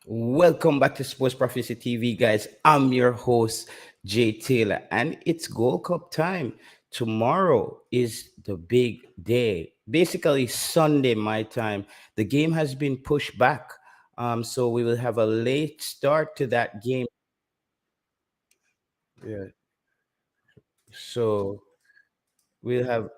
Welcome back to Sports Prophecy TV, guys. I'm your host, Jay Taylor, and it's Gold Cup time. Tomorrow is the big day, basically Sunday, my time. The game has been pushed back, so we will have a late start to that game. Yeah. So we'll have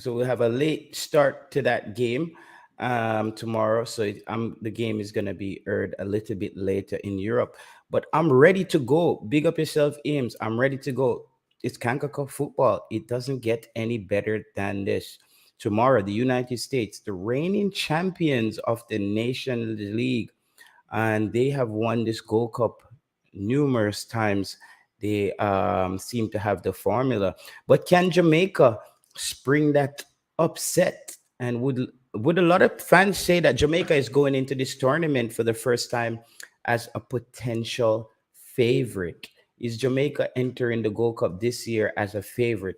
we'll have a late start to that game tomorrow. The game is gonna be aired a little bit later in Europe. But I'm ready to go. Big up yourself, Ames. I'm ready to go. It's Kanka Cup football. It doesn't get any better than this. Tomorrow, the United States, the reigning champions of the Nation League, and they have won this Gold Cup numerous times. They seem to have the formula. But can Jamaica spring that upset? And would a lot of fans say that Jamaica is going into this tournament for the first time as a potential favorite? Is Jamaica entering the Gold Cup this year as a favorite?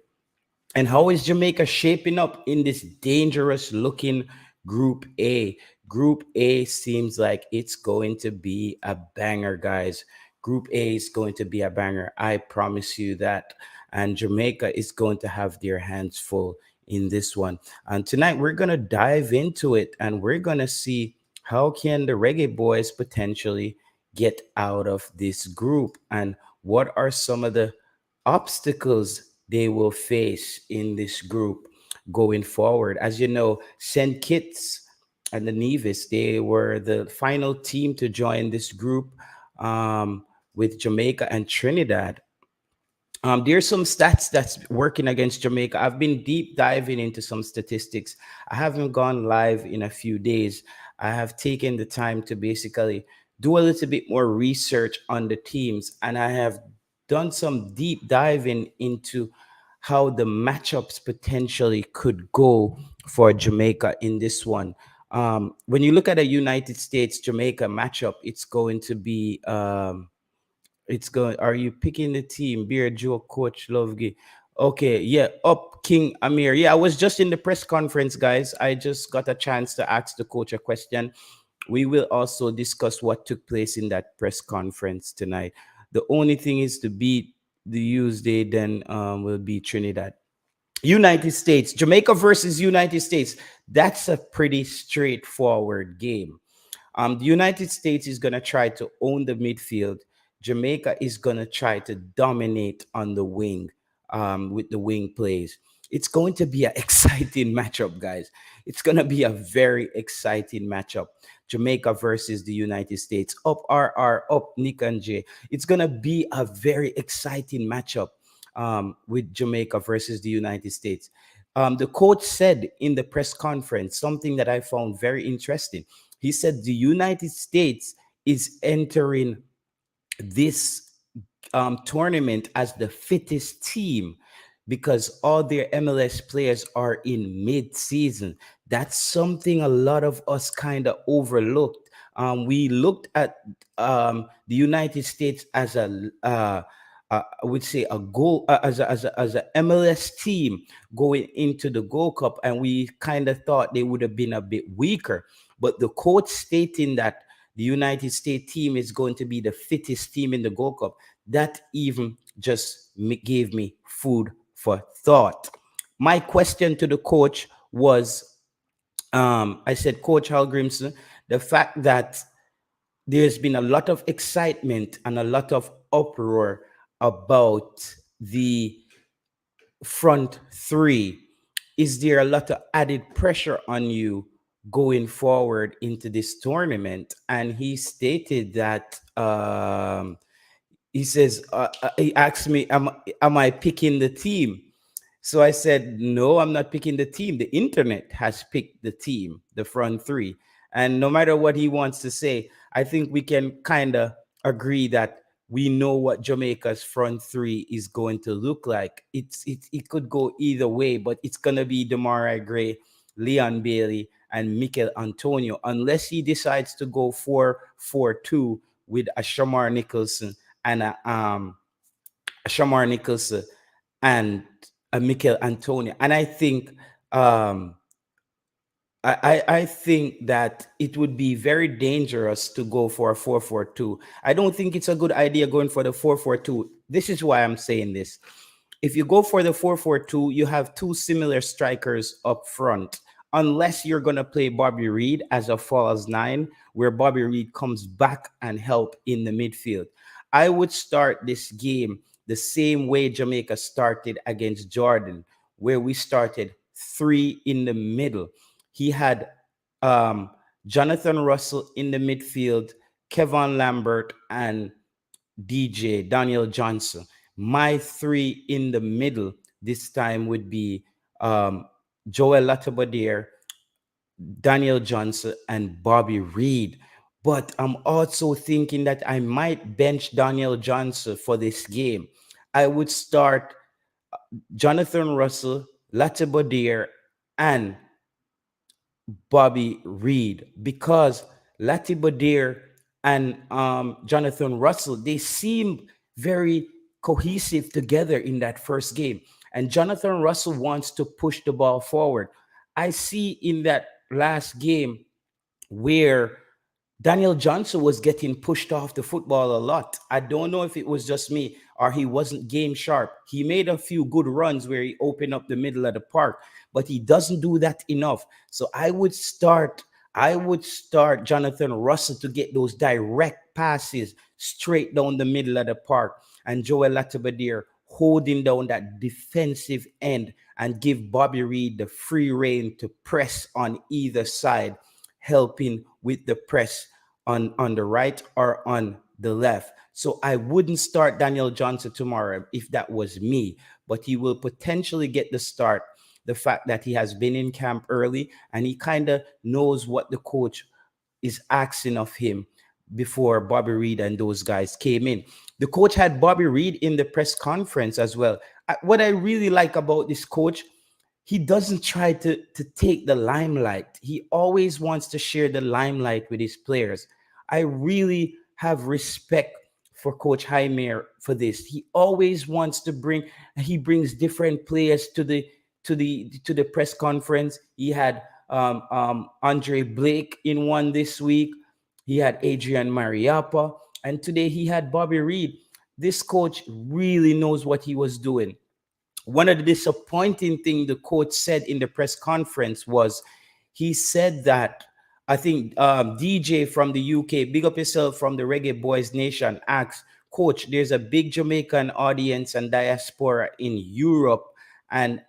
And how is Jamaica shaping up in this dangerous looking Group A? Group A seems like it's going to be a banger, guys. Group A is going to be a banger. I promise you that. And Jamaica is going to have their hands full in this one. And tonight we're going to dive into it and we're going to see how can the Reggae Boys potentially get out of this group and what are some of the obstacles they will face in this group going forward. As you know, St. Kitts and the Nevis, they were the final team to join this group with Jamaica and Trinidad. There's some stats that's working against Jamaica. I've been deep diving into some statistics. I haven't gone live in a few days. I have taken the time to basically do a little bit more research on the teams, and I have done some deep diving into how the matchups potentially could go for Jamaica in this one. When you look at a United States Jamaica matchup, it's going to be it's going. Are you picking the team? Beer Joe, Coach Lovegi. Okay, yeah, up King Amir. Yeah, I was just in the press conference, guys. I just got a chance to ask the coach a question. We will also discuss what took place in that press conference tonight. The only thing is to beat the Tuesday, then will be Trinidad. United States, Jamaica versus United States. That's a pretty straightforward game. The United States is going to try to own the midfield. Jamaica is going to try to dominate on the wing with the wing plays. It's going to be an exciting matchup, guys. It's going to be a very exciting matchup. Jamaica versus the United States. Up RR, up Nick and Jay. It's going to be a very exciting matchup with Jamaica versus the United States. The coach said in the press conference something that I found very interesting. He said the United States is entering this tournament as the fittest team because all their MLS players are in mid-season. That's something a lot of us kind of overlooked. We looked at the United States as I would say a goal as a MLS team going into the Gold Cup, and we kind of thought they would have been a bit weaker. But the coach stating that the United States team is going to be the fittest team in the Gold Cup, that even just gave me food for thought. My question to the coach was, I said, Coach Hal Grimson, the fact that there's been a lot of excitement and a lot of uproar about the front three. Is there a lot of added pressure on you going forward into this tournament? And he stated that he says, he asked me, am I picking the team? So I said, no, I'm not picking the team. The internet has picked the team, the front three. And no matter what he wants to say, I think we can kind of agree that we know what Jamaica's front three is going to look like. It could go either way, but it's gonna be Demarai Gray, Leon Bailey, and Mikel Antonio, unless he decides to go 4-4-2 with a Shamar Nicholson and a Shamar Nicholson and a Mikel Antonio. And I think um, I think that it would be very dangerous to go for a 4-4-2. I don't think it's a good idea going for the 4-4-2. This is why I'm saying this. If you go for the 4-4-2, you have two similar strikers up front. Unless you're going to play Bobby Reid as a false nine, where Bobby Reid comes back and help in the midfield. I would start this game the same way Jamaica started against Jordan, where we started three in the middle. He had um, Jonathan Russell in the midfield, Kevin Lambert, and DJ Daniel Johnson. My three in the middle this time would be um, Joel Latabadier, Daniel Johnson, and Bobby Reid. But I'm also thinking that I might bench Daniel Johnson for this game. I would start Jonathan Russell, Latabadier, and Bobby Reid because Latibadir and Jonathan Russell, they seem very cohesive together in that first game. And Jonathan Russell wants to push the ball forward. I see in that last game where Daniel Johnson was getting pushed off the football a lot. I don't know if it was just me or he wasn't game sharp. He made a few good runs where he opened up the middle of the park, but he doesn't do that enough. So I would start Jonathan Russell to get those direct passes straight down the middle of the park, and Joel Latibadir holding down that defensive end and give Bobby Reid the free rein to press on either side, helping with the press on the right or on the left. So I wouldn't start Daniel Johnson tomorrow if that was me, but he will potentially get the start. The fact that he has been in camp early and he kind of knows what the coach is asking of him before Bobby Reid and those guys came in. The coach had Bobby Reid in the press conference as well. What I really like about this coach, he doesn't try to take the limelight. He always wants to share the limelight with his players. I really have respect for Coach Heimir for this. He always wants to bring. He brings different players to the press conference. He had Andre Blake in one this week. He had Adrian Mariappa, and today he had Bobby Reid. This coach really knows what he was doing. One of the disappointing things the coach said in the press conference was he said that I think DJ from the UK, big up yourself from the Reggae Boyz Nation, asked, Coach, there's a big Jamaican audience and diaspora in Europe and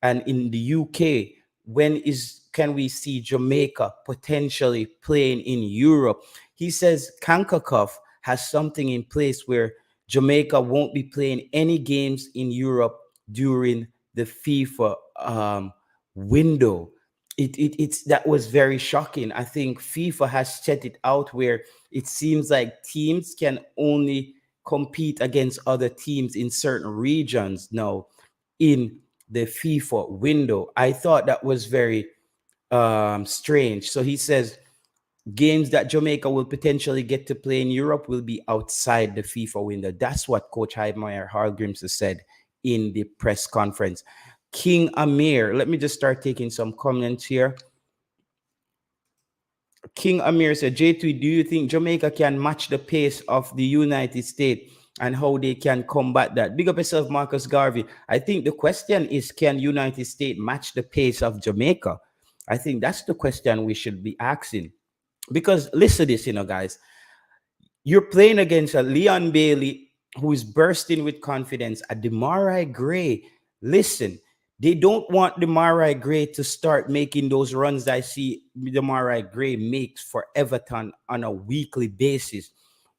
in the UK. When is can we see Jamaica potentially playing in Europe? He says CONCACAF has something in place where Jamaica won't be playing any games in Europe during the FIFA window. It's that was very shocking. I think FIFA has set it out where it seems like teams can only compete against other teams in certain regions now in the FIFA window. I thought that was very strange. So he says games that Jamaica will potentially get to play in Europe will be outside the FIFA window. That's what Coach Heimir Hargreaves has said in the press conference. King Amir, let me just start taking some comments here. King Amir said, J2, do you think Jamaica can match the pace of the United States and how they can combat that? Big up yourself, Marcus Garvey. I think the question is, can United States match the pace of Jamaica? I think that's the question we should be asking. Because listen to this, guys. You're playing against a Leon Bailey who is bursting with confidence, a Demarai Gray. Listen, they don't want Demarai Gray to start making those runs that I see Demarai Gray makes for Everton on a weekly basis,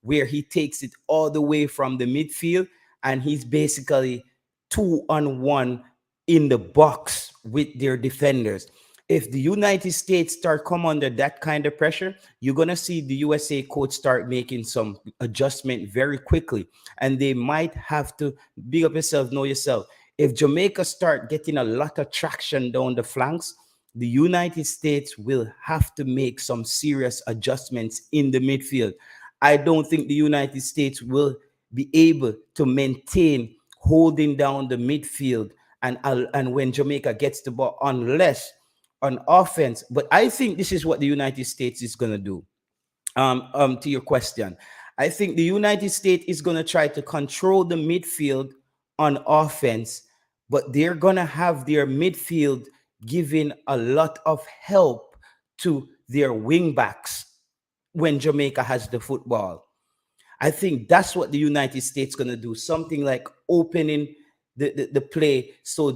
where he takes it all the way from the midfield and he's basically 2-on-1 in the box with their defenders. If the United States start come under that kind of pressure, you're gonna see the USA coach start making some adjustment very quickly, and they might have to big up yourself, know yourself. If Jamaica start getting a lot of traction down the flanks, the United States will have to make some serious adjustments in the midfield. I don't think the United States will be able to maintain holding down the midfield and when Jamaica gets the ball, unless on offense. But I think this is what the United States is going to do. To your question, I think the United States is going to try to control the midfield on offense, but they're going to have their midfield giving a lot of help to their wing backs when Jamaica has the football. I think that's what the United States gonna do. Something like opening the play so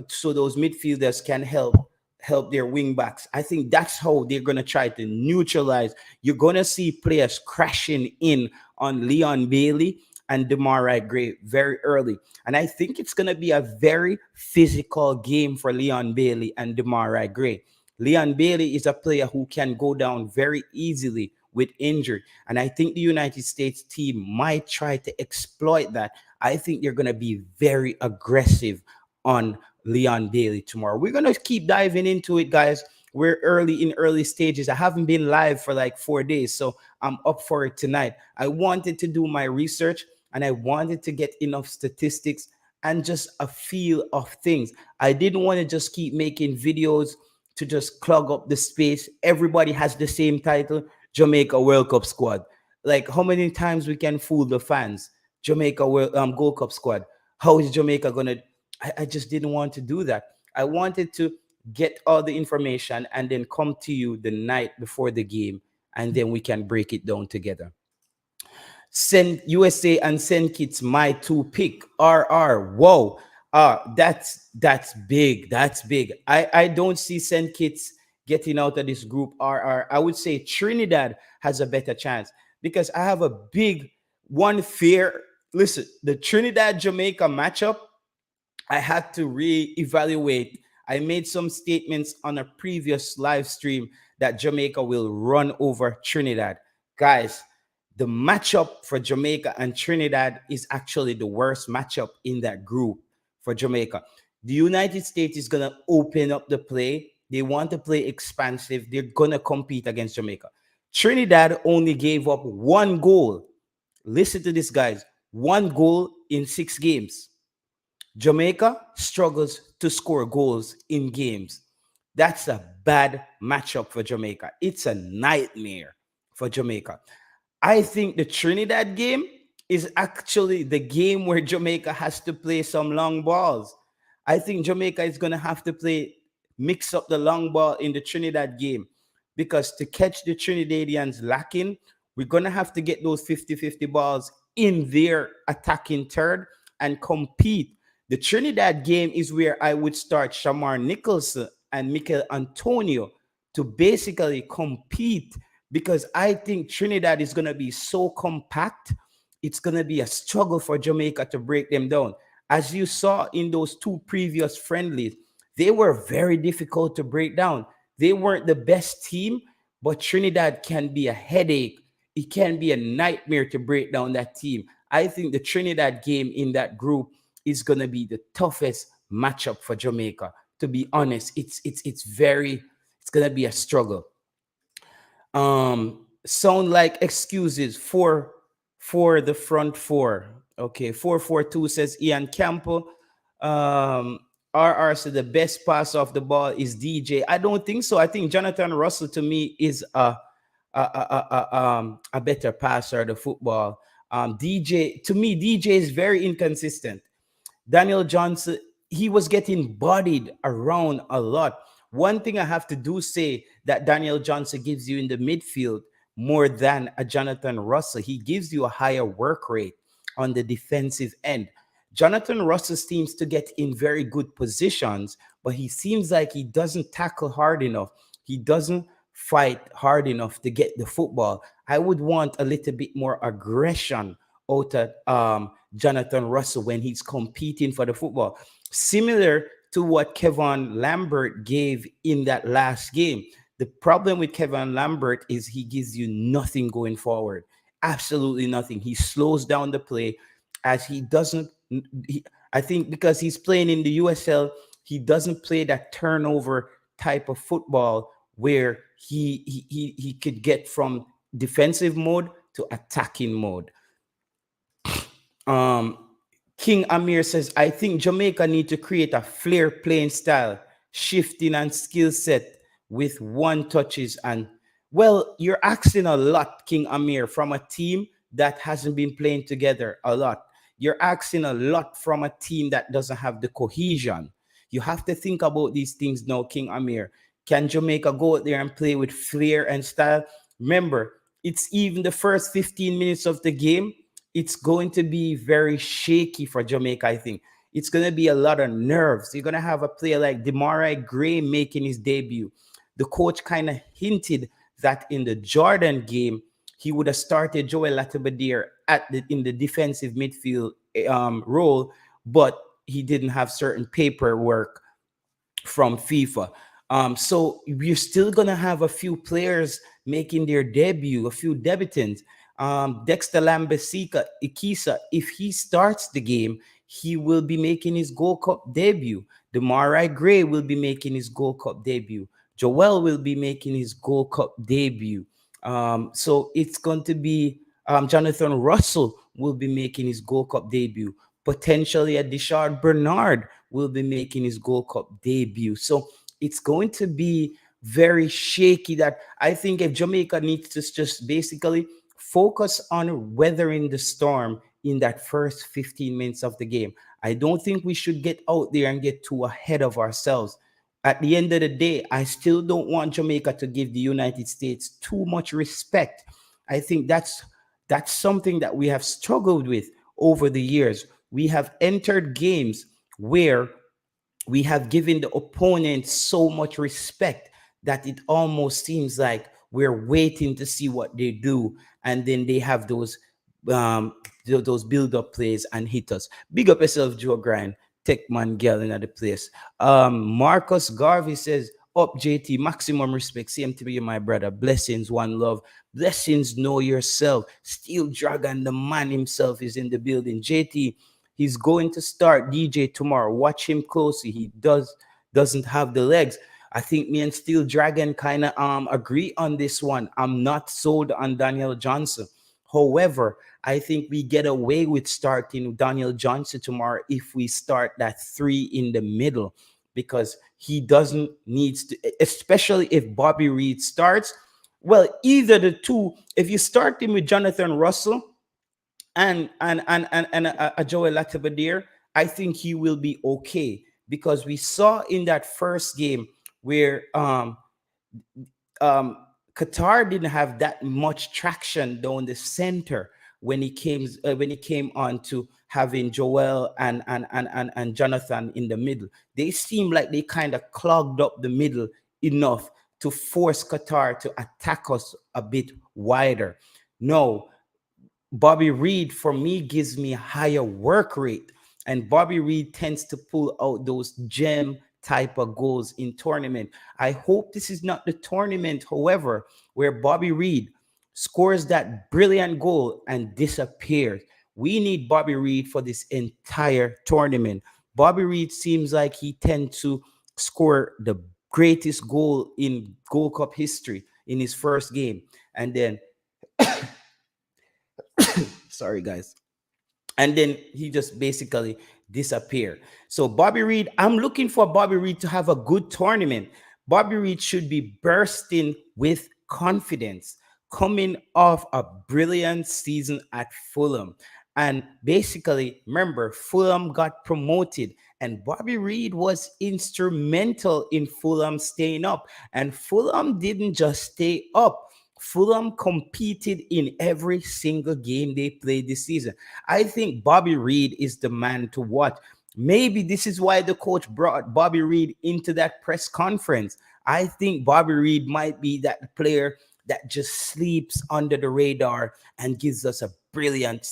so those midfielders can help their wing backs. I think that's how they're gonna try to neutralize. You're gonna see players crashing in on Leon Bailey and Demarai Gray very early. And I think it's gonna be a very physical game for Leon Bailey and Demarai Gray. Leon Bailey is a player who can go down very easily with injury. And I think the United States team might try to exploit that. I think they're going to be very aggressive on Leon Bailey tomorrow. We're going to keep diving into it, guys. We're early stages. I haven't been live for like 4 days, so I'm up for it tonight. I wanted to do my research and I wanted to get enough statistics and just a feel of things. I didn't want to just keep making videos to just clog up the space. Everybody has the same title, Jamaica World Cup squad. Like, how many times we can fool the fans? Jamaica Gold Cup squad. How is Jamaica gonna? I just didn't want to do that. I wanted to get all the information and then come to you the night before the game, and then we can break it down together. Send USA and send kids my two pick RR. Whoa. That's big. That's big. I don't see send kids getting out of this group RR. I would say Trinidad has a better chance because I have a big one fear. Listen, the Trinidad Jamaica matchup, I had to reevaluate. I made some statements on a previous live stream that Jamaica will run over Trinidad. Guys, the matchup for Jamaica and Trinidad is actually the worst matchup in that group for Jamaica. The United States is going to open up the play. They want to play expansive. They're going to compete against Jamaica. Trinidad only gave up one goal. Listen to this, guys. One goal in 6 games. Jamaica struggles to score goals in games. That's a bad matchup for Jamaica. It's a nightmare for Jamaica. I think the Trinidad game is actually the game where Jamaica has to play some long balls. I think Jamaica is going to have to mix up the long ball in the Trinidad game because to catch the Trinidadians lacking, we're going to have to get those 50-50 balls in their attacking third and compete. The Trinidad game is where I would start Shamar Nicholson and Mikel Antonio to basically compete because I think Trinidad is going to be so compact. It's going to be a struggle for Jamaica to break them down. As you saw in those 2 previous friendlies, they were very difficult to break down. They weren't the best team, but Trinidad can be a headache. It can be a nightmare to break down that team. I think the Trinidad game in that group is going to be the toughest matchup for Jamaica. To be honest, it's going to be a struggle. Sound like excuses for the front four. Okay, 442 says Ian Campo. RR said the best pass off the ball is DJ. I don't think so. I think Jonathan Russell to me is a better passer of the football. DJ to me, DJ is very inconsistent. Daniel Johnson, he was getting bodied around a lot. One thing I have to do say that Daniel Johnson gives you in the midfield more than a Jonathan Russell. He gives you a higher work rate on the defensive end. Jonathan Russell seems to get in very good positions, but he seems like he doesn't tackle hard enough. He doesn't fight hard enough to get the football. I would want a little bit more aggression out of Jonathan Russell when he's competing for the football. Similar to what Kevin Lambert gave in that last game. The problem with Kevin Lambert is he gives you nothing going forward. Absolutely nothing. He slows down the play as he doesn't. I think because he's playing in the USL, he doesn't play that turnover type of football where he could get from defensive mode to attacking mode. King Amir says, I think Jamaica need to create a flair playing style shifting and skill set with one touches. And well, you're asking a lot, King Amir, from a team that hasn't been playing together a lot. You're asking a lot from a team that doesn't have the cohesion. You have to think about these things now, King Amir. Can Jamaica go out there and play with flair and style? Remember, it's even the first 15 minutes of the game. It's going to be very shaky for Jamaica, I think. It's going to be a lot of nerves. You're going to have a player like Demarai Gray making his debut. The coach kind of hinted that in the Jordan game, he would have started Joel Latibedir in the defensive midfield role, but he didn't have certain paperwork from FIFA. So you're still gonna have a few players making their debut, a few debutants. Dexter Lambesika Ikisa, if he starts the game, he will be making his Gold Cup debut. Demarai Gray will be making his Gold Cup debut. Joel will be making his Gold Cup debut. So it's going to be Jonathan Russell will be making his Gold Cup debut. Potentially a Dishard Bernard will be making his Gold Cup debut. So it's going to be very shaky. That I think if Jamaica needs to just basically focus on weathering the storm in that first 15 minutes of the game. I don't think we should get out there and get too ahead of ourselves. At the end of the day, I still don't want Jamaica to give the United States too much respect. I think that's something that we have struggled with over the years. We have entered games where we have given the opponent so much respect that it almost seems like we're waiting to see what they do, and then they have um those build up plays and hit us. Big up yourself, Joe Grind. Tech man girl in the place. Marcus Garvey says, up JT, maximum respect. Same to you, my brother. Blessings, one love. Blessings, know yourself. Steel Dragon, the man himself, is in the building. JT, he's going to start DJ tomorrow. Watch him closely. He doesn't have the legs. I think me and Steel Dragon kind of agree on this one. I'm not sold on Daniel Johnson. However, I think we get away with starting Daniel Johnson tomorrow if we start that three in the middle, because he doesn't needs to, especially if Bobby Reid starts. Well, either the two. If you start him with Jonathan Russell and a Joel Latibedir, I think he will be okay, because we saw in that first game where um, Qatar didn't have that much traction down the center when he came on to having Joel and Jonathan in the middle. They seemed like they kind of clogged up the middle enough to force Qatar to attack us a bit wider. No, Bobby Reid for me gives me a higher work rate, and Bobby Reid tends to pull out those gem type of goals in tournament. I hope this is not the tournament, however, where Bobby Reid scores that brilliant goal and disappears. We need Bobby Reid for this entire tournament. Bobby Reid seems like he tends to score the greatest goal in Gold Cup history in his first game, and then sorry guys, and then he just basically disappear. So Bobby Reid, I'm looking for Bobby Reid to have a good tournament. Bobby Reid should be bursting with confidence, coming off a brilliant season at Fulham. And basically, remember, Fulham got promoted, and Bobby Reid was instrumental in Fulham staying up. And Fulham didn't just stay up. Fulham competed in every single game they played this season. I think Bobby Reid is the man to watch. Maybe this is why the coach brought Bobby Reid into that press conference. I think Bobby Reid might be that player that just sleeps under the radar and gives us a brilliant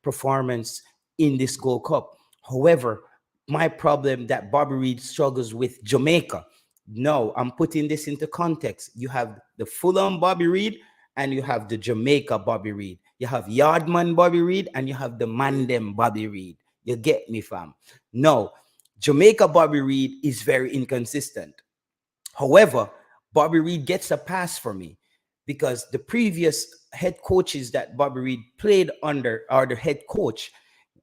performance in this Gold Cup. However, my problem that Bobby Reid struggles with Jamaica. No, I'm putting this into context. You have the Fulham Bobby Reid and you have the Jamaica Bobby Reid. You have Yardman Bobby Reid and you have the Mandem Bobby Reid. You get me, fam? No, Jamaica Bobby Reid is very inconsistent. However, Bobby Reid gets a pass for me because the previous head coaches that Bobby Reid played under, or the head coach,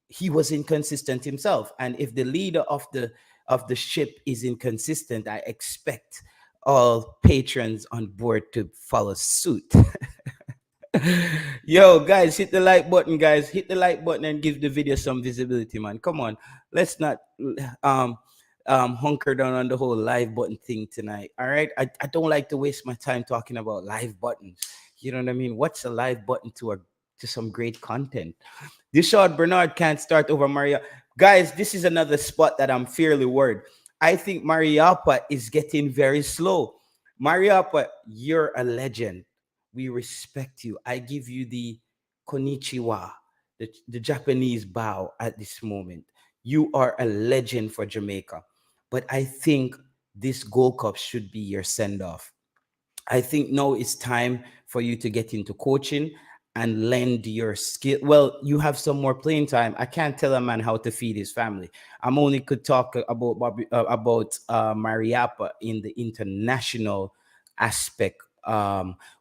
he was inconsistent himself. And if the leader of the of the ship is inconsistent, I expect all patrons on board to follow suit. Yo, guys, hit the like button, guys. Hit the like button and give the video some visibility, man. Come on. Let's not um hunker down on the whole live button thing tonight. All right. I don't like to waste my time talking about live buttons. You know what I mean? What's a live button to some great content? Dishard Bernard can't start over Maria. Guys, this is another spot that I'm fairly worried. I think Mariapa is getting very slow. Mariapa, you're a legend. We respect you. I give you the konnichiwa, the Japanese bow at this moment. You are a legend for Jamaica. But I think this Gold Cup should be your send off. I think now it's time for you to get into coaching and lend your skill. Well, you have some more playing time. I can't tell a man how to feed his family. I'm only could talk about Mariapa in the international aspect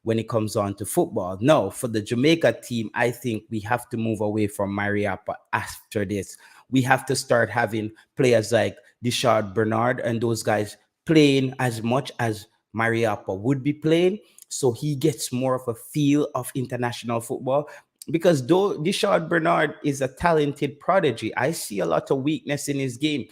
when it comes on to football. No, for the Jamaica team, I think we have to move away from Mariapa after this. We have to start having players like Dishard Bernard and those guys playing as much as Mariapa would be playing, so he gets more of a feel of international football. Because though Dishard Bernard is a talented prodigy, I see a lot of weakness in his game.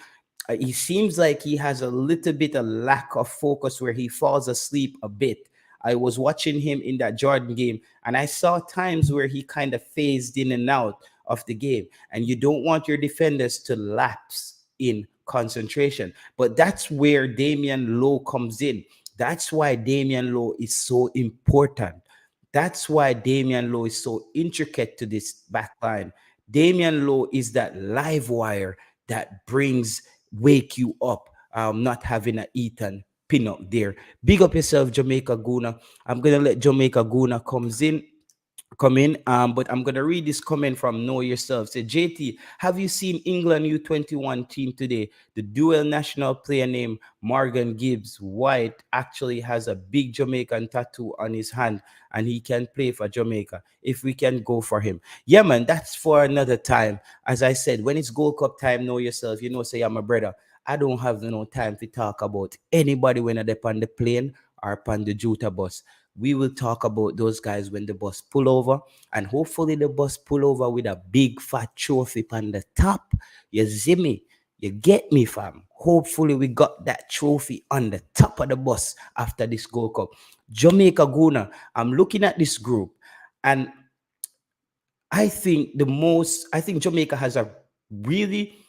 He seems like he has a little bit of lack of focus where he falls asleep a bit. I was watching him in that Jordan game, and I saw times where he kind of phased in and out of the game. And you don't want your defenders to lapse in concentration. But that's where Damian Lowe comes in. That's why Damian Lowe is so important. That's why Damian Lowe is so intricate to this back line. Damian Lowe is that live wire that wake you up, not having a Ethan pin up there. Big up yourself, Jamaica Guna. I'm gonna let Jamaica Guna come in. But I'm gonna read this comment from Know Yourself. Say, JT, have you seen England U21 team today? The dual national player named Morgan Gibbs White actually has a big Jamaican tattoo on his hand, and he can play for Jamaica if we can go for him. Yeah, man, that's for another time. As I said, when it's Gold Cup time, Know Yourself. You know, say I'm a brother. I don't have no time to talk about anybody when they're on the plane or upon the Juta bus. We will talk about those guys when the bus pull over, and hopefully the bus pull over with a big fat trophy on the top. You see me? You get me, fam? Hopefully we got that trophy on the top of the bus after this Gold Cup. Jamaica Guna, I'm looking at this group, and I think Jamaica has a really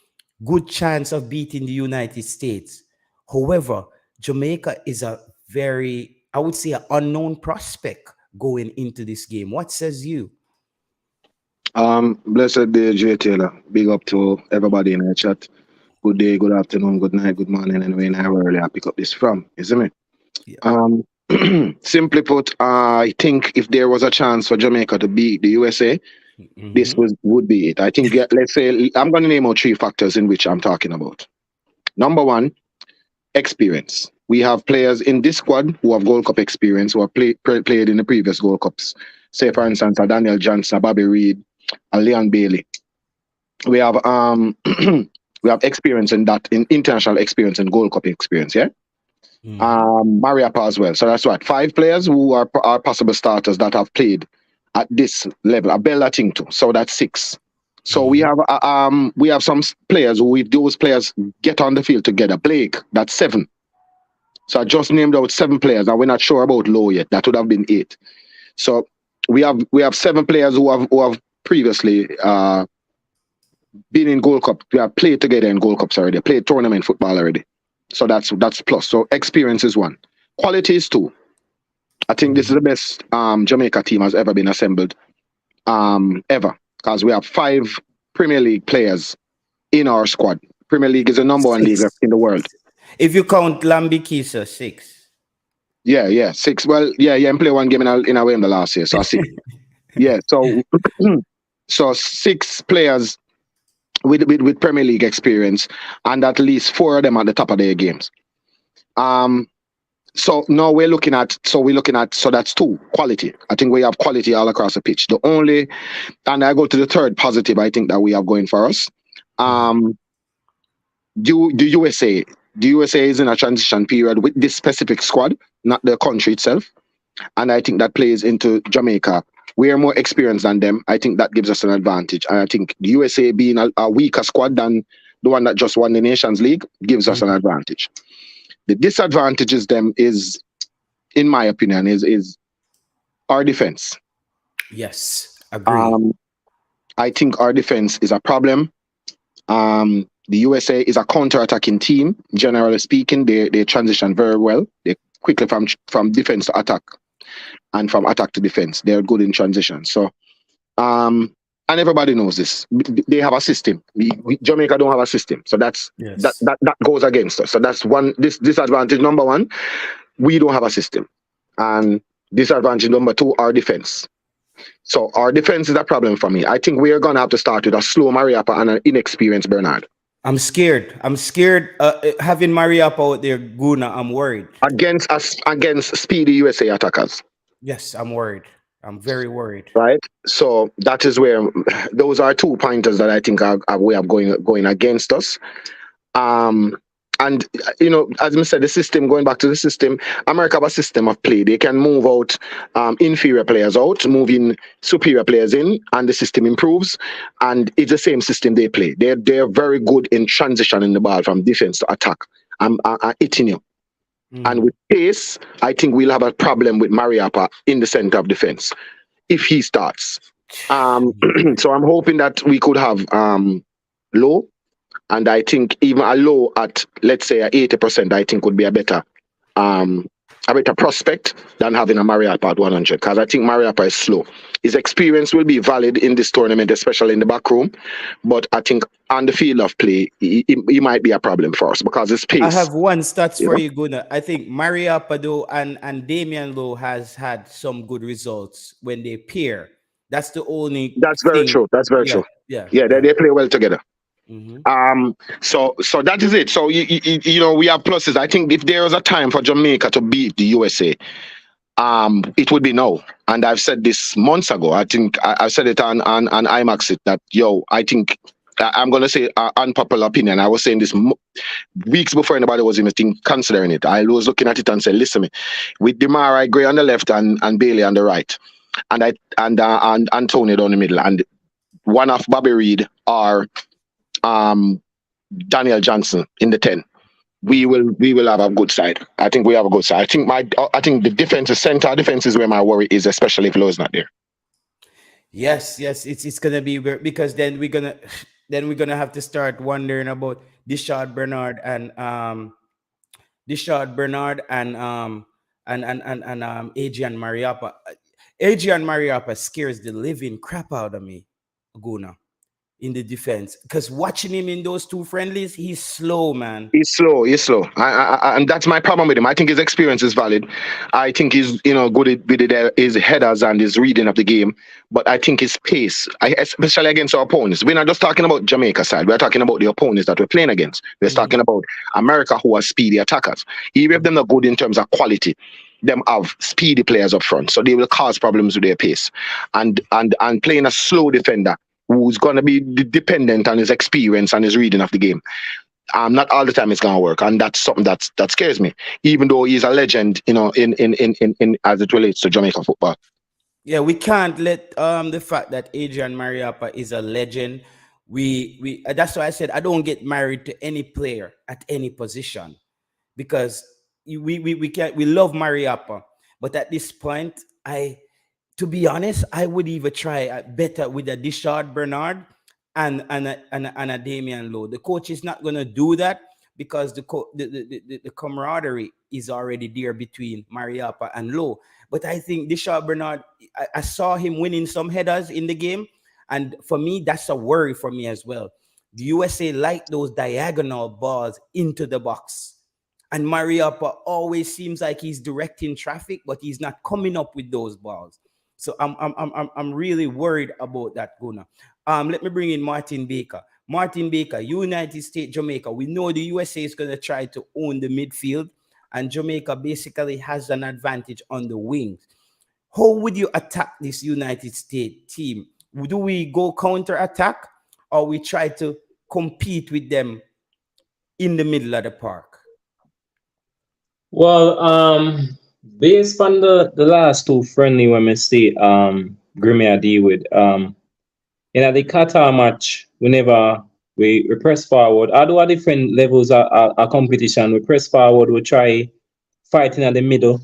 good chance of beating the United States. However, Jamaica is a very, I would say, an unknown prospect going into this game. What says you? Blessed day, J Taylor. Big up to everybody in the chat. Good day, good afternoon, good night, good morning, and wherever I pick up this from, isn't it? Yeah. Simply put, I think if there was a chance for Jamaica to beat the USA, this would be it. I think, let's say, I'm going to name out three factors in which I'm talking about. Number one, experience. We have players in this squad who have Gold Cup experience, who have played in the previous Gold Cups. Say, for instance, a Daniel Johnson, a Bobby Reid, a Leon Bailey. We have we have experience in that, in international experience and Gold Cup experience, yeah? Mariapa as well. So that's what, 5 players who are possible starters that have played at this level. A Bella thing too. So that's 6. So we have some players who, if those players get on the field together, Blake, that's 7. So I just named out 7 players, and we're not sure about Low yet. That would have been 8. So we have 7 players who have previously been in Gold Cup. We have played together in Gold Cups already, played tournament football already. So that's plus. So experience is 1. Quality is 2. I think this is the best Jamaica team has ever been assembled ever, because we have 5 Premier League players in our squad. Premier League is the number 1 league in the world. If you count Lambikisa, 6. Yeah, 6. Well, yeah, and play 1 game in a way in the last year, so 6. Yeah, so 6 players with Premier League experience, and at least 4 of them at the top of their games. So now we're looking at, so that's 2, quality. I think we have quality all across the pitch. And I go to the third positive I think that we have going for us. the USA, the USA is in a transition period with this specific squad, not the country itself. And I think that plays into Jamaica. We are more experienced than them. I think that gives us an advantage. And I think the USA being a weaker squad than the one that just won the Nations League gives us an advantage. The disadvantage is them is, in my opinion, is our defense. Yes, agree. I think our defense is a problem. The USA is a counter-attacking team. Generally speaking, they transition very well. They quickly from defense to attack, and from attack to defense. They're good in transition. So, and everybody knows this. They have a system. Jamaica don't have a system, so Yes. that goes against us. So that's one disadvantage number one. We don't have a system, and disadvantage number two, our defense. So our defense is a problem for me. I think we are gonna have to start with a slow Mariappa and an inexperienced Bernard. I'm scared. I'm scared. Having Mariappa out there, Guna, I'm worried. Against us, against speedy USA attackers. Yes, I'm worried. I'm very worried. Right. So that is where those are 2 pointers that I think are way of going against us. And as I said, the system, going back to the system, America have a system of play. They can move out inferior players out, move in superior players in, and the system improves. And it's the same system they play. They're very good in transitioning the ball from defense to attack and hitting you. And with pace, I think we'll have a problem with Mariappa in the center of defense if he starts. So I'm hoping that we could have Low, and I think even a Low at, let's say, 80%, I think would be a better prospect than having a Mariappa at 100, because I think Mariappa is slow. His experience will be valid in this tournament, especially in the back room, but I think on the field of play, he might be a problem for us because his pace. I have one stats for you, Guna. I think Mariappa though and Damian Lowe has had some good results when they pair. That's the only. That's very true. That's very true. Yeah. They play well together. So that is it. So we have pluses. I think if there was a time for Jamaica to beat the USA, it would be now. And I've said this months ago. I think I've said it on IMAX it that I think I'm gonna say unpopular opinion. I was saying this weeks before anybody was even considering it. I was looking at it and said, listen, me with Demarai Gray on the left and Bailey on the right, and Antonio down the middle, and one of Bobby Reid or Daniel Johnson in the 10. We will have a good side. I think we have a good side. I think the defense, the center defense is where my worry is, especially if Lowe's not there. Yes, it's gonna be weird, because then we're gonna have to start wondering about Dishard Bernard and Adrian Mariappa. Adrian Mariappa scares the living crap out of me, Guna, in the defense, because watching him in those 2 friendlies, he's slow, man. He's slow. And that's my problem with him. I think his experience is valid. I think he's good with his headers and his reading of the game. But I think his pace, especially against our opponents. We're not just talking about Jamaica side. We're talking about the opponents that we're playing against. We're talking about America, who are speedy attackers. Even if they're not good in terms of quality, them have speedy players up front, so they will cause problems with their pace. And playing a slow defender who's going to be dependent on his experience and his reading of the game. Not all the time it's going to work, and that's something that scares me. Even though he's a legend, in as it relates to Jamaica football. Yeah, we can't let the fact that Adrian Mariappa is a legend. We that's why I said I don't get married to any player at any position, because we can't. We love Mariappa, but at this point, to be honest, I would even try better with a Dishard Bernard and a Damian Lowe. The coach is not going to do that because the camaraderie is already there between Mariappa and Lowe. But I think Dishard Bernard, I saw him winning some headers in the game, and for me, that's a worry for me as well. The USA like those diagonal balls into the box. And Mariappa always seems like he's directing traffic, but he's not coming up with those balls. So I'm really worried about that, Guna. Let me bring in Martin Baker. Martin Baker, United States, Jamaica. We know the USA is going to try to own the midfield, and Jamaica basically has an advantage on the wings. How would you attack this United States team? Do we go counter attack, or we try to compete with them in the middle of the park? Well, based on the last two friendly when we see Grimmy I deal with, in the Qatar match, whenever we press forward, although at different levels of competition, we press forward, we try fighting at the middle.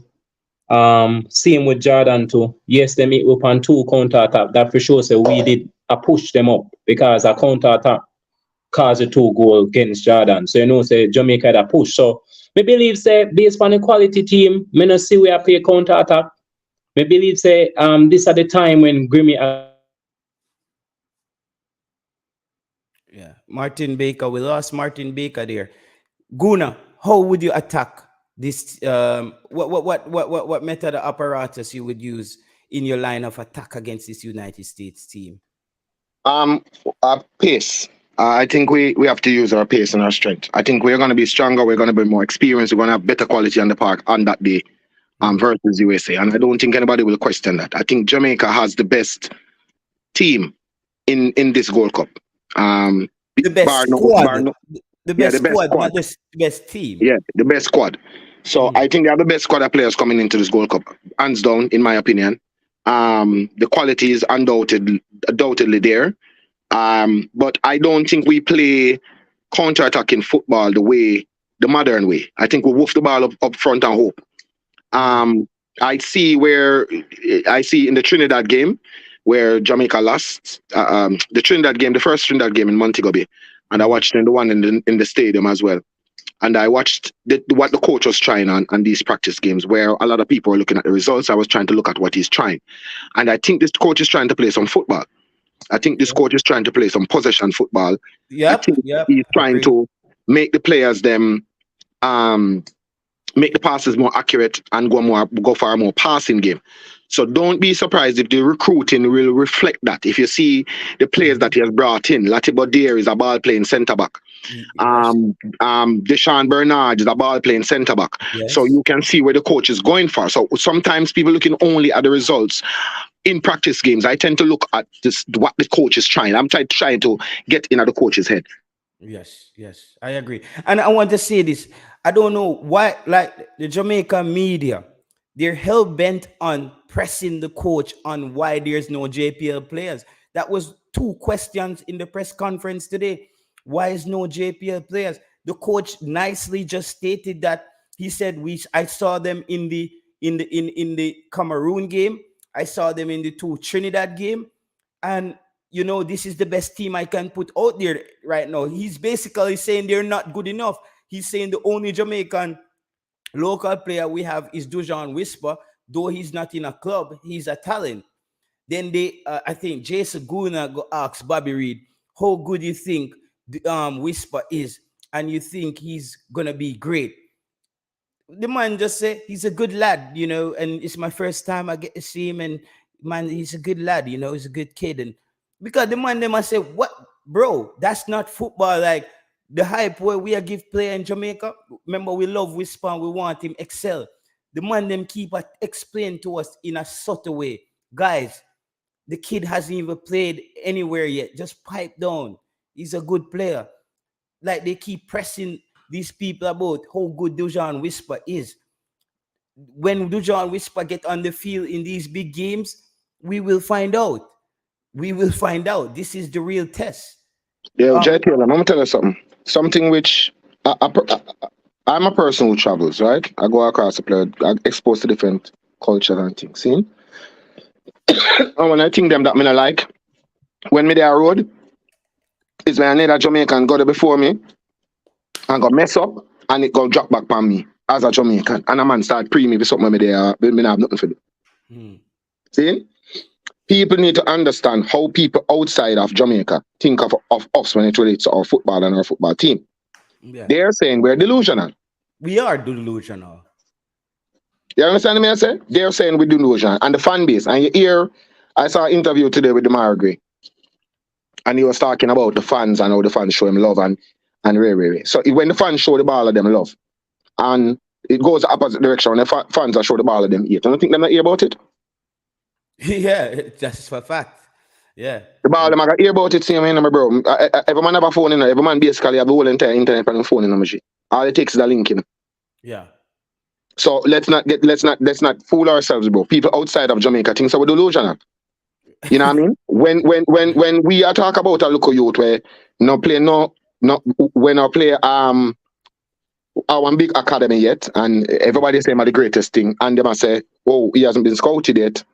Same with Jordan too. Yes, they meet up on two counter attack. That for sure so we did a push them up because a counter attack caused a two goal against Jordan. So you know say Jamaica had a push. So me believe say based on the quality team, me not see we are play counter attack. Me believe say this at the time when Grimmy are going to play counter attack. Yeah, Martin Baker. We lost Martin Baker there. Guna, how would you attack this? What method of apparatus you would use in your line of attack against this United States team? Um, Pace. I think we have to use our pace and our strength. I think we're going to be stronger. We're going to be more experienced. We're going to have better quality on the park on that day versus USA. And I don't think anybody will question that. I think Jamaica has the best team in this Gold Cup. The best squad. The best squad, not just the best team. Yeah, the best squad. So I think they are the best squad of players coming into this Gold Cup, hands down, in my opinion. The quality is undoubtedly there. But I don't think we play counter-attacking football the modern way. I think we wolf the ball up front and hope. I see in the Trinidad game where Jamaica lost, the first Trinidad game in Montego Bay, and I watched the one in the stadium as well. And I watched what the coach was trying on these practice games, where a lot of people were looking at the results. I was trying to look at what he's trying. And I think this coach is trying to play some football. I think this coach is trying to play some possession football. I think he's trying to make the players make the passes more accurate and go for a more passing game. So don't be surprised if the recruiting will reflect that. If you see the players that he has brought in, Latibo Deer is a ball playing centre back. Deshaun Bernard is a ball playing centre back. Yes. So you can see where the coach is going for. So sometimes people looking only at the results in practice games. I tend to look at what the coach is trying. I'm trying to get in at the coach's head. Yes, I agree. And I want to say this. I don't know why, like the Jamaica media, they're hell bent on pressing the coach on why there's no JPL players. That was two questions in the press conference today. Why is no JPL players? The coach nicely just stated that he said I saw them in the Cameroon game. I saw them in the two Trinidad game, and you know this is the best team I can put out there right now. He's basically saying they're not good enough. He's saying the only Jamaican local player we have is Dujon Whisper, though he's not in a club, he's a talent. Then I think Jason Guna go ask Bobby Reid, how good you think Whisper is, and you think he's gonna be great. The man just said he's a good lad, you know, and it's my first time I get to see him, and man, he's a good lad, you know, he's a good kid. And because the man them I say, what, bro, that's not football. Like the hype where we are give player in Jamaica. Remember, we love Whisper and we want him excel. The man them keep explain to us in a subtle way, guys, the kid hasn't even played anywhere yet. Just pipe down. He's a good player. Like they keep pressing these people about how good Dujon Whisper is. When Dujon Whisper get on the field in these big games, we will find out. We will find out. This is the real test. Yeah, JPL, I'm gonna tell you something. Something which I'm a person who travels, right? I go across the planet, I exposed to different culture and things. See? And when I think them that me not like, when me there road, is when I need a Jamaican go there before me and go mess up and it go drop back on me as a Jamaican. And a man start pre me for something me there, but me not have nothing for do. See? People need to understand how people outside of Jamaica think of us when it relates to our football and our football team. Yeah. They're saying we're delusional. We are delusional. You understand me? I say? They're saying we're delusional. And the fan base. And you hear, I saw an interview today with Demarai Gray. And he was talking about the fans and how the fans show him love and Ray. So when the fans show the ball of them love, and it goes the opposite direction, when the fans are show the ball of them hate. I don't think they're not hear about it. Yeah, that's for a fact. Yeah. The ball, them I got hear about it same way, my bro. Every man have a phone, you know. Every man basically have the whole entire internet on the phone, you know, machine. All it takes is a link, you know. Yeah. So let's not fool ourselves, bro. People outside of Jamaica think so we're delusional. You know what I mean? When we are talk about a local youth where no play no when I play our big academy yet, and everybody say I'm the greatest thing, and they must say, oh, he hasn't been scouted yet.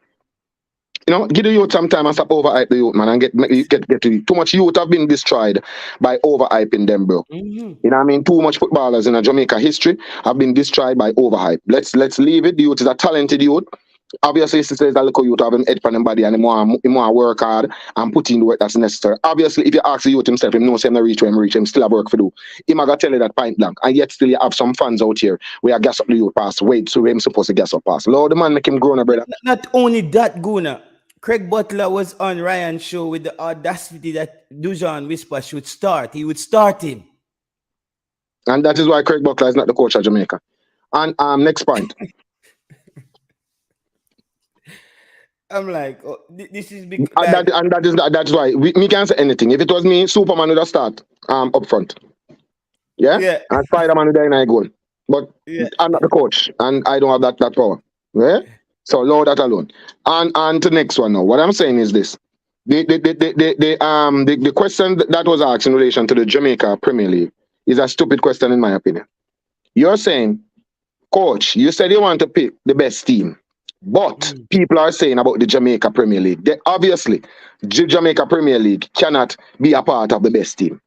You know, give the youth some time and stop overhype the youth, man, and get to too much youth have been destroyed by overhyping them, bro. Mm-hmm. You know what I mean? Too much footballers in a Jamaica history have been destroyed by overhype. Let's leave it. The youth is a talented youth. Obviously, sister is a little youth have him head on him body and he more work hard and put in the work that's necessary. Obviously, if you ask the youth himself, him knows him not reach where him reach, him still have work to do. He might tell you that point blank. And yet still you have some fans out here where I gas up the youth past. Wait, so him supposed to gas up past. Lord, the man make him grow, brother. Not only that, Guna, Craig Butler was on Ryan's show with the audacity that Dujan Whisper should start. He would start him. And that is why Craig Butler is not the coach of Jamaica. And next point. I'm like, oh, this is big. That's why me can't say anything. If it was me, Superman would have start up front. Yeah? Yeah. And Spider-Man would have a goal. But Yeah. I'm not the coach and I don't have that power. Yeah? So Lord that alone. And to the next one now. What I'm saying is this. The question that was asked in relation to the Jamaica Premier League is a stupid question in my opinion. You're saying, coach, you said you want to pick the best team. But people are saying about the Jamaica Premier League. Obviously, the Jamaica Premier League cannot be a part of the best team.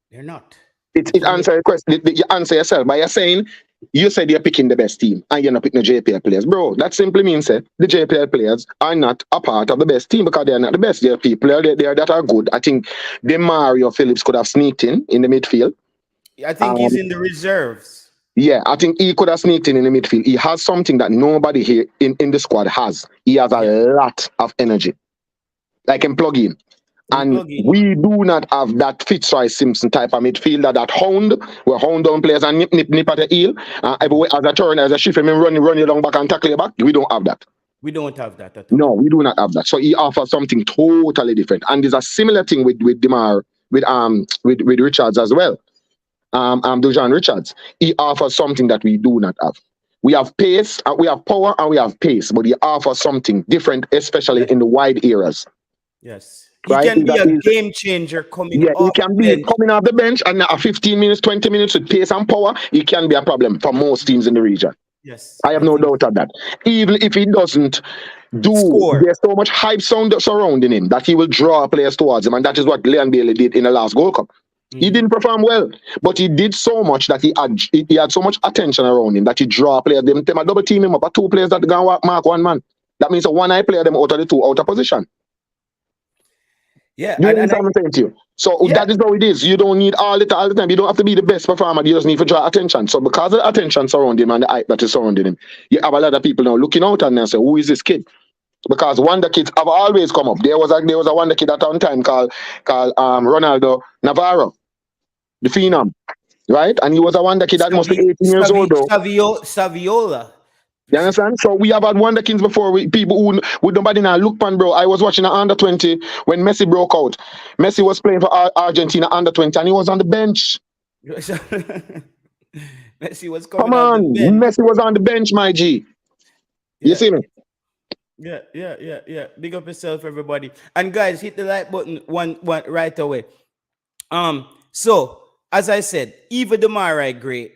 They're not. It answer your question. You answer yourself by saying you said you're picking the best team and you're not picking the JPL players. Bro, that simply means that the JPL players are not a part of the best team because they're not the best. There are people there that are good. I think Demarai Phillips could have sneaked in the midfield. I think he's in the reserves. Yeah, I think he could have sneaked in the midfield. He has something that nobody here in the squad has. He has a lot of energy. Like him plug in. And we do not have that Fitzroy Simpson type of midfielder, that hound, where hound down players and nip at the heel. Everywhere as a turn, as a shift, him run you long back and tackle you back. We don't have that. We don't have that at all. No, we do not have that. So he offers something totally different. And there's a similar thing with Demar, with Richards as well. Dujan Richards, he offers something that we do not have. We have pace, we have power, and we have pace, but he offers something different, especially in the wide areas. Yes. He can be a game changer coming off. He can be coming off the bench and 15 minutes, 20 minutes with pace and power. He can be a problem for most teams in the region. Yes. I have no doubt of that. Even if he doesn't there's so much hype surrounding him that he will draw players towards him, and that is what Leon Bailey did in the last Gold Cup. He didn't perform well, but he did so much that he had so much attention around him that he draw players. Them a double team him up, but two players that can mark one man. That means a one eye player them out of the two out of position. Yeah, you understand what I'm saying to you? So that is how it is. You don't need all the time. You don't have to be the best performer. You just need to draw attention. So because of the attention surrounding him and the hype that is surrounding him, you have a lot of people now looking out and say, "Who is this kid?" Because Wonder Kids have always come up. There was a Wonder Kid at one time called Ronaldo Navarro, the phenom, right? And he was a Wonder Kid that must be 18 years old, bro. Saviola. You understand? So we have had Wonder Kids before. People who with nobody now look pan, bro. I was watching the under 20 when Messi broke out. Messi was playing for Argentina under 20, and he was on the bench. Messi was coming. Come on, Messi was on the bench, my G. You see me? Yeah. Big up yourself, everybody. And guys, hit the like button one right away. So as I said, even Demarai Gray,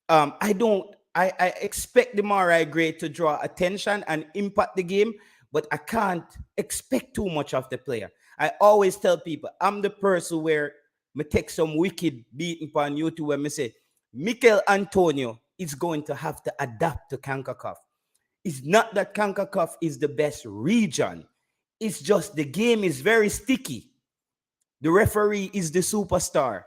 I expect Demarai Gray to draw attention and impact the game, but I can't expect too much of the player. I always tell people, I'm the person where I take some wicked beating on YouTube where I say, Mikel Antonio is going to have to adapt to CONCACAF. It's not that CONCACAF is the best region. It's just the game is very sticky. The referee is the superstar.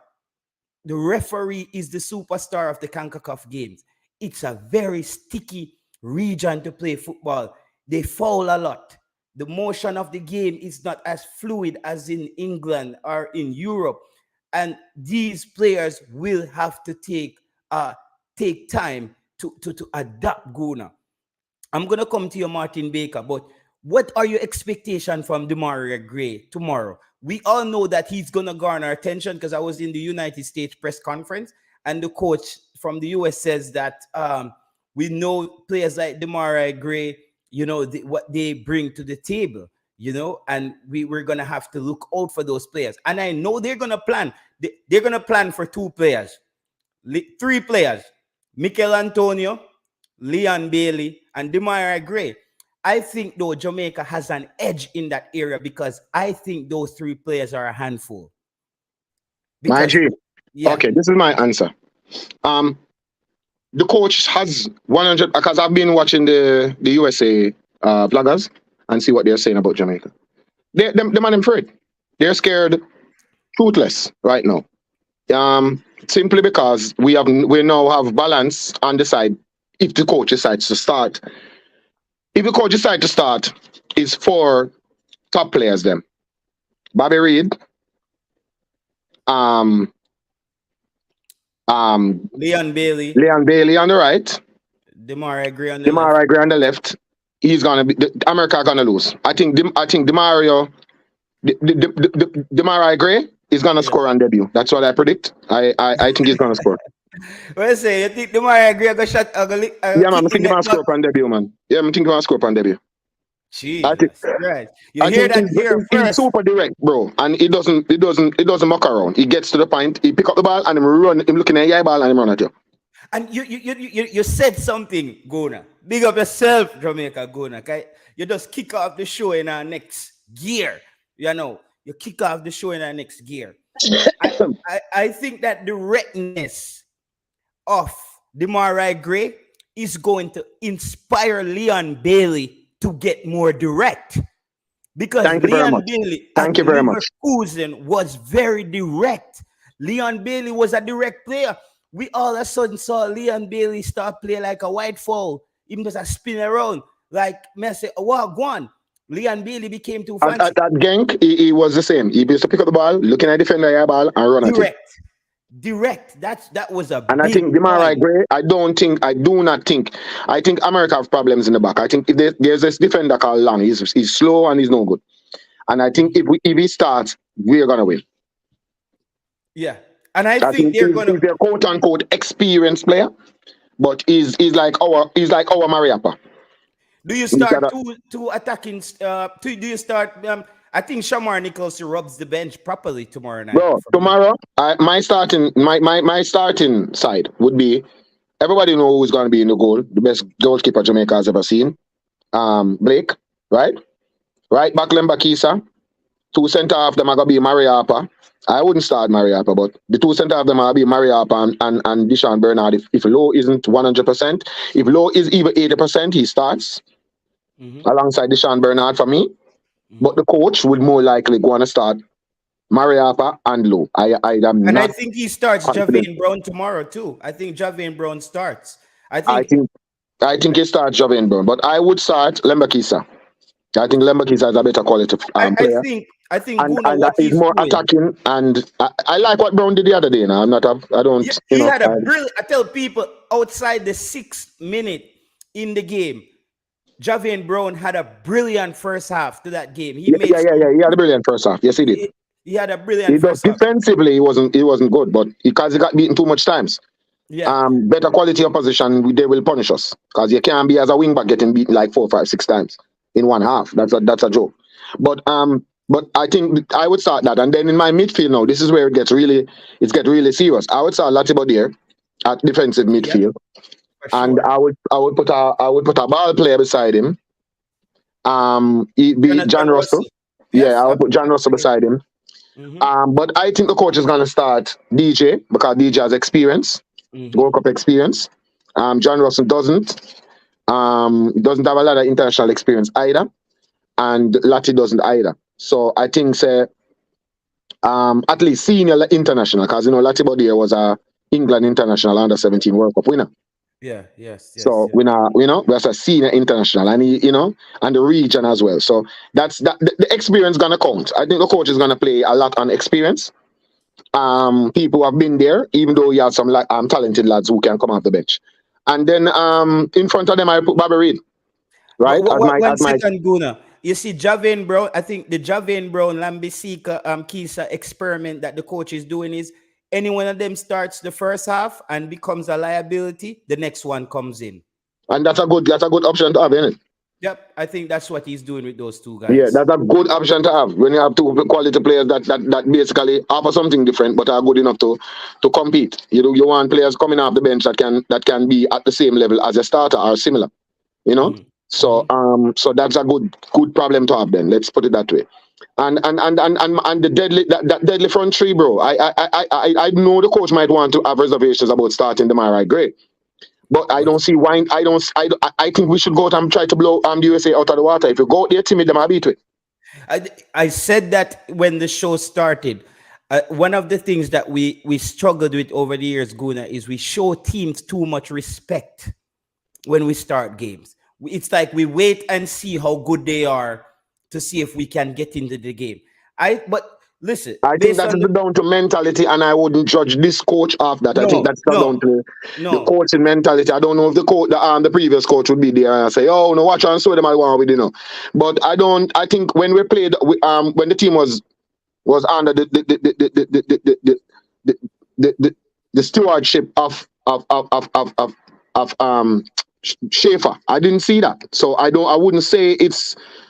The referee is the superstar of the CONCACAF games. It's a very sticky region to play football. They foul a lot. The motion of the game is not as fluid as in England or in Europe. And these players will have to take time to adapt, Guna. I'm going to come to you, Martin Baker, but what are your expectations from Demarai Gray tomorrow? We all know that he's gonna garner attention because I was in the United States press conference, and the coach from the US says that we know players like Demarai Gray, you know, what they bring to the table, you know, and we're gonna have to look out for those players. And I know they're gonna plan. They're gonna plan for 2 players, 3 players: Mikel Antonio, Leon Bailey, and Demarai Gray. I think though Jamaica has an edge in that area because I think those 3 players are a handful. My Because G. yeah, Okay, this is my answer. The coach has 100 because I've been watching the USA vloggers and see what they're saying about Jamaica. They're man afraid. They're scared, toothless right now. Simply because we now have balance on the side. If the coach decides to start, if the coach decides to start, is 4 top players. Them Bobby Reid, Leon Bailey, on the right, Demarai Gray on the left. Demarai Gray on the left. He's gonna be America gonna lose. I think Demarai Gray is gonna score on debut. That's what I predict. I think he's gonna score. What you say? You think Demarai Gray got shot? Yeah, man. I think he's gonna score on debut, man. Yeah, I think he's gonna score on debut. Jesus, right. You I hear think that here he's first. super direct, bro, and he doesn't muck around. He gets to the point. He pick up the ball and him run. Him looking at your ball and him run at you. And you said something, Gona. Big up yourself, Jamaica, Gona. Okay? You just kick off the show in our next gear. You know, you kick off the show in our next gear. I think that the directness of Demarai Gray is going to inspire Leon Bailey to get more direct. Because Leon Bailey Thank you very much. Was very direct. Leon Bailey was a direct player. We all of a sudden saw Leon Bailey start playing like a white fowl, even just a spin around. Like, I say, oh, go on. Leon Bailey became too fancy. At Genk, he was the same. He used to pick up the ball, looking at the defender ball, and run at it. Direct. That was a. And I think Demarai Gray. I think America have problems in the back. I think if there's this defender called Long. He's slow and he's no good. And I think if he starts, we're gonna win. Yeah, and I think they're gonna. He's a quote unquote experienced player, but he's like our Mariappa. Do you start two attacking? Do you start? I think Shamar Nichols rubs the bench properly tomorrow night. Bro, tomorrow, my starting side would be, everybody know who's going to be in the goal. The best goalkeeper Jamaica has ever seen. Blake, right? Right back Lembakisa. 2 center half them are going to be Mariappa. I wouldn't start Mariappa, but the 2 center half them are going to be Mariappa and Deshaun Bernard. If Low isn't 100%, if Low is even 80%, he starts alongside Deshaun Bernard for me. But the coach would more likely go on to start Mariappa and Low. I think he starts Javian Brown tomorrow too. I think Javian Brown starts. I think he starts Javian Brown, but I would start Lembakisa. I think Lembakisa is a better quality player. I think and he's more attacking. And I like what Brown did the other day. Now He had a brilliant. I tell people outside the 6th minute in the game, Javian Brown had a brilliant first half to that game. He had a brilliant first half. Yes, he did. He had a brilliant first half. Defensively, he wasn't good, but because he got beaten too much times. Yeah. Better quality opposition, they will punish us. Because you can't be as a wing back getting beaten like 4, 5, 6 times in one half. That's a joke. But I think I would start that. And then in my midfield now, this is where it gets really serious. I would start Latibodier at defensive midfield. Sure. And I would put a ball player beside him. John Russell. Yes, I would put John Russell beside him. But I think the coach is gonna start DJ because DJ has experience, World Cup experience. John Russell doesn't have a lot of international experience either, and Lati doesn't either. So I think at least senior international, because Lati Bodier was a England international under-17 World Cup winner. Yeah, yes. So we're a senior international, and and the region as well. So that's that. The experience gonna count. I think the coach is gonna play a lot on experience. People who have been there, even though you have some talented lads who can come off the bench. And then in front of them, I put Bobby Reid. Right? One second, Guna. you see Javin Brown. I think the Javin Brown Lambisika Kisa experiment that the coach is doing is any one of them starts the first half and becomes a liability, the next one comes in. And that's a good option to have, isn't it? Yep, I think that's what he's doing with those two Yeah, guys. that's a good option to have when you have two quality players that basically offer something different but are good enough to compete. You want players coming off the bench that can be at the same level as a starter or similar. You know? Mhm. So so that's a good problem to have then. Let's put it that way. And the deadly that deadly front three, bro. I know the coach might want to have reservations about starting Demarai Gray. But I don't see why. I think we should go out and try to blow the USA out of the water. If you go out there timid, them I'll beat it. I said that when the show started. One of the things that we struggled with over the years, Guna, is we show teams too much respect when we start games. It's like we wait and see how good they are to see if we can get into the game. But listen, I think that's down to mentality, and I wouldn't judge this coach off that. I think that's down to the coaching mentality. I don't know if the previous coach would be there and say, "Oh no, watch and show them I want with But I don't. I think when we played, when the team was under the stewardship of Schaefer, I didn't see that. So I wouldn't say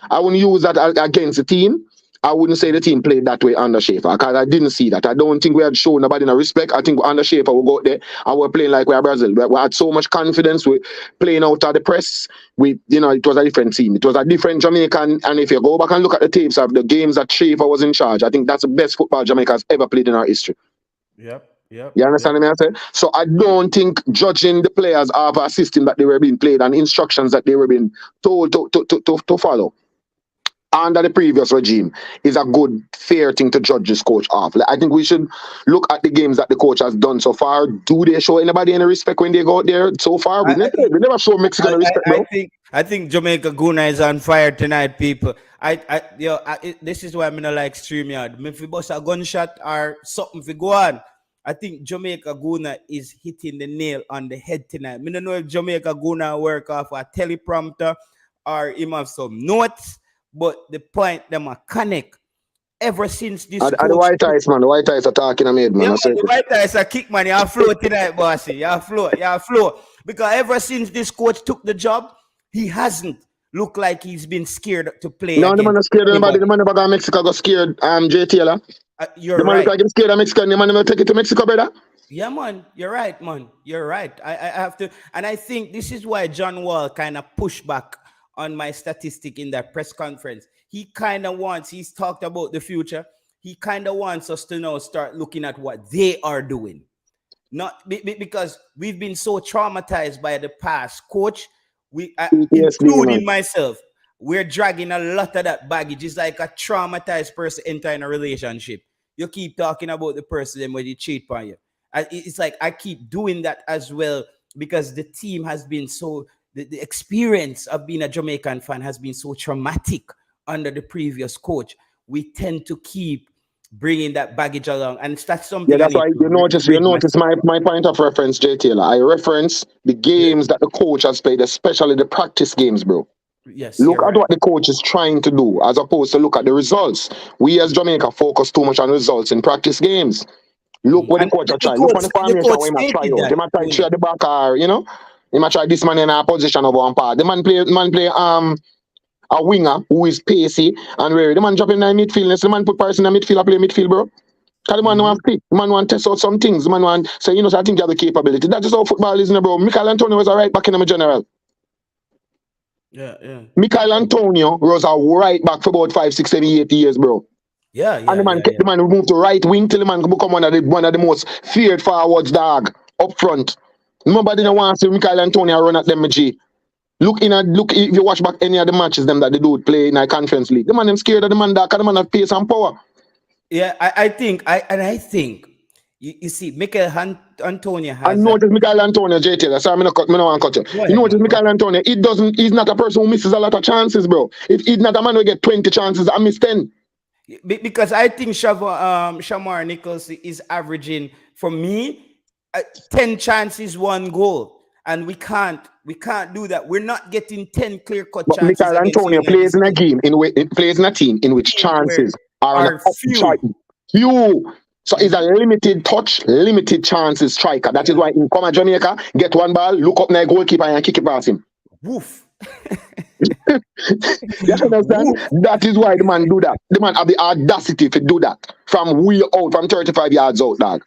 I wouldn't use that against the team. I wouldn't say the team played that way under Schaefer because I didn't see that. I don't think we had shown nobody no respect. I think under Schaefer we go out there and we're playing like we're Brazil. We had so much confidence. We playing out of the press. It was a different team. It was a different Jamaica. And if you go back and look at the tapes of the games that Schaefer was in charge, I think that's the best football Jamaica has ever played in our history. Yep. You understand me? I said? So I don't think judging the players of a system that they were being played and instructions that they were being told to follow under the previous regime is a good, fair thing to judge this coach off. I think we should look at the games that the coach has done so far. Do they show anybody any respect when they go out there so far? We never show Mexico respect, bro. I think Jamaica Guna is on fire tonight, people. This is why I'm not like StreamYard. If we bust a gunshot or something, we go on. I think Jamaica Guna is hitting the nail on the head tonight. I don't know if Jamaica Guna work off a teleprompter or him have some notes. But the point them are connect ever since this. And the white eyes, man. The white eyes are talking to me, man. Yeah, the white eyes are kick, man. You float tonight, bossy. You float. Because ever since this coach took the job, he hasn't looked like he's been scared to play. No, the man is scared of anybody. The man about Mexico got scared. Jay Taylor. You're the man right. The man scared of Mexico. The man will take it to Mexico, brother. Yeah, man. You're right, man. You're right. I have to. And I think this is why John Wall kind of pushed back on my statistic in that press conference. He's talked about the future. He kind of wants us to now start looking at what they are doing. Not because we've been so traumatized by the past. Coach, including myself, we're dragging a lot of that baggage. It's like a traumatized person entering a relationship. You keep talking about the person when they cheat on you. It's like I keep doing that as well because the team has been so... The experience of being a Jamaican fan has been so traumatic under the previous coach. We tend to keep bringing that baggage along, and that's something. Yeah, that's why you notice my point of reference, Jay Taylor. I reference the games that the coach has played, especially the practice games, bro. Yes. Look at what the coach is trying to do, as opposed to look at the results. We as Jamaica focus too much on results in practice games. Look what the coach are trying. Look on the formation where he might try out. They might try to the back, or he might try this man in a position of one part. The man play a winger who is pacey and where the man drop in the midfield. The man put person in the midfield and play midfield, bro. Because the man want fit. The man want to test out some things. The man want say, so I think you have the capability. That's just how football is, bro. Michael Antonio was a right back in the general. Yeah. Michael Antonio was a right back for about 5, 6, 7, 8 years, bro. Yeah. And the man kept the man moved to right wing till the man become one of the most feared forwards dog up front. Nobody don't want to see Michael Antonio run at them, G. Look if you watch back any of the matches them that they do play in a conference league. The man them scared of the man that the man have pace and power. Yeah, I think you see Michael Antonio has. I notice Michael Antonio, J Taylor. Sorry, I don't want to cut you. You notice Michael Antonio, he's not a person who misses a lot of chances, bro. If he's not a man who get 20 chances, I miss 10. Because I think Shamar Nichols is averaging, for me, 10 chances, 1 goal. And we can't do that. We're not getting 10 clear-cut But chances Michael against the Antonio United plays in a States. game plays in a team in which chances are on Are few. few. So it's a limited touch, limited chances striker. That is why in come at Jamaica, get one ball, look up near goalkeeper and kick it past him. Woof. You understand? Woof. That is why the man do that. The man have the audacity to do that from way out, from 35 yards out, dog.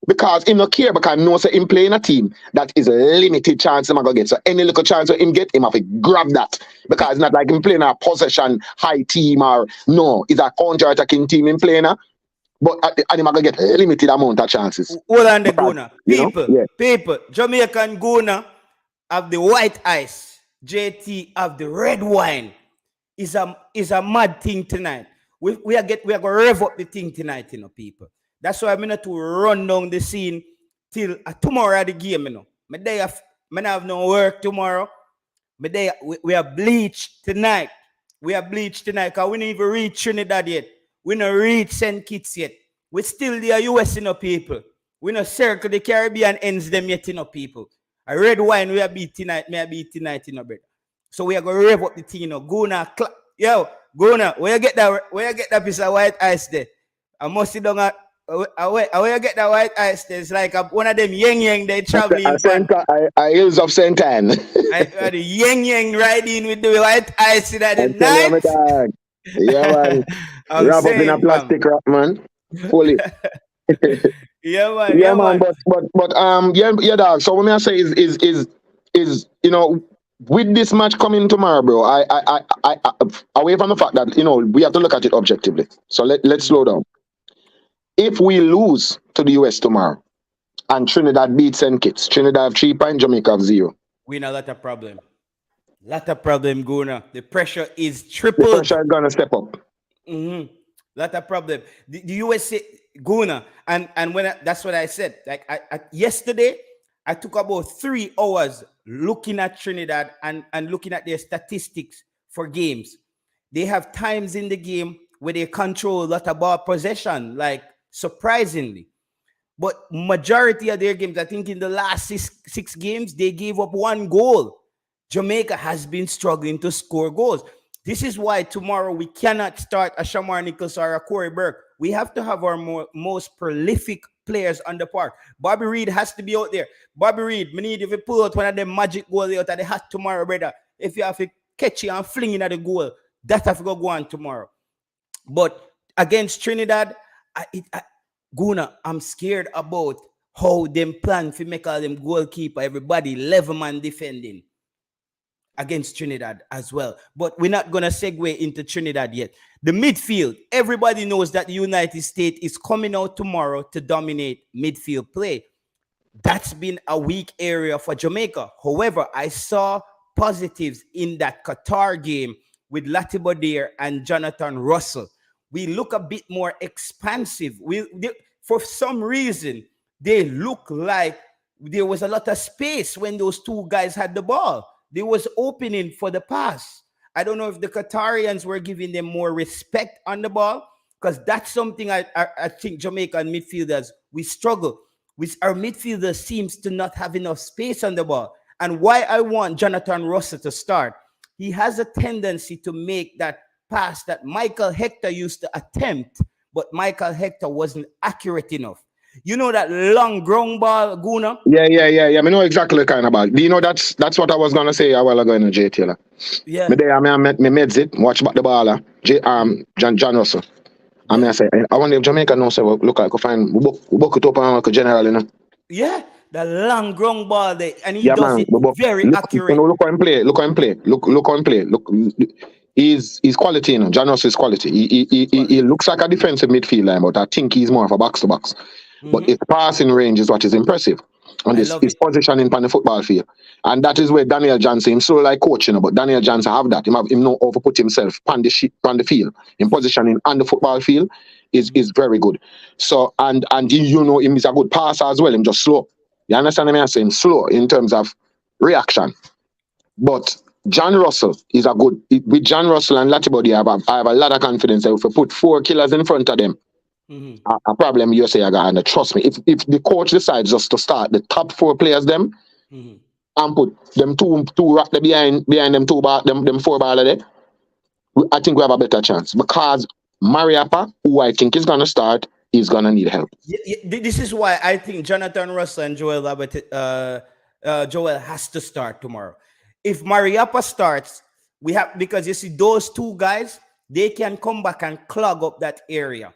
Because him not care, because no say him playing a team that is a limited chance him gonna get. So any little chance him get, him have to grab that. Because it's not like him playing a possession high team or no, it's a counter-attacking team him playing a. But and him gonna get a limited amount of chances. Hold on the Guna. People, yeah. people, Jamaican Guna have the white ice. JT have the red wine. Is a mad thing tonight. We are gonna rev up the thing tonight, people. That's why I'm not to run down the scene till tomorrow at the game, I have no work tomorrow. We are bleached tonight. We are bleached tonight because we didn't even reach Trinidad yet. We don't reach St. Kitts yet. We still the US people. We don't circle the Caribbean ends them yet, people. A red wine we are beat tonight, may I beat tonight, brother. So we are gonna rev up the thing, Guna, Guna, where you get that piece of white ice there? I must sit down at where you get that white ice there? It's like one of them yang they traveling. I hills of St. Anne. The yang riding with the white ice in the night. Yeah, man. Wrap up in a plastic wrap, man. Fully. Yeah, man. Yeah, man. But dog. So what I say is with this match coming tomorrow, bro. I away from the fact that we have to look at it objectively. So let's slow down. If we lose to the US tomorrow and Trinidad beats St. Kitts, Trinidad have 3 points, Jamaica have 0. We know lot of problem. Guna. The pressure is tripled. The pressure is gonna step up. Lot of problem. The USA Guna, and when that's what I said. Like yesterday, I took about 3 hours looking at Trinidad and looking at their statistics for games. They have times in the game where they control a lot of ball possession, like surprisingly. But majority of their games, I think in the last six games, they gave up 1 goal. Jamaica has been struggling to score goals. This is why tomorrow we cannot start a Shamar Nichols or a Corey Burke. We have to have our most prolific players on the park. Bobby Reid has to be out there. Bobby Reid, we need if you pull out one of them magic goals out of the hat tomorrow, brother. If you have to catch it and fling it at the goal, that have to go on tomorrow. But against Trinidad, Guna, I'm scared about how them plan to make all them goalkeeper, everybody 11-man defending against Trinidad as well. But we're not going to segue into Trinidad yet. The midfield, everybody knows that the United States is coming out tomorrow to dominate midfield play. That's been a weak area for Jamaica. However, I saw positives in that Qatar game with Latimer Dair and Jonathan Russell. We look a bit more expansive. For some reason, they look like there was a lot of space when those 2 guys had the ball. There was opening for the pass. I don't know if the Qatarians were giving them more respect on the ball, because that's something I think Jamaican midfielders, we struggle with. Our midfielder seems to not have enough space on the ball. And why I want Jonathan Russell to start, he has a tendency to make that pass that Michael Hector used to attempt, but Michael Hector wasn't accurate enough. You know that long ground ball, Guna? Yeah. I know exactly the kind of ball. Do you know that's what I was gonna say a while ago in the JT. Yeah. Me meds it, watch back the ball. John Russell. And I say, I wonder if Jamaica knows so look like find we book it up and general, Yeah, the long ground ball there, and he does it very accurate. Look how him play. Look how him play. Look, he's quality, John Russell is quality. He looks like a defensive midfielder, but I think he's more of a box to box. But his passing range is what is impressive. And his positioning on the football field. And that is where Daniel Johnson, him so like coaching, but Daniel Johnson have that. Him know how to put himself on the field. In positioning on the football field is very good. So, and him is a good passer as well. Him just slow. You understand what I'm saying? Slow in terms of reaction. But John Russell is a good, with John Russell and Latibody, I have a lot of confidence that if we put 4 killers in front of them, a problem USA I got, and trust me, if the coach decides just to start the top 4 players them, and put them two rock there behind them them 4 ball there, I think we have a better chance because Mariappa, who I think is gonna start, is gonna need help. This is why I think Jonathan Russell and Joel has to start tomorrow. If Mariappa starts, we have, because you see those two guys, they can come back and clog up that area.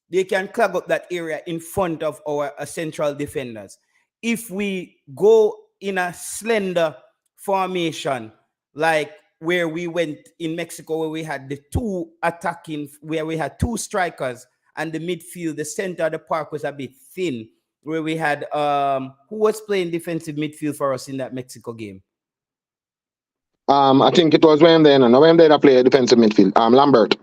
They can clog up that area in front of our central defenders. If we go in a slender formation, like where we went in Mexico, where we had the two attacking, where we had two strikers, and the midfield, the center of the park was a bit thin, where we had who was playing defensive midfield for us in that Mexico game? I think it was when they play defensive midfield. Lambert.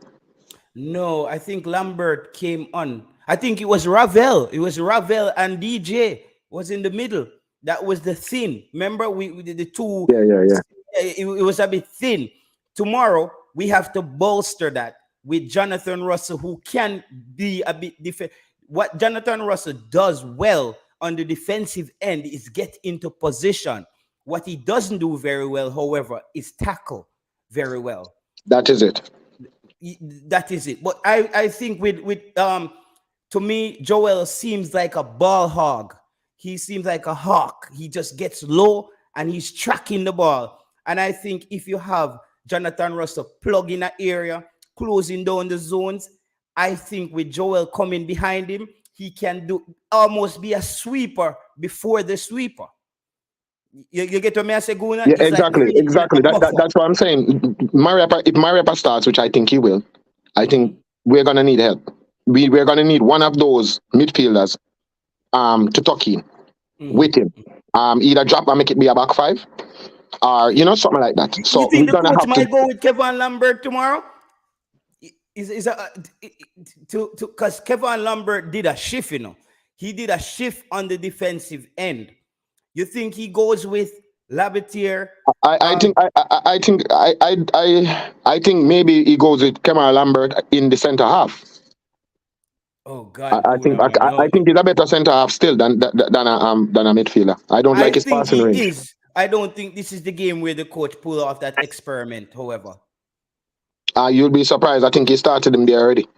No, I think Lambert came on. I think it was Ravel. It was Ravel and DJ was in the middle. That was the thin. Remember, we did the two. Yeah. It was a bit thin. Tomorrow we have to bolster that with Jonathan Russell, who can be a bit different. What Jonathan Russell does well on the defensive end is get into position. What he doesn't do very well, however, is tackle very well. That is it. That is it. But I think with to me, Joel seems like a ball hog. He seems like a hawk. He just gets low and he's tracking the ball. And I think if you have Jonathan Russell plug in an area, closing down the zones, I think with Joel coming behind him, he can almost be a sweeper before the sweeper. You get what me I say, Guna? Yeah, exactly. That's what I'm saying. If Mariappa starts, which I think he will, I think we're gonna need help. We're gonna need one of those midfielders to tuck in with him. Either drop and make it be a back five, or something like that. So you think the coach might go with Kevin Lambert tomorrow? Because Kevin Lambert did a shift, he did a shift on the defensive end. You think he goes with Labetier? I think maybe he goes with Kevin Lambert in the center half. Oh God! I think he's a better center half still than a midfielder. I don't like his passing range. I don't think this is the game where the coach pull off that experiment. However, you'll be surprised. I think he started him there already.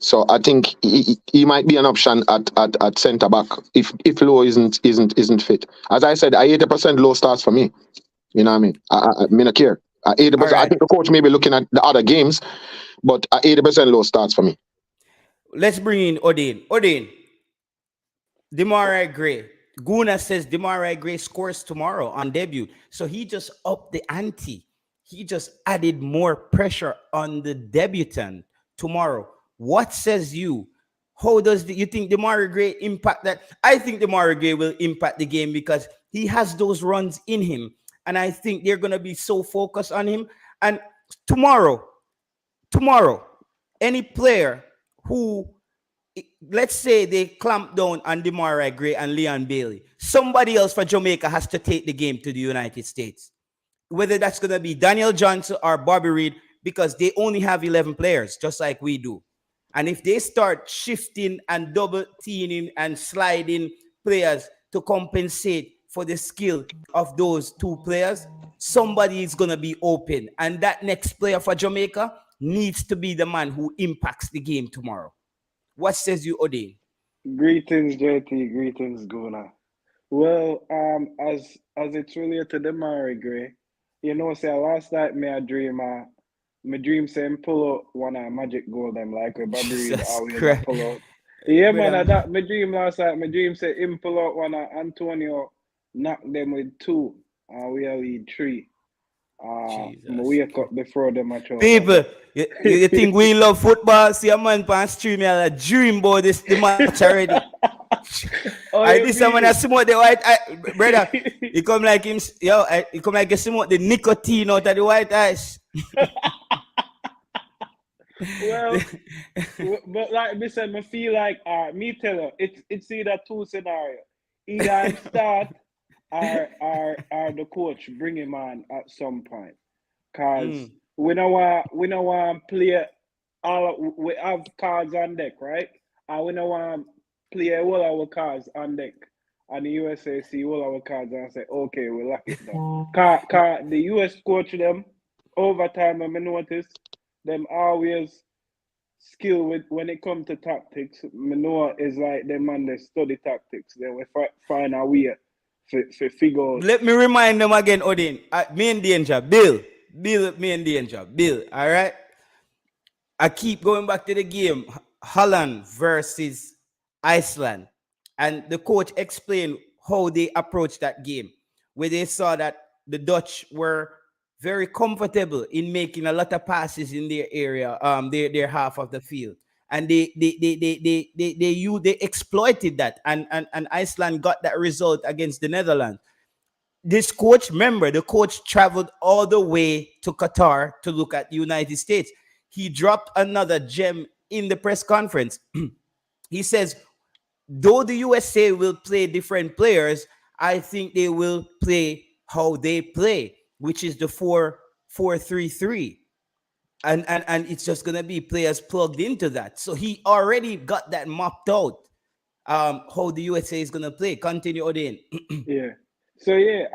So I think he might be an option at centre back if Low isn't fit. As I said, 80% Low starts for me. You know what I mean? I don't care. 80%. Right. I think the coach may be looking at the other games, but 80% Low starts for me. Let's bring in Odin. Demarai Gray. Guna says Demarai Gray scores tomorrow on debut. So he just upped the ante. He just added more pressure on the debutant tomorrow. What says you? How does you think Demarai Gray impact that? I think Demarai Gray will impact the game because he has those runs in him. And I think they're going to be so focused on him. And tomorrow, any player who, let's say they clamp down on Demarai Gray and Leon Bailey, somebody else for Jamaica has to take the game to the United States. Whether that's going to be Daniel Johnson or Bobby Reid, because they only have 11 players, just like we do. And if they start shifting and double teaming and sliding players to compensate for the skill of those two players, somebody is going to be open. And that next player for Jamaica needs to be the man who impacts the game tomorrow. What says you, Odin? Greetings, JT. Greetings, Guna. Well, as it's related to Demarai Gray, say last night my dream say him pull out one of magic goal them like with Bobby Reid always pull out. Yeah, man, that my dream last night. My dream say him pull out one of Antonio, knock them with 2, and we lead 3. We wake up before the match. People, you think we love football? See a man on stream, I dream about the match already. This someone that smoke the white eye, brother. He come like him, he come like he smoke the nicotine out of the white eyes. Well, but like me said, I feel like me tell you, it's either 2 scenarios. Either I start or the coach bring him on at some point. Cause we don't want play we have cards on deck, right? And we don't want play all our cards on deck and the USA see all our cards and say, okay, we lock it down. Cause the US coach them over time, I notice them always skill with when it comes to tactics. Me know is like them man they study tactics. Then we find a way for figure out. Let me remind them again, Odin. Me in danger, Bill. Bill, me in danger, Bill. All right. I keep going back to the game. Holland versus Iceland, and the coach explained how they approached that game, where they saw that the Dutch were very comfortable in making a lot of passes in their area, their half of the field, and they exploited that, and Iceland got that result against the Netherlands. This coach, remember, the coach traveled all the way to Qatar to look at the United States. He dropped another gem in the press conference. He says, though the USA will play different players, I think they will play how they play, which is the 4-4-3-3. And it's just going to be players plugged into that. So he already got that mapped out, how the USA is going to play. Continue, Odin. Yeah. So yeah,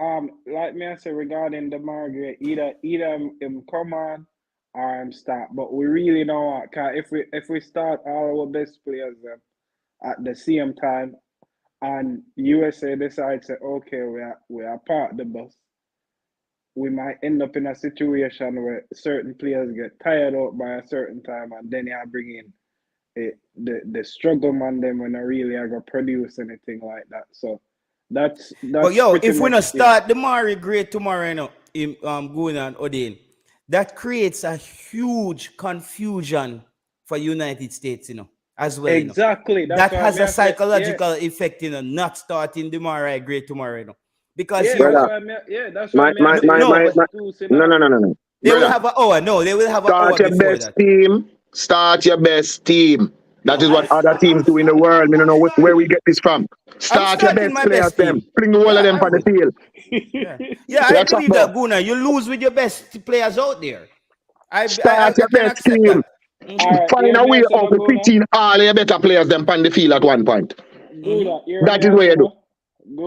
like me I said regarding Demarai Gray, either him come on or him start. But we really don't want, cause if we start all our best players at the same time, and USA decides to okay we are part the bus, we might end up in a situation where certain players get tired out by a certain time, and then you bring in the struggle man them when they really are gonna produce anything like that. So. That's but yo, if we much, not start Demarai Gray tomorrow, you know, in going on Odin, that creates a huge confusion for United States, you know, as well. Exactly. You know. That has a psychological effect, you know, not starting Demarai Gray tomorrow, you know. Because that's why no. They will have an hour. No, they will have an hour before that. Start your best team. That is what other teams do in the world. I don't know where we get this from. Start your best players, them. Bring the whole of them for the field. Yeah, I believe that, Guna. You lose with your best players out there. Start your best team. Find a way out to fit in all your better players them on the field at one point. That is what you do.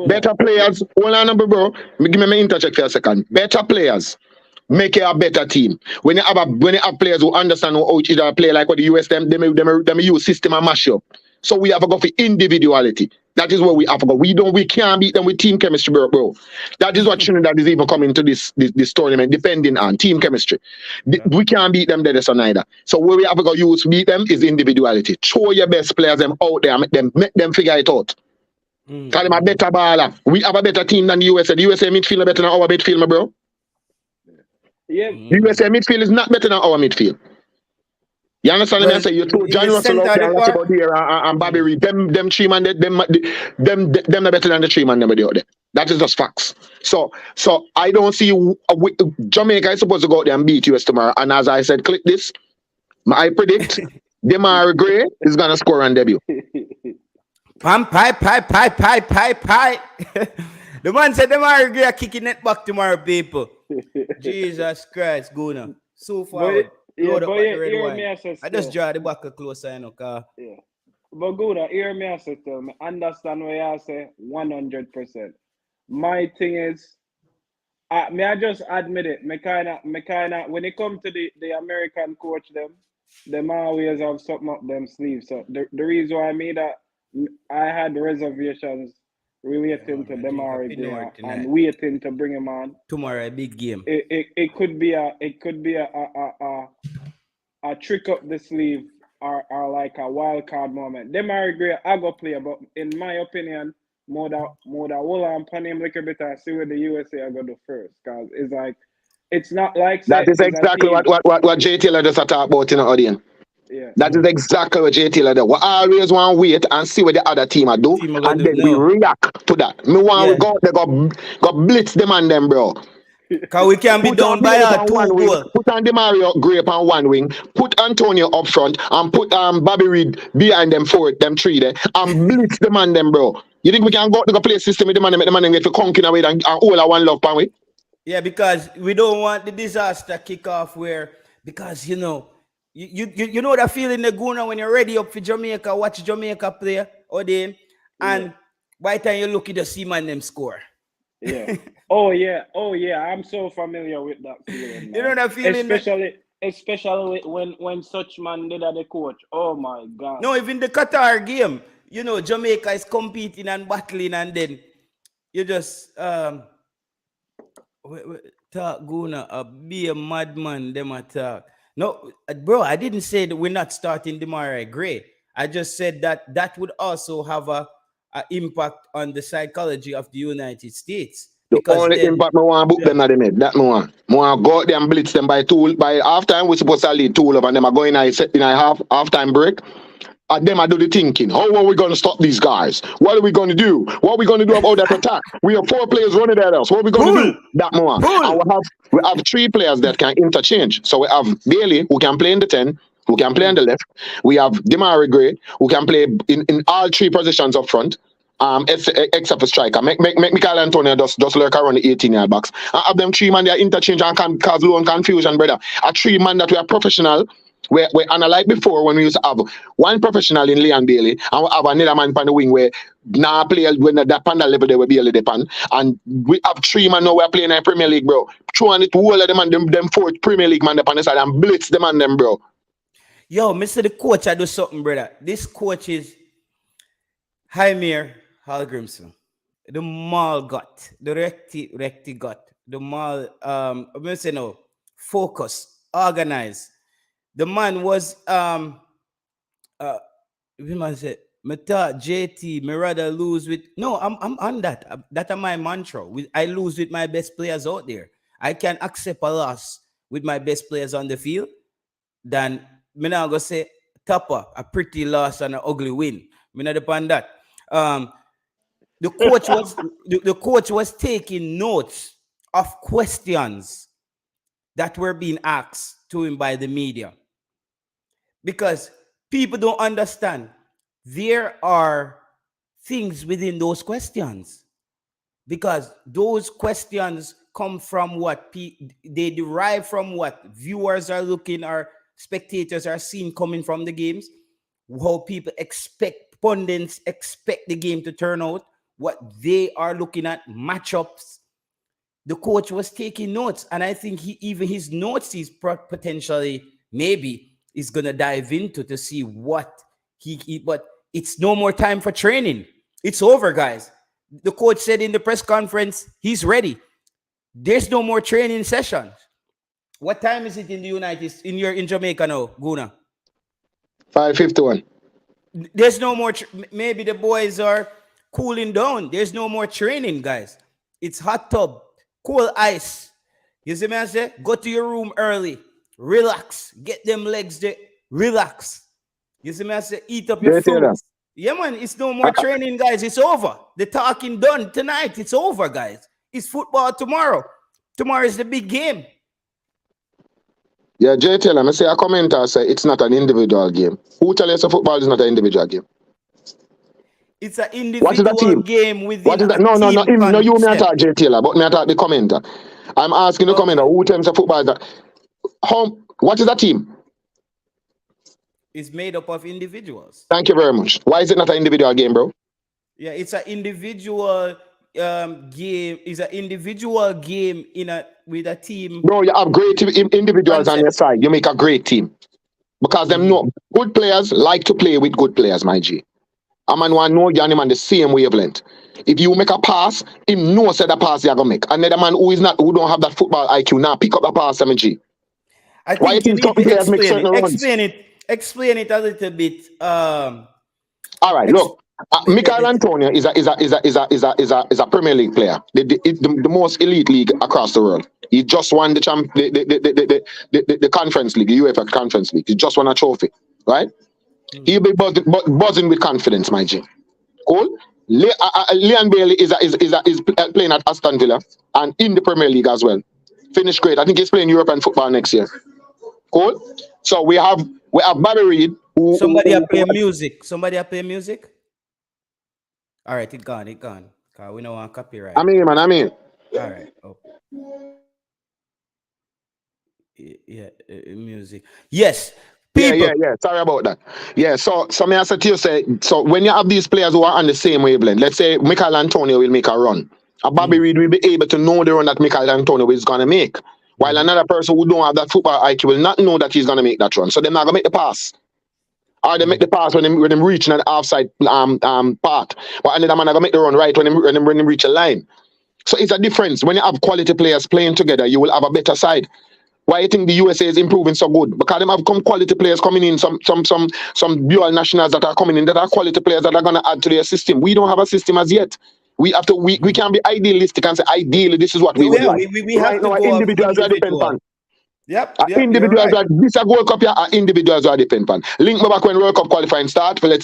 Better players. Hold on, number, bro. Give me my intercheck for a second. Better players. Make it a better team. When you have players who understand how each other play, like what the US them use system and mash up. So we have to go for individuality. That is what we have to go. We can't beat them with team chemistry, bro. That is what Trinidad is even coming to this tournament, depending on team chemistry. We can't beat them there, so neither. So where we have to go use beat them is individuality. Show your best players them out there, make them figure it out. Call them a better baller. We have a better team than the USA. The USA midfield better than our midfield, bro. Yeah. The USA midfield is not better than our midfield. You understand what I say? You throw John Russell out there and Bobby Reid. Them three man, them not better than the three man them out there. That is just facts. So I don't see Jamaica is supposed to go out there and beat US tomorrow. And as I said, click this. I predict Demarai Gray is gonna score on debut. Pie. The man said Demarai Gray are kicking it back tomorrow, people. Jesus Christ, Guna. So far. I just draw the back closer, you know, car. Yeah. But good, hear me I say tell me. Understand what I say 100%. My thing is, I just admit it. Me kinda when it comes to the American coach them always have something up them sleeves. So the reason why I had reservations relating to Demarai Gray and waiting to bring him on tomorrow, a big game. It could be a trick up the sleeve or like a wild card moment. Demarai Gray I go play, but in my opinion, more that hold on pan him like a bit and see what the USA are gonna do first. Cause it's like it's not like that is exactly what Jay Taylor just talk about in the audience. Yeah. That is exactly what Jay Taylor does. We always want to wait and see what the other team are do, and then we react to that. Me want we go blitz them and them, bro. Cause we can be down by a 2 goal. Put on Demarai Gray on one wing, put Antonio up front, and put Bobby Reid behind them forward, them three there, and blitz them and them, bro. You think we can go to the play system with the man and make the man get to conking away and all our one love pan way? Yeah, because we don't want the disaster kick off because you know know that feeling the Guna when you're ready up for Jamaica, watch Jamaica play, Odin, and By the time you look, you just see man them score. Yeah. Oh yeah. I'm so familiar with that feeling, You know man. that feeling? Especially when such man did at the coach. Oh my God. No, even the Qatar game, you know, Jamaica is competing and battling, and then you just talk gonna be a madman, them attack. No, bro, I didn't say that we're not starting Demarai Gray. I just said that that would also have a impact on the psychology of the United States. The Because only then, impact I want to book yeah. them at the net. That I want. I want to go out there and blitz them by half time. We're supposed to lead 2 and them are going in a half time break. And them I do the thinking. How are we going to stop these guys? What are we going to do? What are we going to do about that attack? We have 4 players running at us. What are we going to do? That more. And we have 3 players that can interchange. So we have Bailey, who can play in the 10, who can play on the left. We have Demarai Gray, who can play in all 3 positions up front. Except for striker. Make Michael Antonio just lurk around the 18-yard box. And have them 3 man there interchange and can cause low confusion, brother. A 3 man that we are professional. We unlike before when we used to have one professional in Leon Bailey and we have another man on the wing where now play when that pan that level they will Bailey depend. And we have 3 man now we're playing in Premier League, bro. Throwing it to all of them and them 4 Premier League man upon the side and blitz them and them, bro. Yo, Mr. The coach, I do something, brother. This coach is Heimir Hallgrimson. The mall got, the recti got, the mall, I'm going to say no, focus, organize. The man was, we must say, me thought JT, me rather lose with, no, I'm on that. That's my mantra. I lose with my best players out there. I can accept a loss with my best players on the field than, me now go say, Topper, a pretty loss and an ugly win. Me not depend that. The coach was taking notes of questions that were being asked to him by the media. Because people don't understand. There are things within those questions. Because those questions come from what they derive from what viewers are looking or spectators are seeing coming from the games, how people expect, pundits expect the game to turn out, what they are looking at, matchups. The coach was taking notes, and I think even his notes he's potentially maybe is gonna dive into to see what but it's no more time for training. It's over, guys. The coach said in the press conference he's ready. There's no more training sessions. What time is it in the in Jamaica now, Guna? 5:51. There's no more. Maybe the boys are cooling down. There's no more training, guys. It's hot tub, cool ice. You see me I say? Go to your room early, relax, get them legs there, relax. You see me I say? Eat up your fruits. Yeah, man, it's no more training, guys. It's over. The talking done tonight. It's over, guys. It's football tomorrow. Tomorrow is the big game. Yeah, Jay tell him, I say a commenter say it's not an individual game. Who tell us football is not an individual game? It's an individual game within what is that? No, you may talk Jay Taylor, but me talk the commenter. I'm asking the commenter who tells us football is that. What is that team? It's made up of individuals. Thank you very much. Why is it not an individual game, bro? Yeah, it's an individual game. It's an individual game with a team. Bro, you have great individuals on your side. You make a great team. Because them know good players like to play with good players, my G. A man want know you and him on the same wavelength. If you make a pass, him knows that pass you're gonna make. Another man who don't have that football IQ now pick up the pass, MG. I think you need to explain it a little bit. All right, look. Michael Antonio is a Premier League player, the most elite league across the world. He just won the Conference League, the UEFA Conference League. He just won a trophy, right? He'll be buzzing with confidence, my G. Cool. Leon Bailey is playing at Aston Villa and in the Premier League as well. Finished great. I think he's playing European football next year. Cool. So we have Bobby Reid. Somebody play music. All right, it gone. Cause we don't want copyright. I mean. All right. Oh. Yeah, music. Yes. People. Yeah. Sorry about that. Yeah, so me I said to you, say, so when you have these players who are on the same wavelength, let's say Michael Antonio will make a run. A Bobby Reid will be able to know the run that Michael Antonio is gonna make. While another person who don't have that football IQ will not know that he's gonna make that run. So they're not gonna make the pass. Or they make the pass when them reaching an offside part. But another man are gonna make the run right when them reach a line. So it's a difference. When you have quality players playing together, you will have a better side. Why you think the USA is improving so good? Because them have come quality players coming in, some dual nationals that are coming in that are quality players that are gonna add to their system. We don't have a system as yet. We have to we can't be idealistic and say ideally this is what we would like. We have Right to now, go off individuals are depend individual. on. Yep, you're Individuals right. are this a World Cup, yeah, individuals are depend on. Link me back when World Cup qualifying start. For we're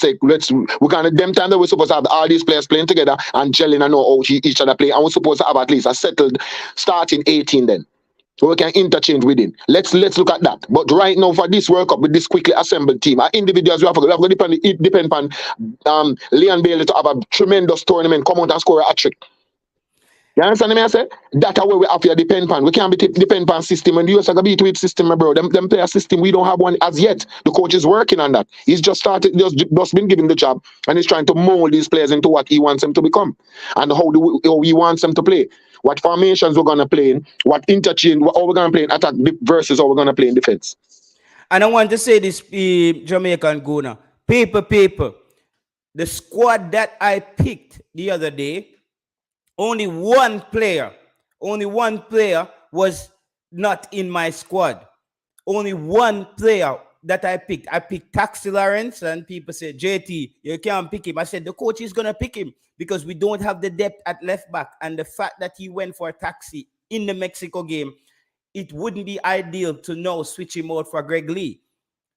gonna them time that we're supposed to have all these players playing together and gelling and know how each other play, and we're supposed to have at least a settled starting 18 then. So we can interchange within. Let's look at that. But right now, for this World Cup with this quickly assembled team, our individuals we have to depend on Leon Bailey to have a tremendous tournament, come out and score a hat-trick. You understand me? I say that's how we have to depend on. We can't be depend on system. And the US are gonna beat with system, my bro. Them play a system. We don't have one as yet. The coach is working on that. He's just started, just been given the job, and he's trying to mold these players into what he wants them to become, and how he wants them to play. What formations we're gonna play in, what interchange, how we're gonna play in attack versus how we're gonna play in defense. And I want to say this, Jamaican Guna. People. The squad that I picked the other day, only one player was not in my squad. Only one player that I picked. I picked Taxi Lawrence, and people said, JT, you can't pick him. I said, the coach is going to pick him because we don't have the depth at left back. And the fact that he went for Taxi in the Mexico game, it wouldn't be ideal to now switch him out for Greg Lee.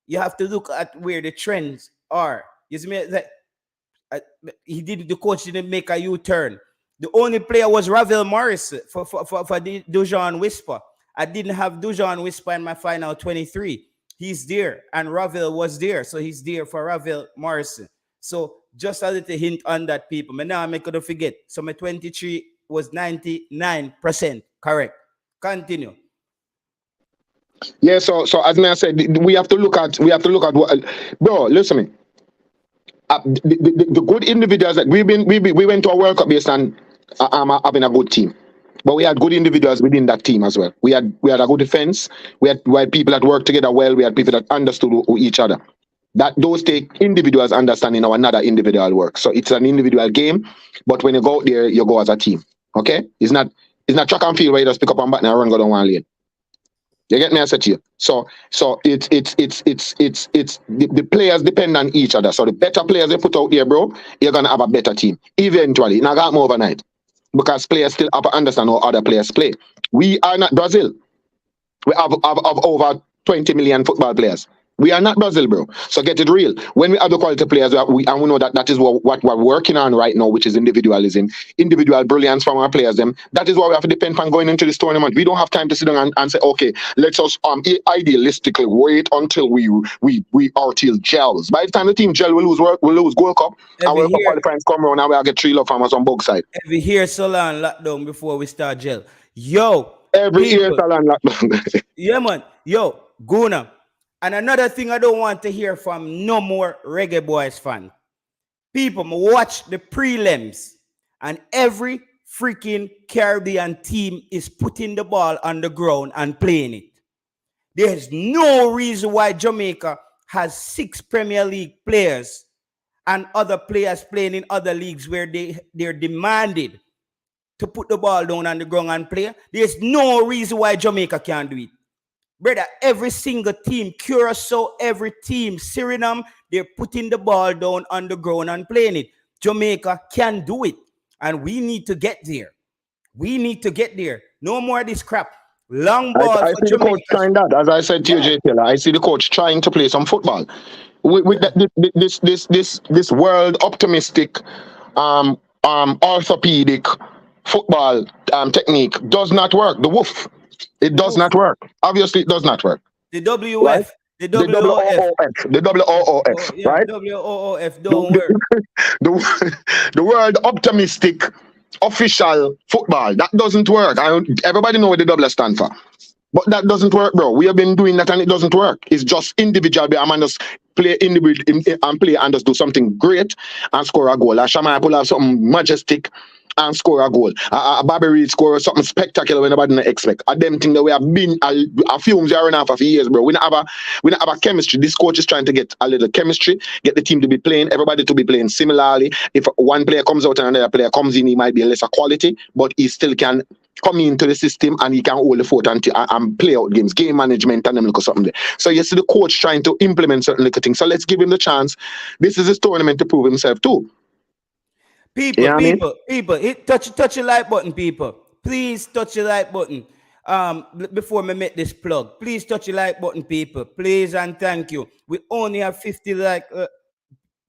You have to look at where the trends are. You see me? The coach didn't make a U-turn. The only player was Ravel Morris for the Dujon Whisper. I didn't have Dujon Whisper in my final 23. He's there, and Ravel was there, so he's there for Ravel Morrison. So just a little hint on that, people. But now I couldn't forget. So my 23 was 99% correct. Continue. Yeah, so as I said, we have to look at what, bro. Listen to me. The good individuals that we went to a World Cup based on having a good team, but we had good individuals within that team as well. We had a good defense. We had people that worked together well. We had people that understood each other. That those take individuals understanding how another individual work. So it's an individual game, but when you go out there, you go as a team. Okay, it's not track and field where you just pick up and button and run go down one lane. You get me? I said to you. So it's the players depend on each other. So the better players they put out there, bro, you're gonna have a better team eventually. Not got more overnight, because players still have to understand how other players play. We are not Brazil. We have over 20 million football players. We are not Brazil, bro. So get it real. When we have the quality players, we know that is what we're working on right now, which is individualism, individual brilliance from our players. That is what we have to depend on going into this tournament. We don't have time to sit down and say, okay, let's us idealistically wait until we our team gels. By the time the team gel, we lose Gold Cup, and World Cup qualifying come around, and we'll get 3 love from us on both sides. Every year, Solon lockdown before we start gel. Yo, every year, Solon lockdown. Yeah, man. Yo, Guna. And another thing I don't want to hear from no more Reggae Boyz fan. People, watch the prelims, and every freaking Caribbean team is putting the ball on the ground and playing it. There's no reason why Jamaica has 6 Premier League players and other players playing in other leagues where they're demanded to put the ball down on the ground and play. There's no reason why Jamaica can't do it. Brother, every single team, Curacao, every team, Suriname, they're putting the ball down on the ground and playing it. Jamaica can do it. And we need to get there. We need to get there. No more of this crap. Long ball I for see Jamaica. The coach trying that. As I said to you, J. Taylor, I see the coach trying to play some football. With this world optimistic, orthopedic football technique does not work. The woof. It does not work. Obviously, it does not work. The WF, right? the WOF. The WOOF, Yeah, right? WOOF don't work. The world optimistic official football, that doesn't work. Everybody know what the double stand for. But that doesn't work, bro. We have been doing that and it doesn't work. It's just individual. A man just play individual and play and just do something great and score a goal. Shama pull have something majestic and score a goal. Bobby Reid score something spectacular when nobody didn't expect. I them think that we have been a few years and a half of years, bro. We not have a chemistry. This coach is trying to get a little chemistry, get the team to be playing, everybody to be playing similarly. If one player comes out and another player comes in, he might be a lesser quality, but he still can come into the system and he can hold the fort and play out games, game management and them look or something there. So you see the coach trying to implement certain little things. So let's give him the chance. This is his tournament to prove himself too. People, you know people, hit touch your like button, people. Please touch your like button. Before me make this plug, please touch your like button, people. Please and thank you. We only have 50 like.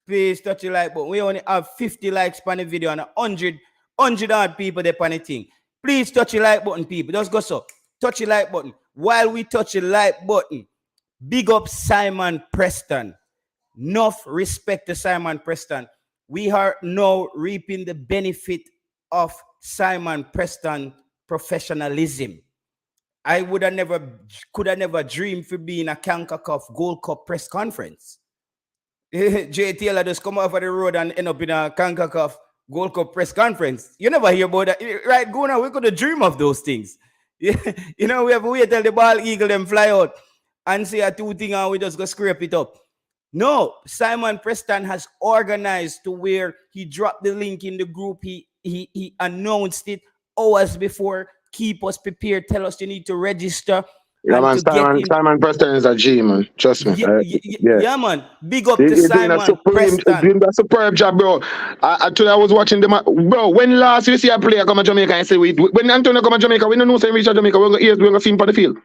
Please touch your like button. We only have 50 likes on the video and 100 odd people there on the thing. Please touch your like button, people. Just go so. Touch your like button. While we touch your like button, big up Simon Preston. Enough respect to Simon Preston. We are now reaping the benefit of Simon Preston professionalism. I could have never dreamed for being a CONCACAF Gold Cup press conference. Jay Taylor just come off of the road and end up in a CONCACAF Gold Cup press conference. You never hear about that. Right, go now, we could have dream of those things. You know, we have to wait till the ball eagle them fly out and say a two thing and we just go scrape it up. No, Simon Preston has organized to where he dropped the link in the group. He announced it hours before. Keep us prepared. Tell us you need to register. Yeah, man, Simon Preston is a G, man. Trust me. Yeah, man. Big up to Simon Preston. He's doing a superb job, bro. Today I was watching them. Bro, when last you see a player come to Jamaica and say, when Antonio come to Jamaica, we don't know say reach Jamaica, we're going to see him on the field.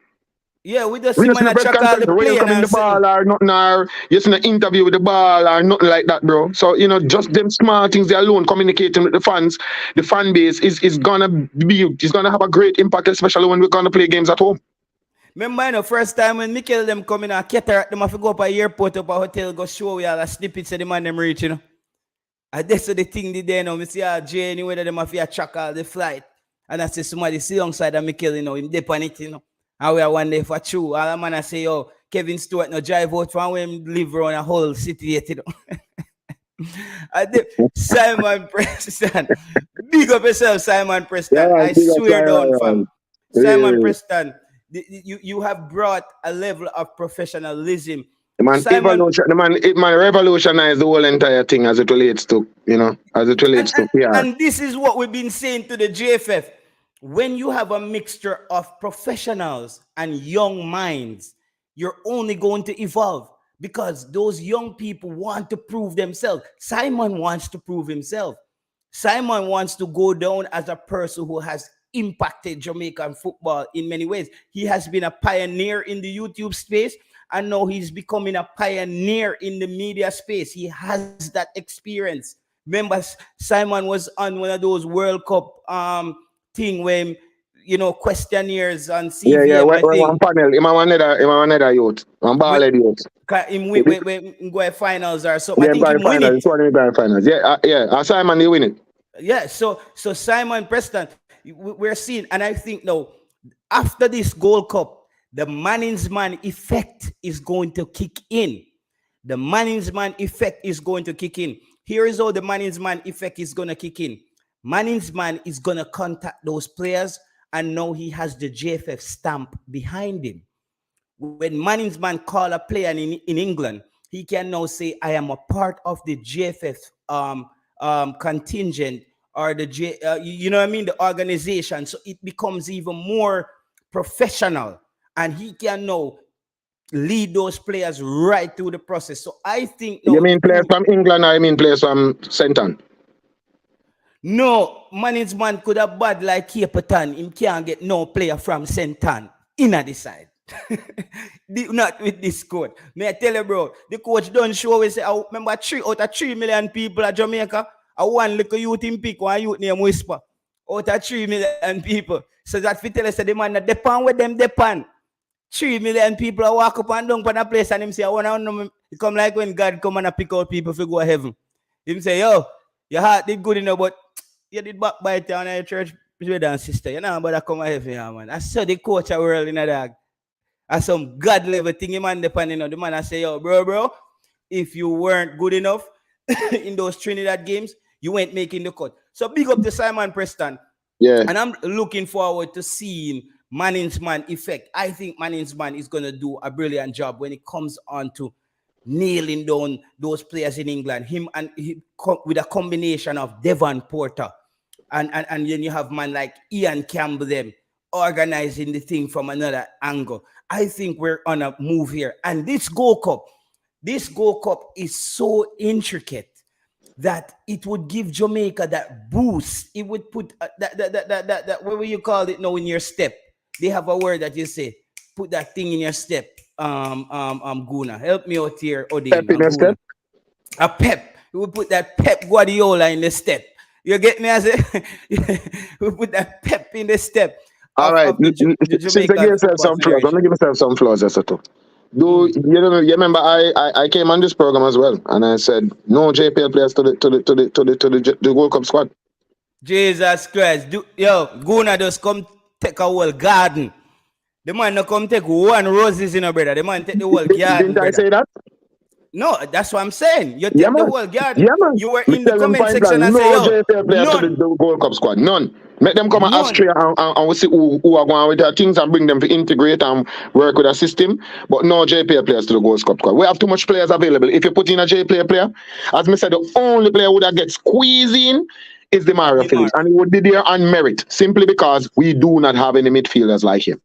Yeah, we just see him check out the play and the ball or nothing, or just in an interview with the ball or nothing like that, bro. So, you know, just them small things they alone communicating with the fans, the fan base is gonna have a great impact, especially when we're gonna play games at home. Remember, the first time when Mikel them come in and cataract them have to go up a airport, up a hotel, go show we all a snippets of the man them reach, you know. And that's the thing they there now. I see a journey whether them have to track all the flight. And I see somebody see alongside of Mikel, you know, him dip on it, you know. And we are one day for true. All the man I say, yo, Kevin Stewart no drive out from him live around a whole city, you know. Simon Preston. Big up yourself, Simon Preston. Yeah, I swear down, fam. Simon Preston. You have brought a level of professionalism. The man revolutionized the whole entire thing as it relates to, you know, to PR. And this is what we've been saying to the JFF. When you have a mixture of professionals and young minds, you're only going to evolve because those young people want to prove themselves. Simon wants to prove himself. Simon wants to go down as a person who has impacted Jamaican football in many ways. He has been a pioneer in the YouTube space, and now he's becoming a pioneer in the media space. He has that experience. Remember, Simon was on one of those World Cup thing when, you know, questionnaires and CVM. Yeah, one panel. Him another youth. One ball youth. Him go at finals or something. I think him win it. Finals. Yeah. Simon, he win it. Yeah, so Simon Preston, we're seeing, and I think now, after this Gold Cup, the Manningsman effect is going to kick in. The Manningsman effect is going to kick in. Here is how the Manningsman effect is going to kick in. Manningsman is going to contact those players, and now he has the JFF stamp behind him. When Manningsman call a player in England, he can now say, I am a part of the JFF contingent, or the you know what I mean, the organization. So it becomes even more professional, and he can now lead those players right through the process. So I think you mean players from England, or you mean players from Senton? No, Management could have bad like Caperton. Him can't get no player from Senton in the side. Not with this coach. May I tell you, bro, the coach don't show. We say, I remember 3 out of 3 million people at Jamaica. I one little youth in pick, one youth name Whisper. Out of 3 million people. So that we tell us that the man that depend with them depend. 3 million people I walk up and down for the place and him say, I want to know. It come like when God come and pick out people to go to heaven. Him say, yo, your heart did good enough, but you did backbite on your church brother and sister, you know, but I come here, man. I saw the coach a world in a dog. I some God level thing, man, depending on the man. I say, yo, bro, if you weren't good enough in those Trinidad games, you weren't making the cut. So big up to Simon Preston. Yeah. And I'm looking forward to seeing Manning's man effect. I think Manning's man is going to do a brilliant job when it comes on to nailing down those players in England. Him and with a combination of Devon Porter and then you have man like Ian Campbell them organizing the thing from another angle. I think we're on a move here. And this Gold Cup is so intricate that it would give Jamaica that boost. It would put that what will you call it now in your step? They have a word that you say, put that thing in your step. Guna, help me out here, Odin. Pep in your step? A pep. We would put that Pep Guardiola in the step. You get me? As we put that pep in the step. All right. Since I give myself some flaws, I'm gonna give myself some flaws, that's it. Do you remember I came on this program as well, and I said no JPL players to the World Cup squad. Jesus Christ, Guna just come take a whole garden. The man no come take one roses in a brother. The man take the whole garden. Didn't I say that? No, that's what I'm saying. You take the whole garden. Yeah, man. You were in the comment section and say, no JPL players to the World Cup squad. None. Make them come to Austria and we see who are going with their things and bring them to integrate and work with a system. But no JPL players to the Gold Cup squad. We have too much players available. If you put in a JPL player, as I said, the only player who would get squeezed in is Demarai Phillips. And he would be there on merit, simply because we do not have any midfielders like him.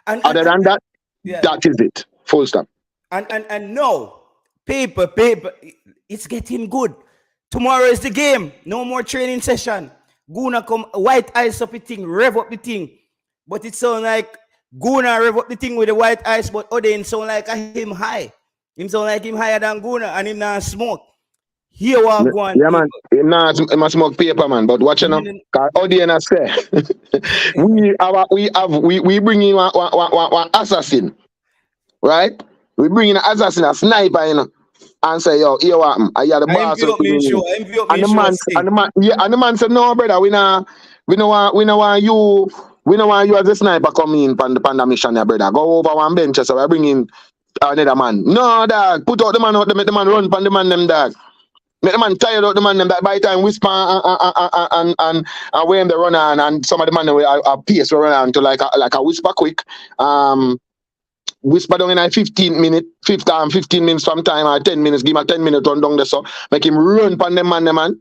Other than that, that is it. Full stop. And no, paper, it's getting good. Tomorrow is the game. No more training session. Guna come white ice up the thing, rev up the thing. But it sound like Guna rev up the thing with the white ice, but Odin sound like him high. Him sound like him higher than Guna and him not smoke. Here what going. Yeah, man. He must smoke paper, man. But watch now. Odin has said we bring in one assassin. Right? We bring in an assassin, a sniper, you know. And say, yo, here what happened? I the boss. And the man said, no, brother, we know you as a sniper come in on the mission, yeah, brother. Go over one bench, so I bring in another man. No, dog, put out the man out there, make the man run on the man them, dog. Make the man tired out the man them, that by the time whisper and when they run on, and some of the man will pace run on to like a whisper quick. Whisper down in a 15 minutes from time or 10 minutes, give him a 10 minute run down there, so make him run on them man.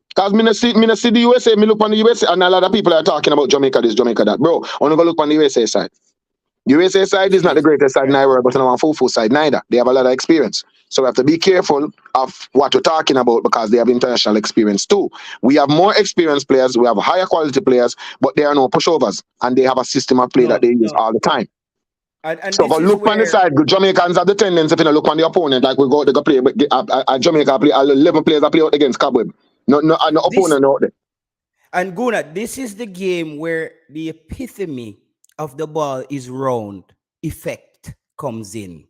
Because me no see the USA, me look on the USA, and a lot of people are talking about Jamaica this, Jamaica that. Bro, I want to go look on the USA side. The USA side is not the greatest side in the world, but on full side neither. They have a lot of experience. So we have to be careful of what we're talking about because they have international experience too. We have more experienced players, we have higher quality players, but they are no pushovers, and they have a system of play that they use all the time. And so if you look on the side, Jamaicans have the tendency if you look on the opponent, like we go to play, Jamaica play 11 players that play out against Cobweb. No opponent out there. And Guna, this is the game where the epitome of the ball is round effect comes in.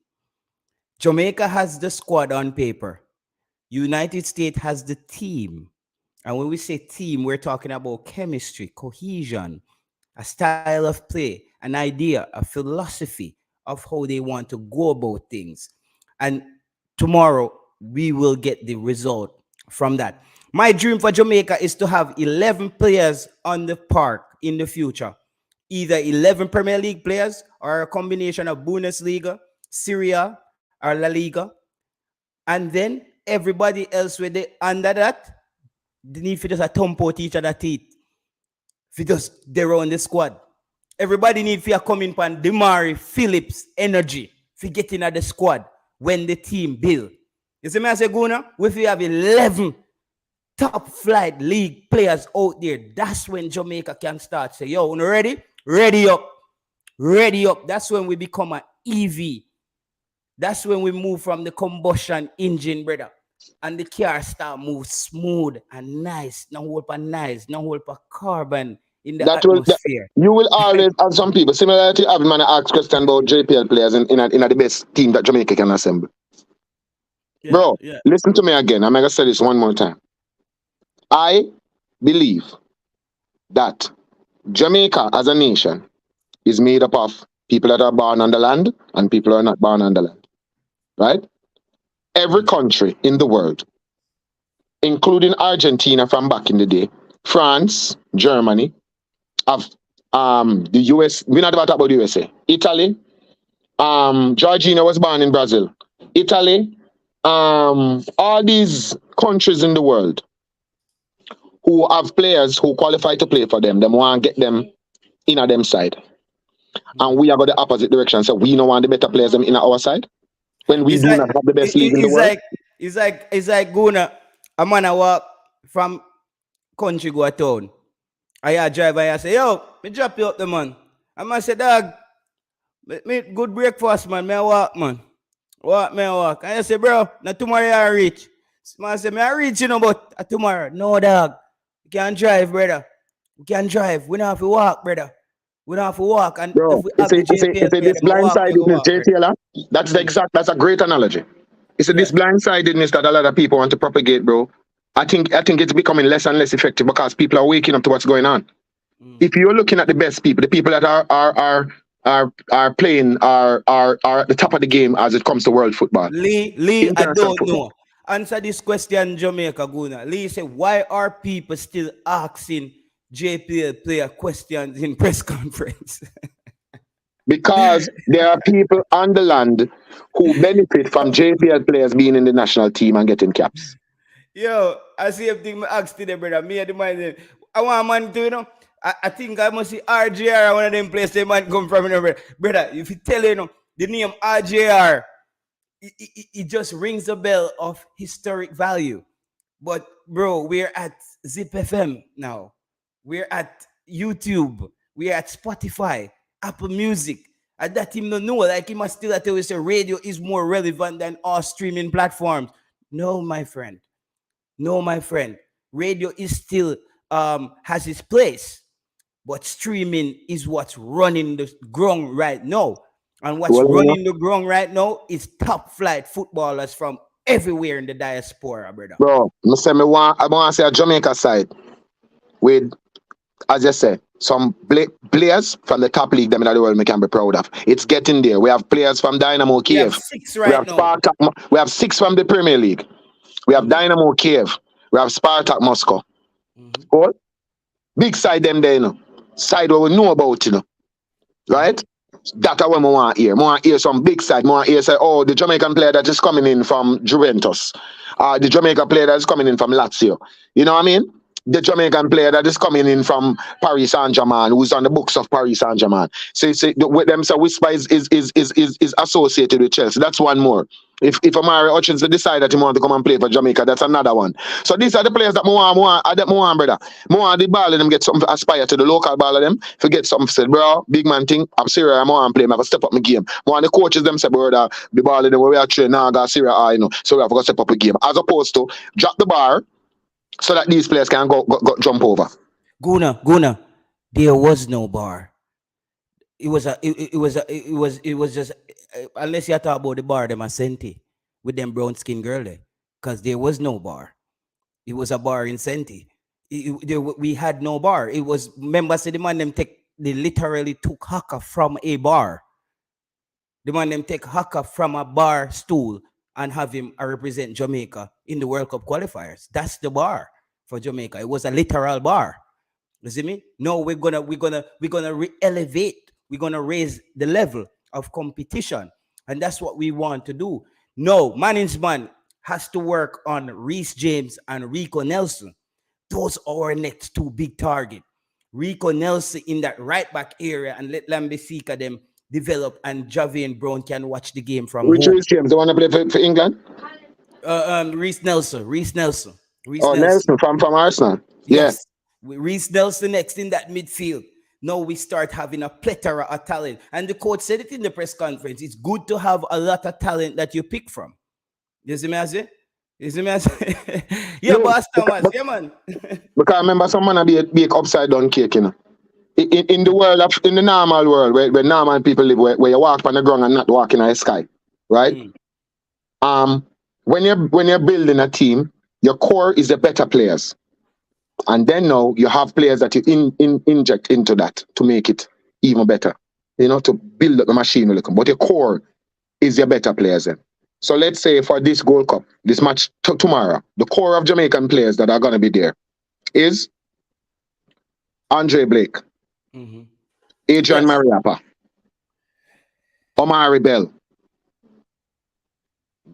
Jamaica has the squad on paper. United States has the team. And when we say team, we're talking about chemistry, cohesion, a style of play, an idea, a philosophy of how they want to go about things. And tomorrow, we will get the result from that. My dream for Jamaica is to have 11 players on the park in the future. Either 11 Premier League players or a combination of Bundesliga, Serie A, or La Liga. And then everybody else with the under that, they need to just a thump out each other teeth. If just they're on the squad. Everybody need to come in on Demarai Phillips energy for getting at the squad when the team build. You see me I say, Guna, if you have 11 top flight league players out there, that's when Jamaica can start. Say, yo, ready? Ready up. Ready up. That's when we become an EV. That's when we move from the combustion engine, brother. And the car start move smooth and nice. No hold for nice. No hold for carbon in the atmosphere. You will always have some people, similar to having man ask question about JPL players in the best team that Jamaica can assemble. Yeah, bro, listen to me again. I'm going to say this one more time. I believe that Jamaica as a nation is made up of people that are born on the land and people who are not born on the land, right? Every country in the world, including Argentina from back in the day, France, Germany, of the US, we're not about to talk about the USA, Italy, Georgina was born in Brazil, Italy, all these countries in the world who have players who qualify to play for them want to get them in a them side. And we are going the opposite direction. So we don't want the better players them in our side when we It's do like, not have the best league in the world. It's like going a man a walk from country go a town. I drive and I say, yo, me drop you up the man. And man say, dog, me good breakfast, man. Me a walk, man. Walk, me a walk. And I say, bro, now tomorrow I reach. Man say, me I reach, you know, but tomorrow. No, dog. You can't drive, brother. You can't drive. We don't have to walk, brother. We don't have to walk. And Bro, if we have the JPL it's a player, this them a walk, we go blindsidedness, walk, J. brother. Taylor. That's the exact, that's a great analogy. It's a Yeah. this blindsidedness that a lot of people want to propagate, bro. I think it's becoming less and less effective because people are waking up to what's going on. If you're looking at the best people, the people that are playing are at the top of the game as it comes to world football. Lee, I International don't football. know. Answer this question, Jamaica Guna. Lee say, why are people still asking JPL player questions in press conference? Because there are people on the land who benefit from JPL players being in the national team and getting caps. Yo, I see everything I asked today, brother. Me and the man, I want a man to, you know, I think I must see RJR, one of them places the man come from, you know, brother. If you tell you know, the name RJR, it just rings a bell of historic value. But bro, we're at Zip FM now. We're at YouTube. We're at Spotify, Apple Music. And that him don't know, like he must still tell you say radio is more relevant than all streaming platforms. No, my friend. No, my friend. Radio is still has its place, but streaming is what's running the ground right now. And what's running the ground right now is top flight footballers from everywhere in the diaspora, brother. Bro, I want to say a Jamaica side with, as I say, some players from the top league them in the world we can be proud of. It's getting there. We have players from Dynamo Kiev. We have 6 right now. Spartak, we have 6 from the Premier League. We have Dynamo Kiev. We have Spartak Moscow. Cool? Big side them there, you know. Side where we know about, you know. Right? That's what I want to hear. I want to hear some big side. I want to hear say, oh, the Jamaican player that is coming in from Juventus. The Jamaican player that is coming in from Lazio. You know what I mean? The Jamaican player that is coming in from Paris Saint-Germain, who's on the books of Paris Saint-Germain. So with them, so Whisper is associated with Chelsea. That's one more. If Amari Hutchinson decide that he want to come and play for Jamaica, that's another one. So these are the players that I want, brother. I want the ball of them get something aspire to the local ball of them. If you get something said, bro, big man thing, I'm serious, I want to play, I have to step up my game. I want the coaches them say, brother, the ball of them where we are training now, I got serious, you know, so we have to step up a game. As opposed to drop the bar so that these players can go jump over. Guna, there was no bar. It was just unless you talk about the bar them at Senti with them brown skin girl there, because there was no bar. It was a bar in Senti. We had no bar. It was members of the man them they literally took haka from a bar. The man them take haka from a bar stool and have him represent Jamaica in the World Cup qualifiers. That's the bar for Jamaica. It was a literal bar. You see me? No, we're gonna elevate. We're gonna raise the level of competition, and that's what we want to do. No, management has to work on Reece James and Rico Nelson. Those are our next 2 big targets. Rico Nelson in that right back area, and let Lambesika them develop, and Javian Brown can watch the game from Which home. Reece James? The one that play for England? Reece Nelson. Nelson from Arsenal. Yes. Reece Nelson next in that midfield. Now we start having a plethora of talent. And the coach said it in the press conference. It's good to have a lot of talent that you pick from. You see me as it? Yeah, boss Thomas. Yeah, man. Because I remember someone be a upside down cake, you know. In the world in the normal world where normal people live, where you walk on the ground and not walk in the sky, right? When you're building a team, your core is the better players. And then now you have players that you inject into that to make it even better. To build up the machine a little. But your core is your better players then. So let's say for this Gold Cup, this match tomorrow, the core of Jamaican players that are going to be there is Andre Blake, Adrian Mariappa, Omari Bell,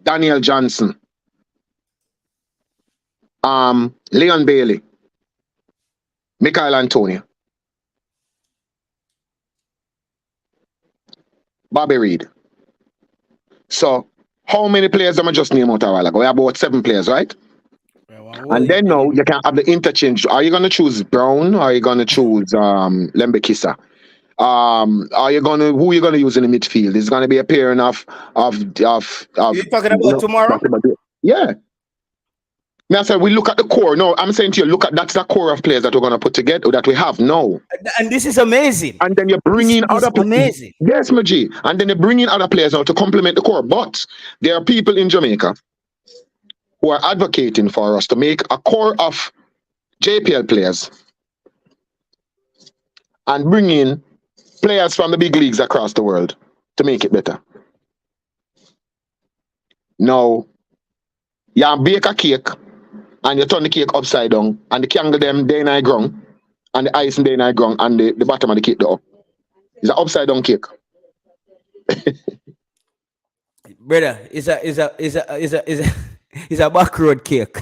Daniel Johnson, Leon Bailey, Michael Antonio, Bobby Reid. So how many players am I just name out a while ago? We have about 7 players, right? And then now you can have the interchange. Are you going to choose Brown or are you going to choose Lembe Kissa? Who are you going to use in the midfield? It's going to be a pairing of You're talking about tomorrow? Yeah. I said we look at the core. No, I'm saying to you, that's the core of players that we're going to put together, that we have now. And this is amazing. And then you bring in other players. Amazing. Yes, Maji. And then you bring in other players now to complement the core. But there are people in Jamaica who are advocating for us to make a core of JPL players and bring in players from the big leagues across the world to make it better. Now, you bake a cake and you turn the cake upside down and the candle them day night ground and the ice day night ground and the bottom of the cake up. It's an upside down cake. Brother, it's a back road cake.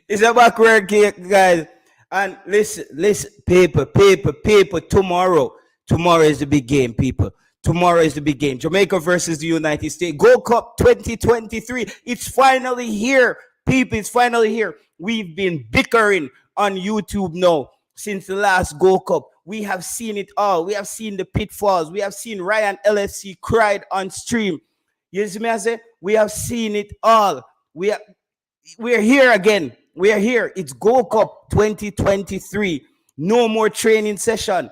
It's a back road cake, guys. And listen, paper. Tomorrow is the big game, people. Tomorrow is the big game. Jamaica versus the United States. Gold Cup 2023. It's finally here, people. It's finally here. We've been bickering on YouTube now since the last Gold Cup. We have seen it all. We have seen the pitfalls. We have seen Ryan LFC cried on stream. You see me, I say? We have seen it all. We're here again. We are here. It's Gold Cup 2023. No more training session.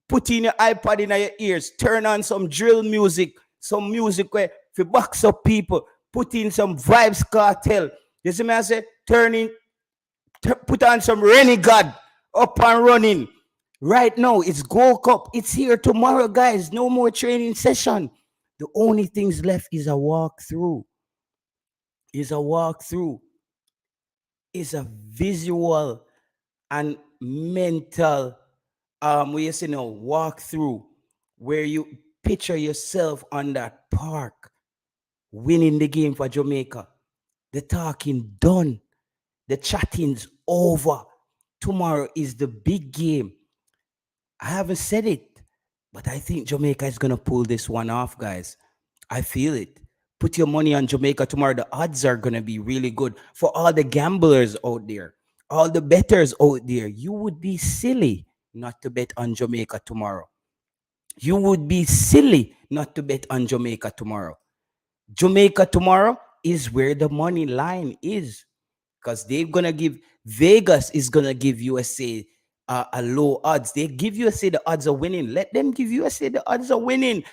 Put in your iPad in your ears. Turn on some drill music. Some music where for box up people. Put in some Vibes Cartel. You see me, I say? Put on some Renegade. Up and running. Right now, it's Gold Cup. It's here tomorrow, guys. No more training session. The only things left is a walkthrough. It's a visual and mental walkthrough where you picture yourself on that park winning the game for Jamaica. The talking done. The chatting's over. Tomorrow is the big game. I haven't said it, but I think Jamaica is going to pull this one off, guys. I feel it. Put your money on Jamaica tomorrow. The odds are going to be really good. For all the gamblers out there, all the bettors out there, you would be silly not to bet on Jamaica tomorrow. You would be silly not to bet on Jamaica tomorrow. Jamaica tomorrow is where the money line is, because they're going to give, Vegas is going to give USA a low odds. They give USA the odds of winning. Let them give USA the odds of winning.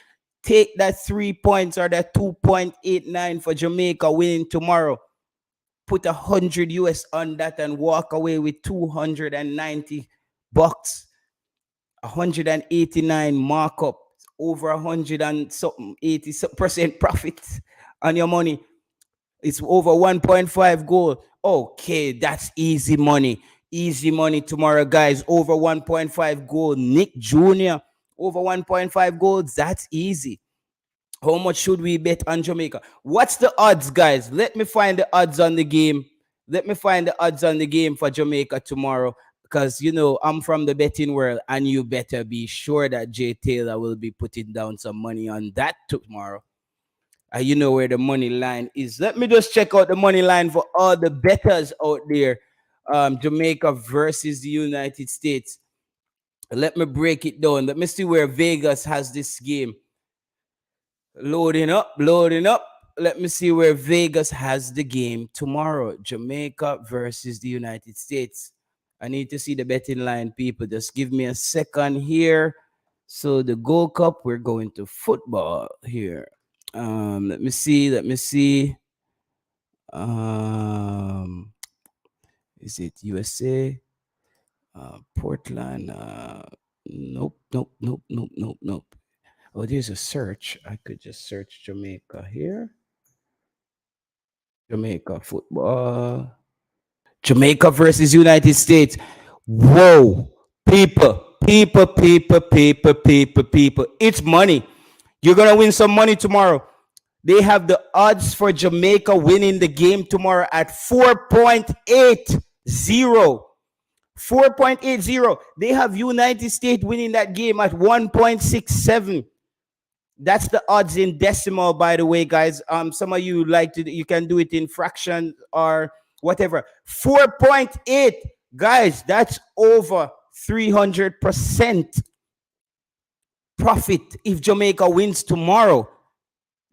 Take that 3 points or that 2.89 for Jamaica winning tomorrow. Put 100 US on that and walk away with 290 bucks. 189 markup, over 100 and something 80% profit on your money. It's over 1.5 goal. Okay, that's easy money. Easy money tomorrow, guys. Over 1.5 goal. Nick Jr. over 1.5 goals. That's easy. How much should we bet on Jamaica? What's the odds, guys? Let me find the odds on the game. Let me find the odds on the game for Jamaica tomorrow. Because, you know, I'm from the betting world, and you better be sure that Jay Taylor will be putting down some money on that tomorrow. You know where the money line is. Let me just check out the money line for all the bettors out there. Jamaica versus the United States. Let me break it down. Let me see where Vegas has this game. Loading up. Let me see where Vegas has the game tomorrow. Jamaica versus the United States. I need to see the betting line, people. Just give me a second here. So the Gold Cup, we're going to football here. Let me see. Is it USA? Portland? Nope, nope, nope, nope, nope, nope. Oh, there's a search. I could just search Jamaica here. Jamaica football. Jamaica versus United States. Whoa. People. It's money. You're going to win some money tomorrow. They have the odds for Jamaica winning the game tomorrow at 4.80. 4.80. They have United States winning that game at 1.67. That's the odds in decimal, by the way, guys. Some of you like to, you can do it in fraction or whatever. 4.8, guys. That's over 300% profit if Jamaica wins tomorrow.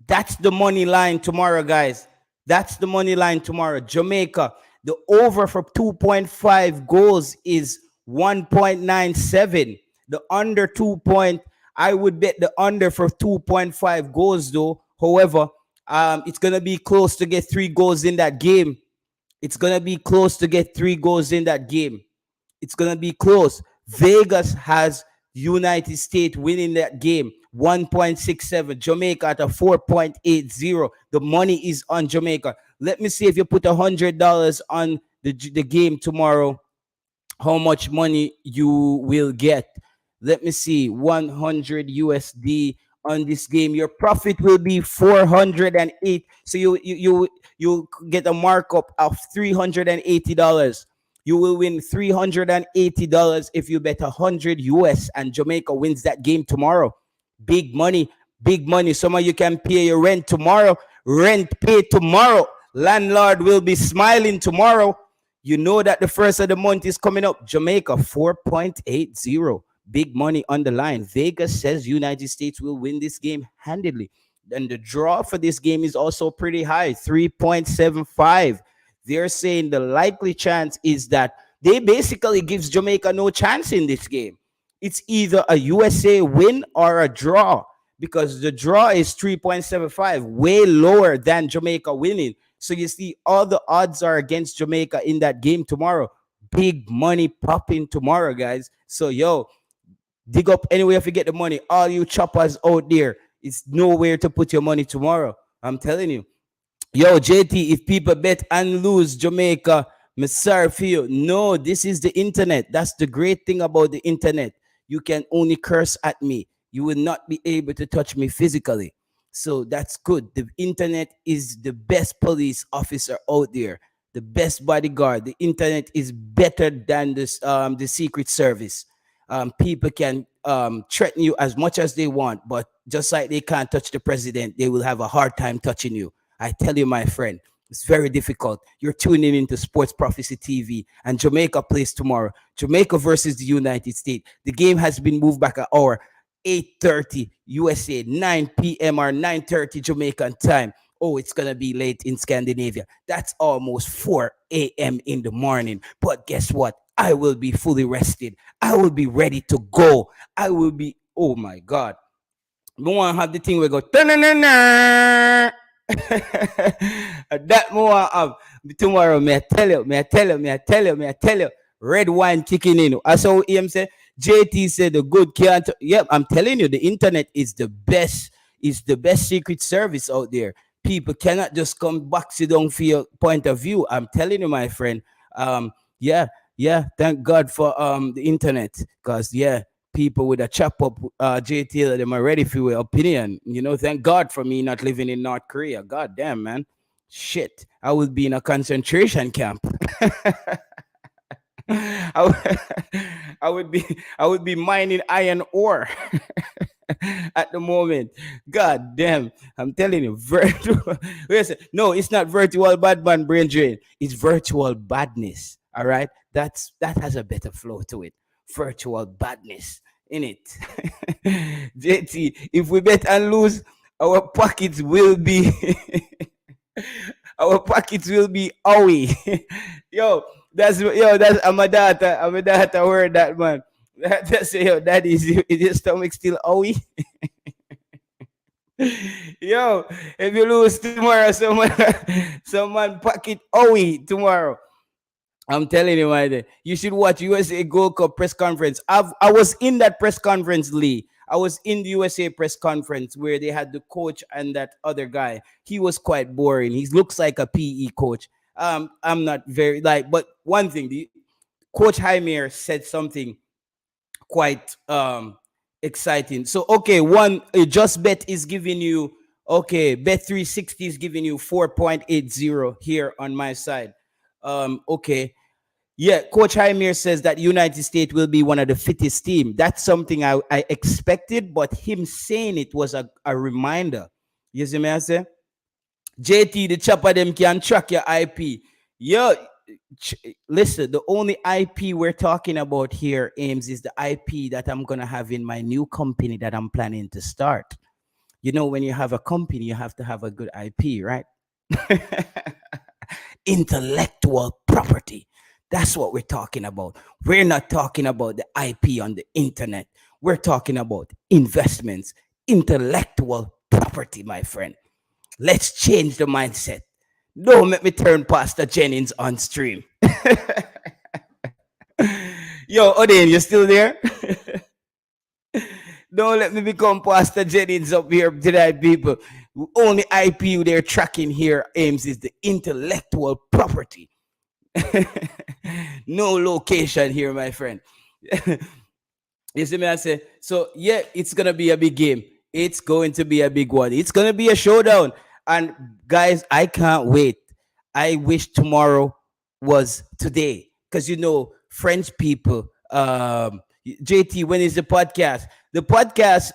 That's the money line tomorrow, guys. That's the money line tomorrow. Jamaica, the over for 2.5 goals is 1.97. The under 2 point, I would bet the under for 2.5 goals though. However, it's gonna be close to get 3 goals in that game. It's gonna be close to get 3 goals in that game. It's gonna be close. Vegas has United States winning that game 1.67. Jamaica at a 4.80. The money is on Jamaica. Let me see if you put $100 on the game tomorrow, how much money you will get. Let me see, 100 USD on this game. Your profit will be 408. So you get a markup of $380. You will win $380 if you bet 100 US and Jamaica wins that game tomorrow. Big money, big money. Some of you can pay your rent tomorrow. Rent pay tomorrow. Landlord will be smiling tomorrow. You know that the first of the month is coming up. Jamaica 4.80. Big money on the line. Vegas says United States will win this game handily. And the draw for this game is also pretty high, 3.75. They're saying the likely chance is that they basically gives Jamaica no chance in this game. It's either a USA win or a draw, because the draw is 3.75, way lower than Jamaica winning. So you see, all the odds are against Jamaica in that game tomorrow. Big money popping tomorrow, guys. So yo, dig up anywhere if you get the money. All you choppers out there, it's nowhere to put your money tomorrow. I'm telling you. Yo, JT, if people bet and lose Jamaica, I'm sorry for you. No, this is the internet. That's the great thing about the internet. You can only curse at me. You will not be able to touch me physically. So that's good. The internet is the best police officer out there, the best bodyguard. The internet is better than this the Secret Service. People can threaten you as much as they want, but just like they can't touch the president, they will have a hard time touching you. I tell you, my friend, it's very difficult. You're tuning into Sports Prophecy TV, and Jamaica plays tomorrow. Jamaica versus the United States. The game has been moved back an hour. 8:30 USA, 9 p.m. or 9:30 Jamaican time. Oh, it's going to be late in Scandinavia. That's almost 4 a.m. in the morning. But guess what? I will be fully rested. I will be ready to go. I will be, oh my God. We want to have the thing where we go, that more of tomorrow, may I tell you, red wine kicking in. I saw him say, JT said the good can't. Yep, I'm telling you, the internet is the best secret service out there. People cannot just come box you down for your point of view. I'm telling you, my friend. Yeah, thank God for the internet, because people with a chop up JT, them are ready for your opinion. You know, thank God for me not living in North Korea. God damn, man. Shit. I would be in a concentration camp. I would be mining iron ore at the moment. God damn. I'm telling you, no, it's not virtual bad man brain drain. It's virtual badness. All right. That has a better flow to it. Virtual badness in it. JT, if we bet and lose, our pockets will be owie. That's I'm a data word that, man. That's that is your stomach still owie. Yo, if you lose tomorrow, someone pocket owie tomorrow. I'm telling you, man, you should watch USA Gold Cup press conference. I was in that press conference, Lee. I was in the USA press conference where they had the coach and that other guy. He was quite boring. He looks like a PE coach. I'm not very like, but one thing, the coach Heimir said something quite exciting. So okay, one just bet is giving you okay, bet 360 is giving you 4.80 here on my side. Okay, yeah, Coach Heimir says that United States will be one of the fittest team. That's something I expected, but him saying it was a reminder. You see me I say? JT, the chopper them can track your IP. Yo, listen, the only IP we're talking about here, Ames, is the IP that I'm gonna have in my new company that I'm planning to start. You know, when you have a company, you have to have a good IP, right? Intellectual property. That's what we're talking about. We're not talking about the IP on the internet. We're talking about investments, intellectual property, my friend. Let's change the mindset. Don't make me turn Pastor Jennings on stream. Yo, Odin, you still there? Don't let me become Pastor Jennings up here tonight, people. Only IP they're tracking here, Ames, is the intellectual property. No location here, my friend. You see me? I say, so yeah, it's gonna be a big game. It's going to be a big one. It's gonna be a showdown. And guys, I can't wait. I wish tomorrow was today. Because you know, French people, JT, when is the podcast? The podcast,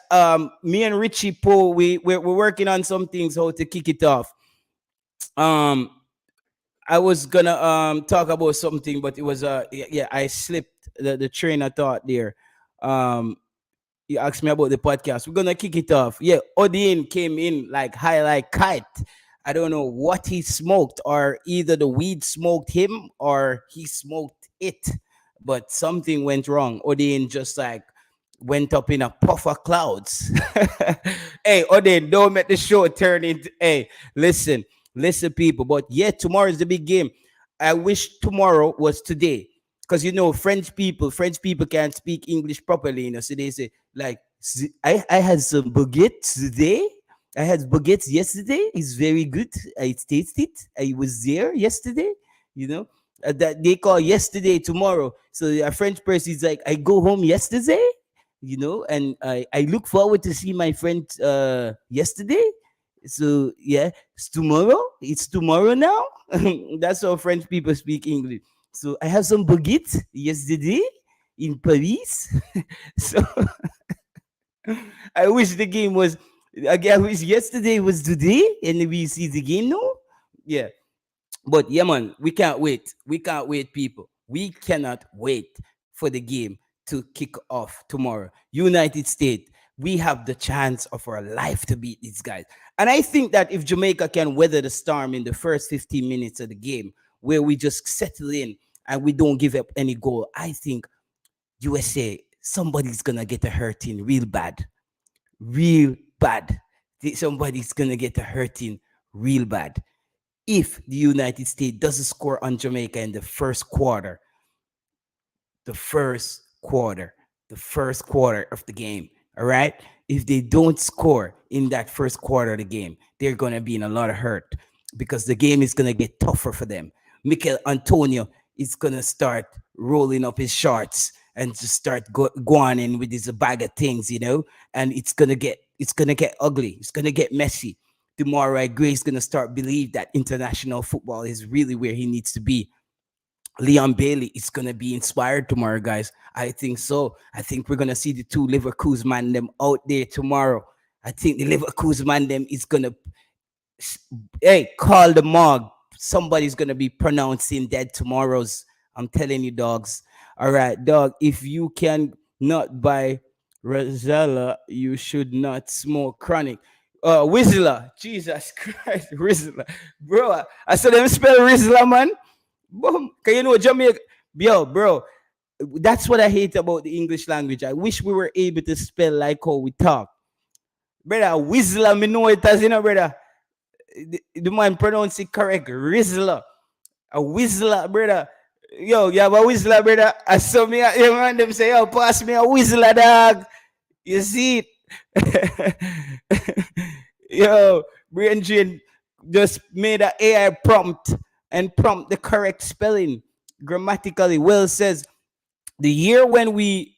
me and Richie Poe, we're working on some things how to kick it off. Um, I was gonna talk about something, but it was yeah, I slipped the train of thought there. Um, you asked me about the podcast. We're gonna kick it off. Yeah, Odin came in like high like kite. I don't know what he smoked, or either the weed smoked him or he smoked it, but something went wrong. Odin just like went up in a puff of clouds. Hey, Odin, don't make the show turn into. Hey, listen, people. But yeah, tomorrow is the big game. I wish tomorrow was today. Because you know, French people can't speak English properly, you know. So they say, like, I had some baguettes today. I had baguettes yesterday. It's very good. I tasted it. I was there yesterday, you know. That they call yesterday tomorrow. So a French person is like, I go home yesterday, you know, and I look forward to see my friend yesterday. So yeah, it's tomorrow. It's tomorrow now. That's how French people speak English. So I have some baguettes yesterday in Paris. So I wish the game was. I wish yesterday was today, and we see the game now. Yeah, but yeah, man, we can't wait. We can't wait, people. We cannot wait for the game to kick off tomorrow. United States, we have the chance of our life to beat these guys. And I think that if Jamaica can weather the storm in the first 15 minutes of the game, where we just settle in and we don't give up any goal, I think USA, somebody's gonna get a hurting real bad. Real bad. Somebody's gonna get a hurting real bad if the United States doesn't score on Jamaica in the first quarter, the first quarter, the first quarter of the game. All right. If they don't score in that first quarter of the game, they're going to be in a lot of hurt because the game is going to get tougher for them. Mikel Antonio is going to start rolling up his shorts and just start going in with his bag of things, you know, and it's going to get ugly. It's going to get messy. Demarai Gray is going to start believe that international football is really where he needs to be. Leon Bailey is going to be inspired tomorrow, guys. I think so. I think we're going to see the two Leverkusen man them out there tomorrow. I think the Leverkusen man them is going to, hey, call the mog. Somebody's going to be pronouncing dead tomorrow's. I'm telling you, dogs. All right, dog, if you can not buy Rosella, you should not smoke chronic. Whistler, Jesus Christ, Whistler. Bro, I saw them spell Whistler, man. Boom. Cause you know Jamaica, yo, bro. That's what I hate about the English language. I wish we were able to spell like how we talk. Brother, Whistler, me know it as you know, brother. The man pronounce it correct. Whistler. A Whistler, brother. Yo, you have a whistler, brother. I saw me, you man, them say, yo, pass me a whistler, dog. You see it? Yo, Brain Drain just made an AI prompt and prompt the correct spelling grammatically. Will says, the year when we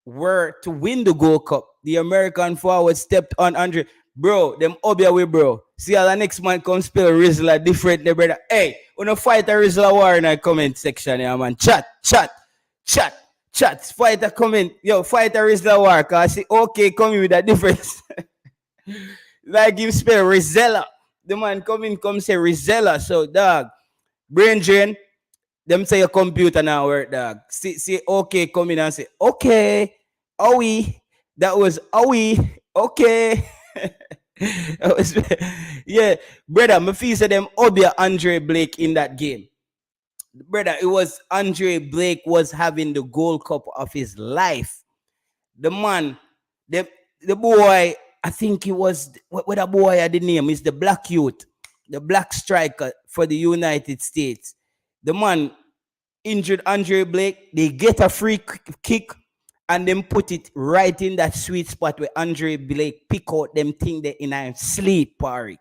were to win the Gold Cup, the American forward stepped on Andre. Bro, them obia way, bro. See how the next man come spell Rizla different, there, brother. Hey, wanna fight a Rizla war in the comment section, yeah, man. Chat. Fight a comment. Yo, fight a Rizla war. Cause see, okay, coming with a difference. Like him spell Rizella. The man come say Rizella. So, dog, Brain Drain, them say your computer now work, dog. See, okay, come in and say, okay, are we? That was, are we? Okay. That was, yeah, brother, my feel said them obia Andre Blake in that game. Brother, it was Andre Blake was having the Gold Cup of his life. The man, the boy, I think it was, what a boy I the name is the black youth, the black striker for the United States. The man injured Andre Blake, they get a free kick and then put it right in that sweet spot where Andre Blake pick out them thing there in him sleep, party.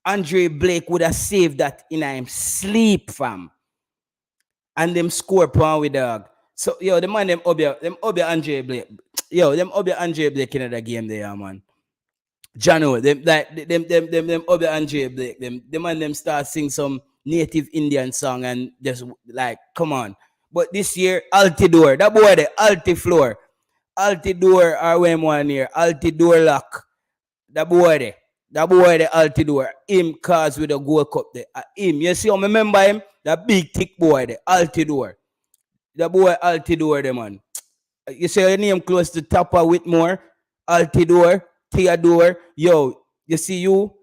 Andre Blake would have saved that in him sleep, fam. And them score pound with dog. So yo, the man them obia Andre Blake. Yo, them obia Andre Blake in the game there, man. Jano, them like them obia Andre Blake. The man them start sing some native Indian song and just like, come on. But this year, Altidore, that boy there, Altifloor. Altidore are when one year, Altidore lock. That boy there, Altidore. Him cause with the Gold Cup there. Him, you see, I remember him? That big thick boy there, Altidore. That boy Altidore there, man. You say your name close to Tapa Whitmore, Altidore, Theodore. Yo, you see you,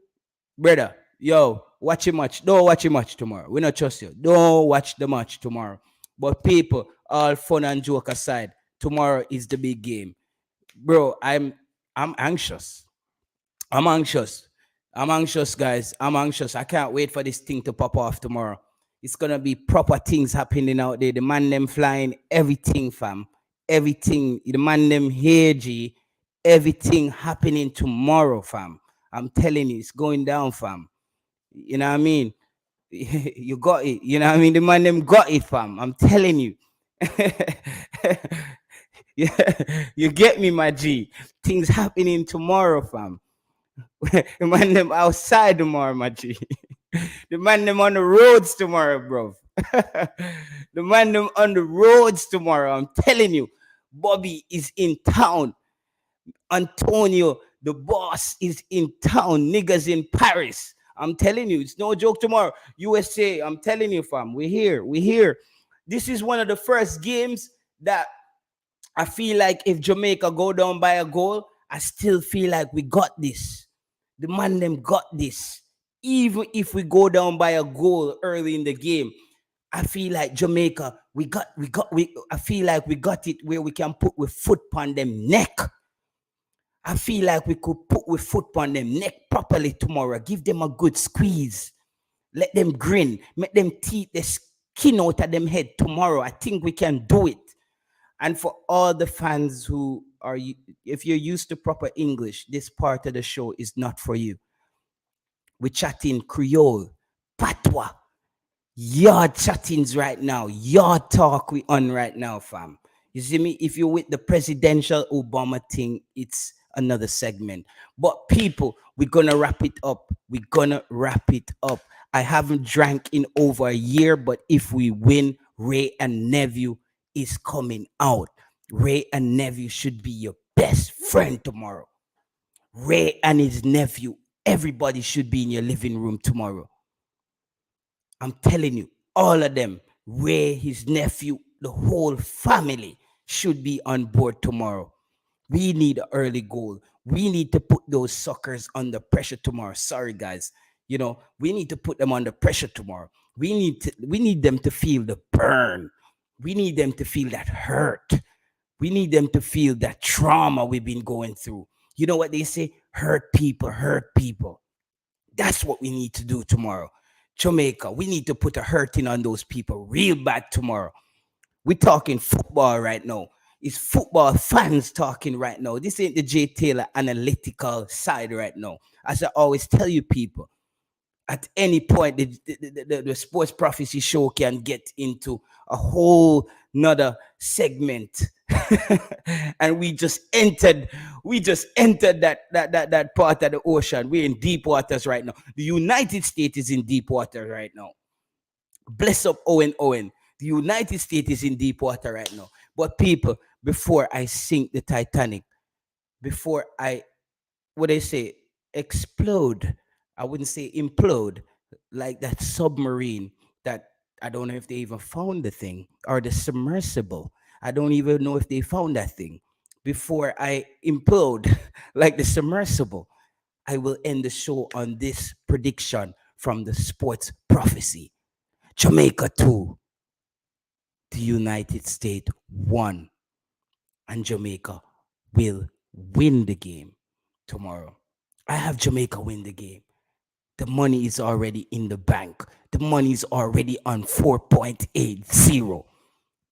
brother. Yo, watch your match. Don't watch your match tomorrow. We not trust you. Don't watch the match tomorrow. But people, all fun and joke aside, tomorrow is the big game. Bro, I'm anxious. I'm anxious, guys. I'm anxious. I can't wait for this thing to pop off tomorrow. It's gonna be proper things happening out there. The man them flying, everything, fam. Everything. The man them here, G. Everything happening tomorrow, fam. I'm telling you, it's going down, fam. You know what I mean? You got it. You know what I mean? The man them got it, fam. I'm telling you. Yeah, you get me, my G. Things happening tomorrow, fam. The man them outside tomorrow, my G. The man them on the roads tomorrow, bro. The man them on the roads tomorrow. I'm telling you, Bobby is in town. Antonio, the boss, is in town. Niggas in Paris. I'm telling you, it's no joke tomorrow. USA, I'm telling you, fam. We're here. This is one of the first games that I feel like if Jamaica go down by a goal, I still feel like we got this. The man them got this. Even if we go down by a goal early in the game, I feel like Jamaica, I feel like we got it where we can put with foot on them neck. I feel like we could put with foot on them neck properly tomorrow. Give them a good squeeze. Let them grin. Make them teeth the skin out of them head tomorrow. I think we can do it. And for all the fans who are, if you're used to proper English, this part of the show is not for you. We're chatting Creole, Patois, yard chattings right now. Yard talk we on right now, fam. You see me? If you're with the presidential Obama thing, it's another segment. But people, we're gonna wrap it up. I haven't drank in over a year, but if we win, Ray and Nephew is coming out. Ray and Nephew should be your best friend tomorrow. Ray and his nephew, everybody should be in your living room tomorrow. I'm telling you, all of them, Ray, his nephew, the whole family should be on board tomorrow. We need an early goal. We need to put those suckers under pressure tomorrow. Sorry, guys. You know, we need to put them under pressure tomorrow. We need them to feel the burn. We need them to feel that hurt. We need them to feel that trauma we've been going through. You know what they say? Hurt people, hurt people. That's what we need to do tomorrow. Jamaica, we need to put a hurting on those people real bad tomorrow. We're talking football right now. It's football fans talking right now. This ain't the Jay Taylor analytical side right now. As I always tell you people, at any point the sports prophecy show can get into a whole nother segment. And we just entered that part of the ocean. We're in deep waters right now. The United States is in deep water right now. Bless up Owen. The United States is in deep water right now. But people, before I sink the Titanic, before I, what they say, explode, I wouldn't say implode, like that submarine that I don't know if they even found the thing, or the submersible. I don't even know if they found that thing. Before I implode like the submersible, I will end the show on this prediction from the sports prophecy. Jamaica 2, the United States 1, and Jamaica will win the game tomorrow. I have Jamaica win the game. The money is already in the bank. The money is already on 4.80.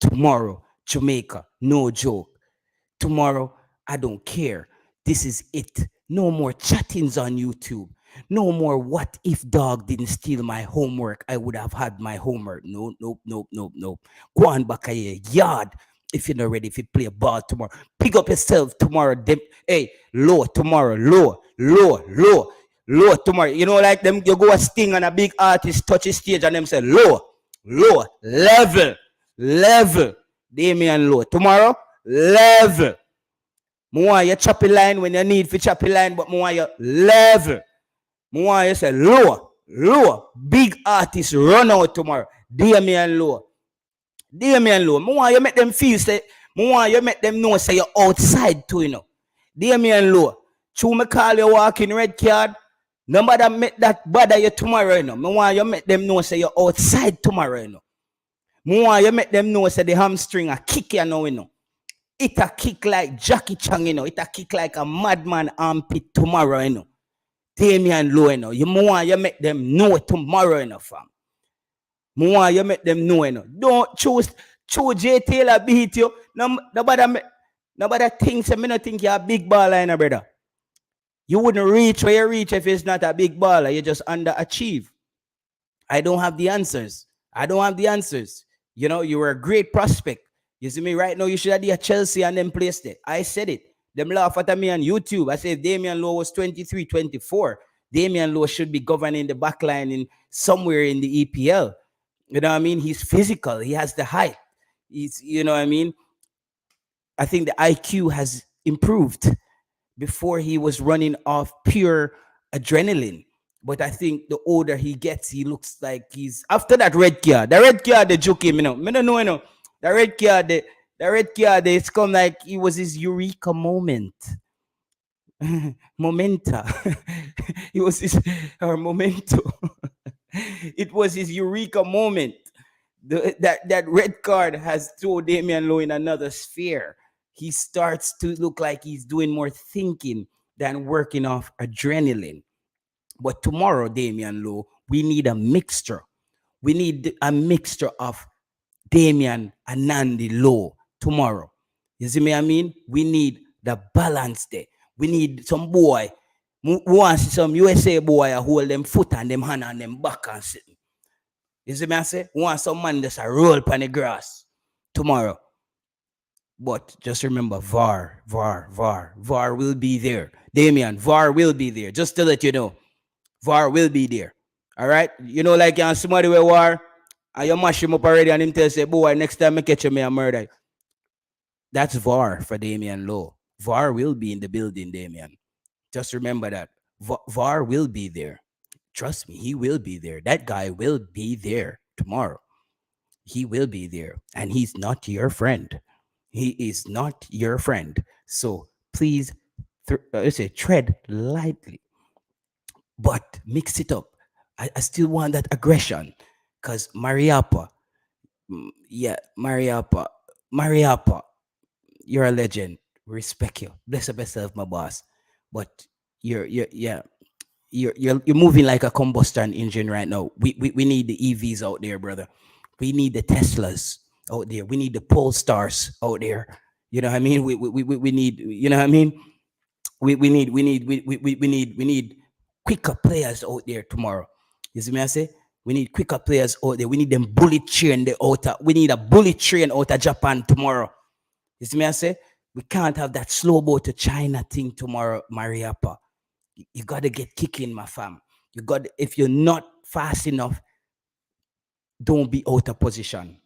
Tomorrow, Jamaica, no joke. Tomorrow, I don't care. This is it. No more chattings on YouTube. No more what if dog didn't steal my homework, I would have had my homework. No, nope, nope, nope, nope. Go on back a yard if you're not ready, if you play a ball tomorrow. Pick up yourself tomorrow. Hey, low tomorrow. Low tomorrow. You know, like them, you go a sting and a big artist touch the stage and them say low, level. Damian low. Tomorrow, level. More you choppy line when you need for choppy line, but more you level. More you say low. Big artist run out tomorrow. Damian low. More you make them feel say, more you make them know say you're outside too, you know. Damian low. True me call you walking red card. Nobody make that bother you tomorrow, you know. More you make them know say you're outside tomorrow, you know. More you make them know say the hamstring a kick you now, you know. It a kick like Jackie Chan, you know. It a kick like a madman armpit tomorrow, you know. Damian Low, you know. You make them know tomorrow, you know, fam. More you make them know, you know. Don't choose J Taylor beat you. Nobody thinks, I mean, I think you're a big baller, you know, brother. You wouldn't reach where you reach if it's not a big baller. You just underachieve. I don't have the answers. You know, you were a great prospect. You see me right now, you should have at Chelsea and then placed it. I said it. Them laugh at me on YouTube. I said if Damian Low was 23, 24, Damian Low should be governing the backline in somewhere in the EPL. You know what I mean? He's physical. He has the height. He's, you know what I mean? I think the IQ has improved. Before he was running off pure adrenaline. But I think the older he gets, he looks like he's after that red card. The red card they juke him, you know. I don't know, you know. The red card, it's come like it was his eureka moment. Momenta. It was his momento. It was his eureka moment. That red card has thrown Damian Low in another sphere. He starts to look like he's doing more thinking than working off adrenaline. But tomorrow, Damian Low, we need a mixture. We need a mixture of Damian and Nandi Low tomorrow. You see me, I mean? We need the balance there. We need some boy. We want to see some USA boy hold them foot and them hand and them back and sit. You see me, I say? We want some man that's a roll upon the grass tomorrow. But just remember, VAR will be there. Damian, VAR will be there. Just to let you know, VAR will be there. All right? You know, like somebody with VAR, and you mash him up already, and him tell say, boy, next time I catch you, me a murder. That's VAR for Damian Low. VAR will be in the building, Damian. Just remember that. VAR will be there. Trust me, he will be there. That guy will be there tomorrow. He will be there. And he's not your friend. He is not your friend. So please, tread lightly, but mix it up. I still want that aggression, because Mariapa, Mariapa, you're a legend. Respect you. Bless up yourself, my boss. But you're you're moving like a combustion engine right now. We need the EVs out there, brother. We need the Teslas out there. We need the Polestars out there. You know what I mean? We need, you know what I mean? We need quicker players out there tomorrow. You see me I say? We need quicker players out there. We need them bullet train the outer. We need a bullet train out of Japan tomorrow. You see me I say? We can't have that slow boat to China thing tomorrow, Mariapa. You got to get kicking, my fam. You got, if you're not fast enough, don't be out of position.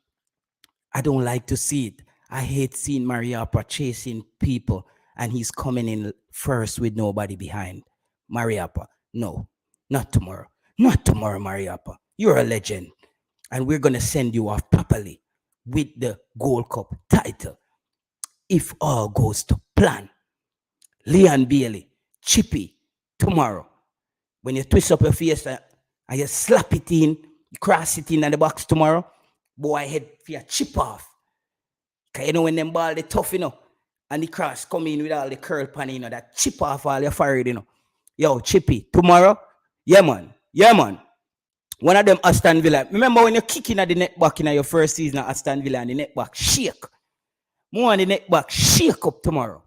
I don't like to see it. I hate seeing Mariapa chasing people and he's coming in first with nobody behind. Mariapa, no, not tomorrow. Not tomorrow, Mariapa. You're a legend. And we're going to send you off properly with the Gold Cup title. If all goes to plan. Leon Bailey, Chippy, tomorrow. When you twist up your face and you slap it in, you cross it in the box tomorrow, boy, head for your chip off. Because you know when them ball, they tough, you know, and the cross come in with all the curl pan, you know, that chip off all your forehead, you know. Yo, Chippy, tomorrow, yeah, man. One of them Aston Villa. Remember when you're kicking at the net back in your first season at Aston Villa and the net back shake? More on the net back shake up tomorrow.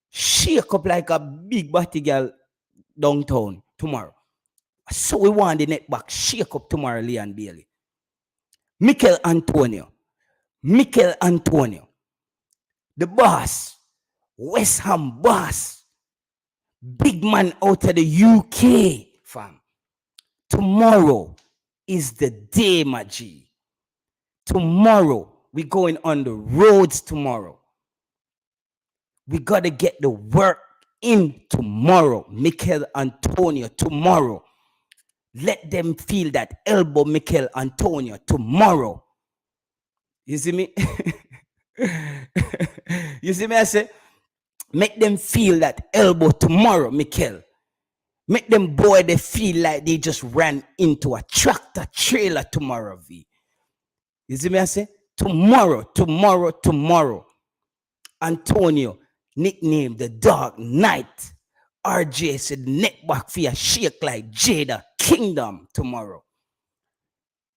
Shake up like a big batty girl downtown tomorrow. So we want the net back shake up tomorrow, Leon Bailey. Mikel Antonio, the boss, West Ham boss, big man out of the UK, fam. Tomorrow is the day, my G. Tomorrow, we're going on the roads tomorrow. We got to get the work in tomorrow. Mikel Antonio, tomorrow. Let them feel that elbow, Mikel Antonio, tomorrow. You see me? You see me? I say, make them feel that elbow tomorrow, Mikel. Make them boy, they feel like they just ran into a tractor trailer tomorrow, V. You see me? I say, tomorrow. Antonio, nicknamed the Dark Knight. RJ said, neck back for your shake like Jada Kingdom tomorrow.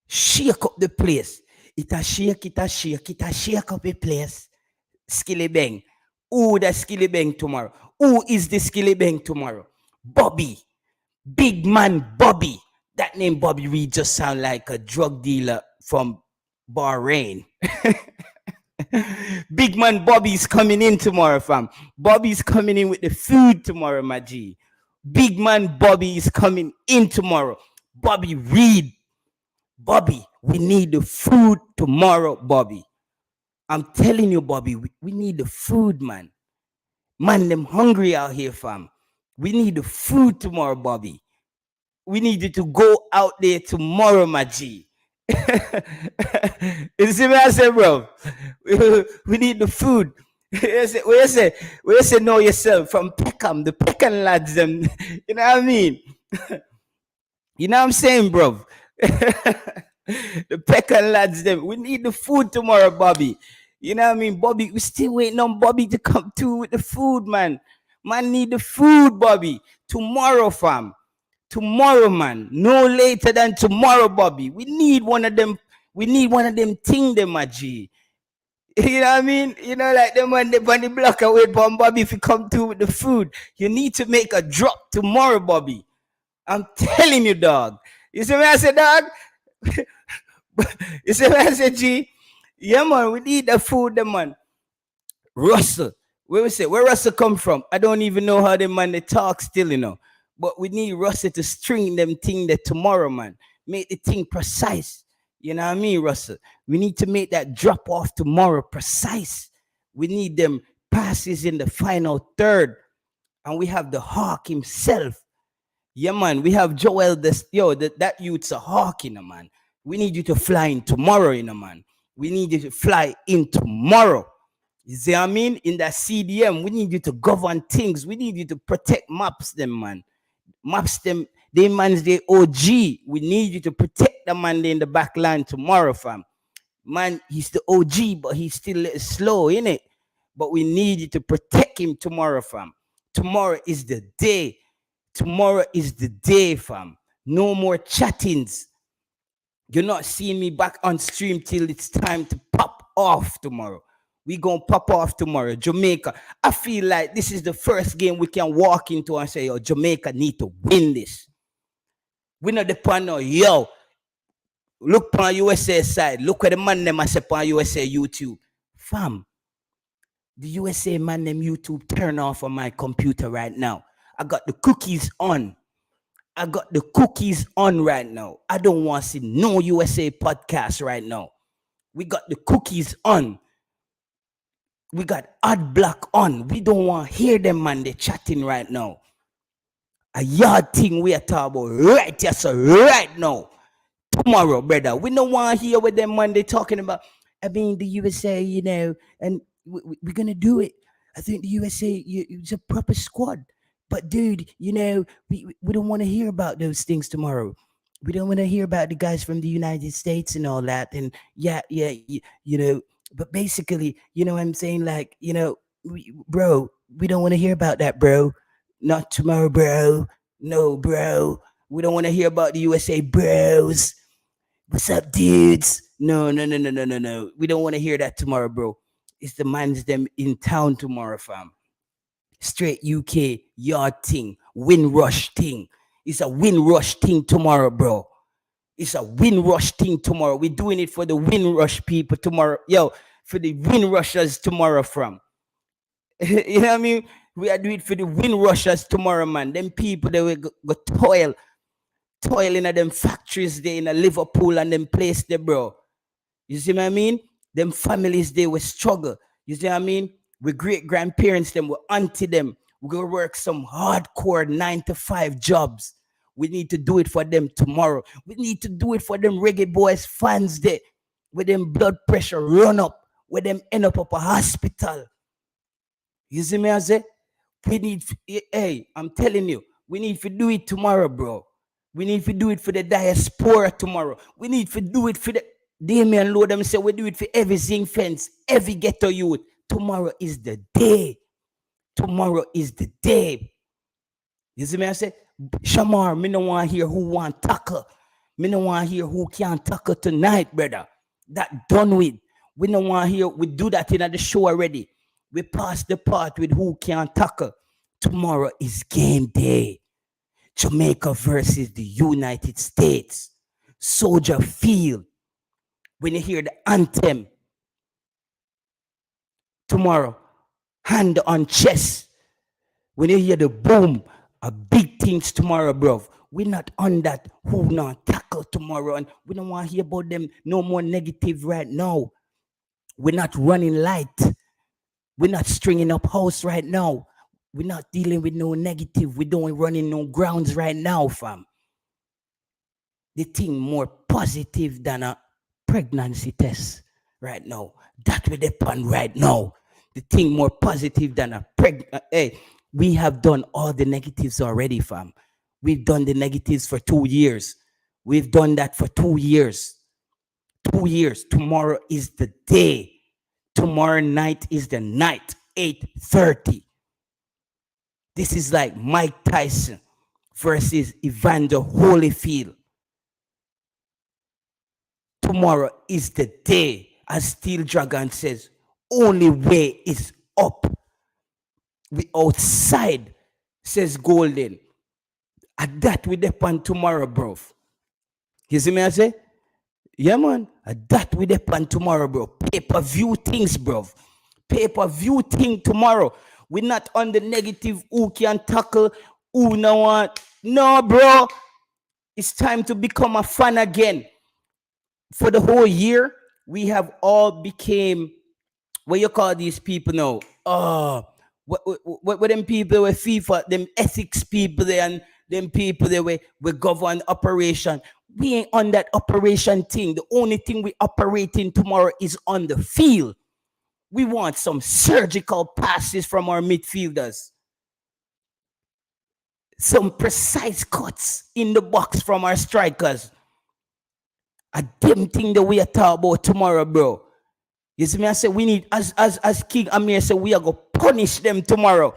Shake up the place. It a shake up the place. Skilly Bang. Who the Skilly Bang tomorrow? Who is the Skilly Bang tomorrow? Bobby. Big man Bobby. That name Bobby Reid just sound like a drug dealer from Bahrain. Big man Bobby's coming in tomorrow, fam. Bobby's coming in with the food tomorrow, my G. Big man Bobby is coming in tomorrow. Bobby Reid. Bobby, we need the food tomorrow, Bobby. I'm telling you, Bobby, we need the food, man. Man, them hungry out here, fam. We need the food tomorrow, Bobby. We need you to go out there tomorrow, my G. You see what I say, bro? We need the food. Where you say know yourself from Peckham, the Peckham lads, them. You know what I mean? You know what I'm saying, bro? The Peckham lads, them. We need the food tomorrow, Bobby. You know what I mean, Bobby? We still waiting on Bobby to come through with the food, man. Man need the food, Bobby. Tomorrow, fam. Tomorrow, man. No later than tomorrow, Bobby. We need one of them. We need one of them thing, them, my G. You know what I mean? You know, like them when they on the block away from Bobby, if you come through with the food, you need to make a drop tomorrow, Bobby. I'm telling you, dog. You see what I said, dog? You see what I said, G? Yeah, man, we need the food, them, man. Russell. Where Russell come from? I don't even know how them man they talk still, you know. But we need Russell to string them thing that tomorrow, man. Make the thing precise. You know what I mean, Russell? We need to make that drop off tomorrow precise. We need them passes in the final third. And we have the Hawk himself. Yeah, man. We have Joel. That youth's a Hawk, you know, man. We need you to fly in tomorrow, you know, man. We need you to fly in tomorrow. You see what I mean? In that CDM, we need you to govern things. We need you to protect maps them, man. Maps them, they man's the OG. We need you to protect the man in the back line tomorrow, fam. Man, he's the OG, but he's still a little slow, innit? But we need you to protect him tomorrow, fam. Tomorrow is the day. Tomorrow is the day, fam. No more chattings. You're not seeing me back on stream till it's time to pop off tomorrow. We gonna pop off tomorrow. Jamaica. I feel like this is the first game we can walk into and say, yo, Jamaica need to win this. We not depend on, yo, look on USA side. Look where the man them I say on USA YouTube. Fam, the USA man them YouTube turn off on my computer right now. I got the cookies on. I got the cookies on right now. I don't want to see no USA podcast right now. We got the cookies on. We got ad block on. We don't want to hear them, man. They chatting right now. A yard thing we are talking about right, yes, sir, right now. Tomorrow, brother. We don't want to hear what them, man, they talking about. I mean, the USA, you know, and we're going to do it. I think the USA is a proper squad. But, dude, you know, we don't want to hear about those things tomorrow. We don't want to hear about the guys from the United States and all that. And, you know, but basically, you know what I'm saying? Like, you know, bro, we don't want to hear about that, bro. Not tomorrow, bro. No, bro. We don't want to hear about the USA, bros. What's up, dudes? No. We don't want to hear that tomorrow, bro. It's the man's them in town tomorrow, fam. Straight UK yard thing, win rush thing. It's a win rush thing tomorrow, bro. It's a win rush thing tomorrow. We're doing it for the win rush people tomorrow. Yo, for the win rushers tomorrow, from. You know what I mean? We are doing it for the win rushers tomorrow, man. Them people, they will go toiling at them factories there in Liverpool and them place there, bro. You see what I mean? Them families, they will struggle. You see what I mean? We great grandparents, them, we auntie them. We're going to work some hardcore 9-to-5 jobs. We need to do it for them tomorrow. We need to do it for them Reggae Boyz fans there. With them blood pressure run up. With them end up a hospital. You see me, I say? We need, hey, I'm telling you, we need to do it tomorrow, bro. We need to do it for the diaspora tomorrow. We need to do it for the, Damien Lord, them say we do it for every zinc fence, every ghetto youth. Tomorrow is the day. Tomorrow is the day. You see me, I say? Shamar, me no want to hear who want tackle. Me no want to hear who can't tackle tonight, brother. That done with. We don't want to hear, we do that in the show already. We pass the part with who can't tackle. Tomorrow is game day. Jamaica versus the United States. Soldier Field. When you hear the anthem. Tomorrow, hand on chest. When you hear the boom, a big things tomorrow, bro. We're not on that who not tackle tomorrow, and we don't want to hear about them no more negative right now. We're not running light. We're not stringing up house right now. We're not dealing with no negative. We don't running no grounds right now, fam. The thing more positive than a pregnancy test right now. That we depend right now. The thing more positive than a hey, we have done all the negatives already, fam. We've done the negatives for 2 years. We've done that for 2 years. 2 years. Tomorrow is the day. Tomorrow night is the night. 8:30. This is like Mike Tyson versus Evander Holyfield. Tomorrow is the day. As Steel Dragon says, only way is up. We outside, says Golden. And that we depend tomorrow, bro. You see me, I say? Yeah, man. And that we depend tomorrow, bro. Pay-per-view things, bro. Pay-per-view thing tomorrow. We're not on the negative who can tackle, who no one. No, bro. It's time to become a fan again. For the whole year, we have all became, what you call these people now? What them people with FIFA, them ethics people there, and them people there we govern operation. We ain't on that operation thing. The only thing we operating tomorrow is on the field. We want some surgical passes from our midfielders. Some precise cuts in the box from our strikers. A damn thing that we are talking about tomorrow, bro. You see me, I say we need, as King Amir said, we are going to punish them tomorrow.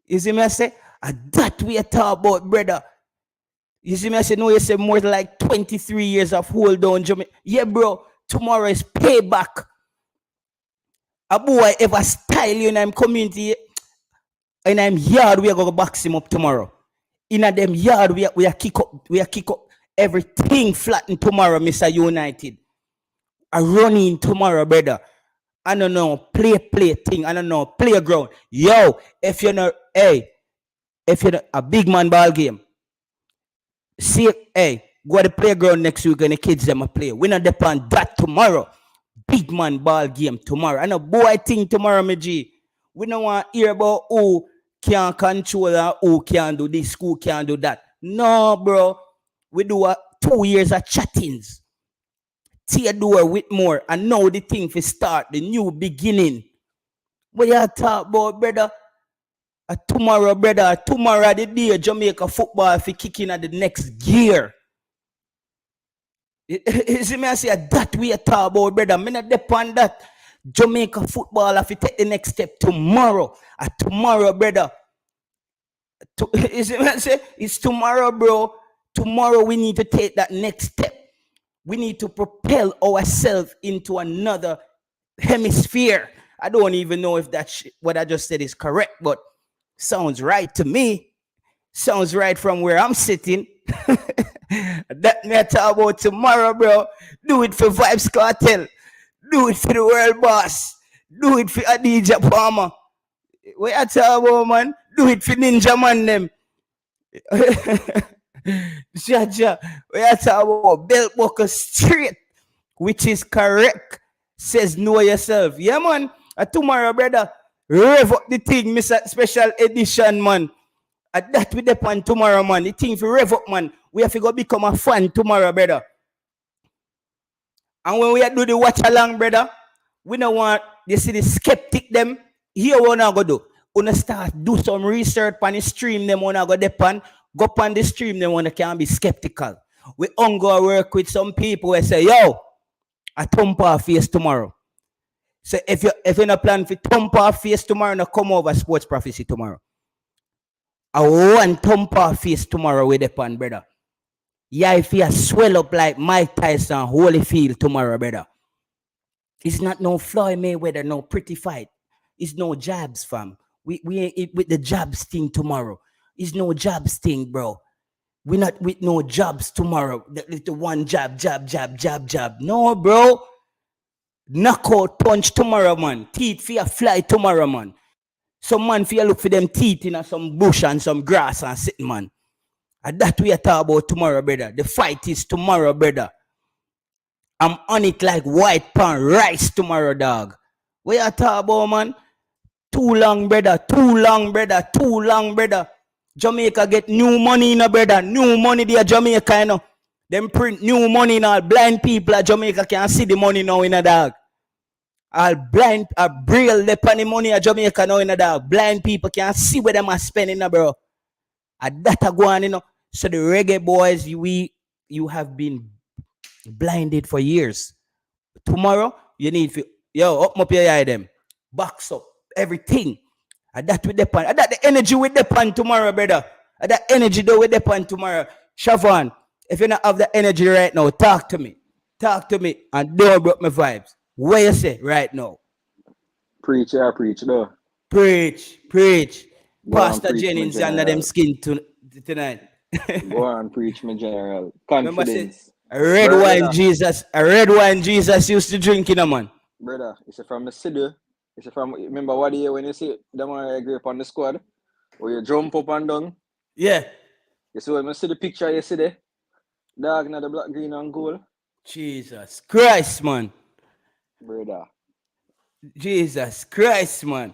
You see me, I say, And that we are talking about, brother. You see me, I say, no, you say more than like 23 years of hold on Jamaica. Yeah, bro, tomorrow is payback. A boy ever style you in them community, in them yard, we are going to box him up tomorrow. In them yard, we are kick up everything flatten tomorrow, Mr. United. I running tomorrow, brother. I don't know, play thing. I don't know, playground. Yo, if you're not, if you're not a big man ball game, see, go to the playground next week and the kids them a play. We not depend that tomorrow. Big man ball game tomorrow. I know boy thing tomorrow, my G. We don't want to hear about who can control and who can do this, who can do that. No, bro. We do 2 years of chattings. Theodore Whitmore, and now the thing for start, the new beginning. What you talk about, brother? Tomorrow, brother. Tomorrow, the day Jamaica football for kicking at the next gear. You see me, I say that we are talk about, brother. Me not depend that Jamaica football if you take the next step tomorrow. Tomorrow, brother. You see me, I say it's tomorrow, bro. Tomorrow we need to take that next step. We need to propel ourselves into another hemisphere. I don't even know if that what I just said is correct, but sounds right to me. Sounds right from where I'm sitting. That me talk about tomorrow, bro. Do it for Vibes Cartel. Do it for the World Boss. Do it for Adija Palmer. What you talk about, man? Do it for Ninja Man them. Jaja, we are talking about belt buckle straight, which is correct. Says know yourself. Yeah, man. Tomorrow, brother, rev up the thing, Mr. Special Edition, man. That we depend tomorrow, man. The thing for rev up, man. We have to go become a fan tomorrow, brother. And when we do the watch along, brother, we don't want you see the skeptic them. Here we not go do. We start do some research on the stream. Them wanna go depend. Go on the stream. Them wanna can be skeptical. We go work with some people who say, yo, I thump our face tomorrow. So if you're not plan for thump our face tomorrow, no come over Sports Prophecy tomorrow. I want thump our face tomorrow with the pan, brother. Yeah, if you swell up like Mike Tyson, Holyfield tomorrow, brother. It's not no Floyd Mayweather, no pretty fight. It's no jabs, fam. We ain't with the jabs thing tomorrow. It's no jabs thing, bro. We're not with no jabs tomorrow. The one jab. No, bro. Knockout punch tomorrow, man. Teeth for fly tomorrow, man. Some man for look for them teeth in some bush and some grass and sitting, man. And that we are talking about tomorrow, brother. The fight is tomorrow, brother. I'm on it like white pan rice tomorrow, dog. What you talking about, man? Too long, brother. Jamaica get new money, brother. New money there, Jamaica, you know. Them print new money now. Blind people at Jamaica can't see the money now in a dog. All blind, braille the penny money at Jamaica now in a dog. Blind people can't see where them are spending, bro. And that go on, you know. So the reggae boys, you have been blinded for years. Tomorrow, you need to, up your eye them. Box up everything. And that with the pan. And that the energy with the pan tomorrow, brother. And that energy though with the pan tomorrow. Siobhan, if you don't have the energy right now, talk to me. And don't broke my vibes. What you say right now? Preach, though. Preach. Go Pastor on, preach, Jennings my under them skin tonight. Go on, preach, my general. Confidence. A red wine Jesus used to drink, you know, man. Brother, it's from the city. It's from, remember what year when you see Demarai Gray on the squad? Where you jump up and down? Yeah. You see when I see the picture yesterday? Dog in the black, green and gold. Jesus Christ, man. Brother. Jesus Christ, man.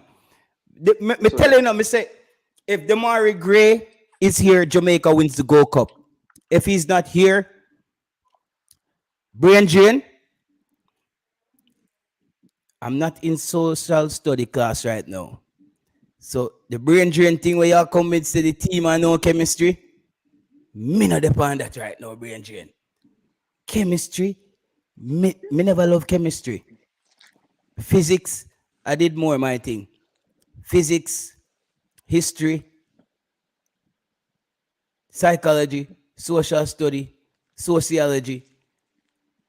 Me telling you, me say, if Demarai Gray is here, Jamaica wins the Gold Cup. If he's not here, Brain Jane, I'm not in social study class right now. So the brain drain thing where y'all come with to the team and no chemistry, me not depend that right now, brain drain. Chemistry, me never love chemistry. Physics, I did more my thing. Physics, history, psychology, social study, sociology,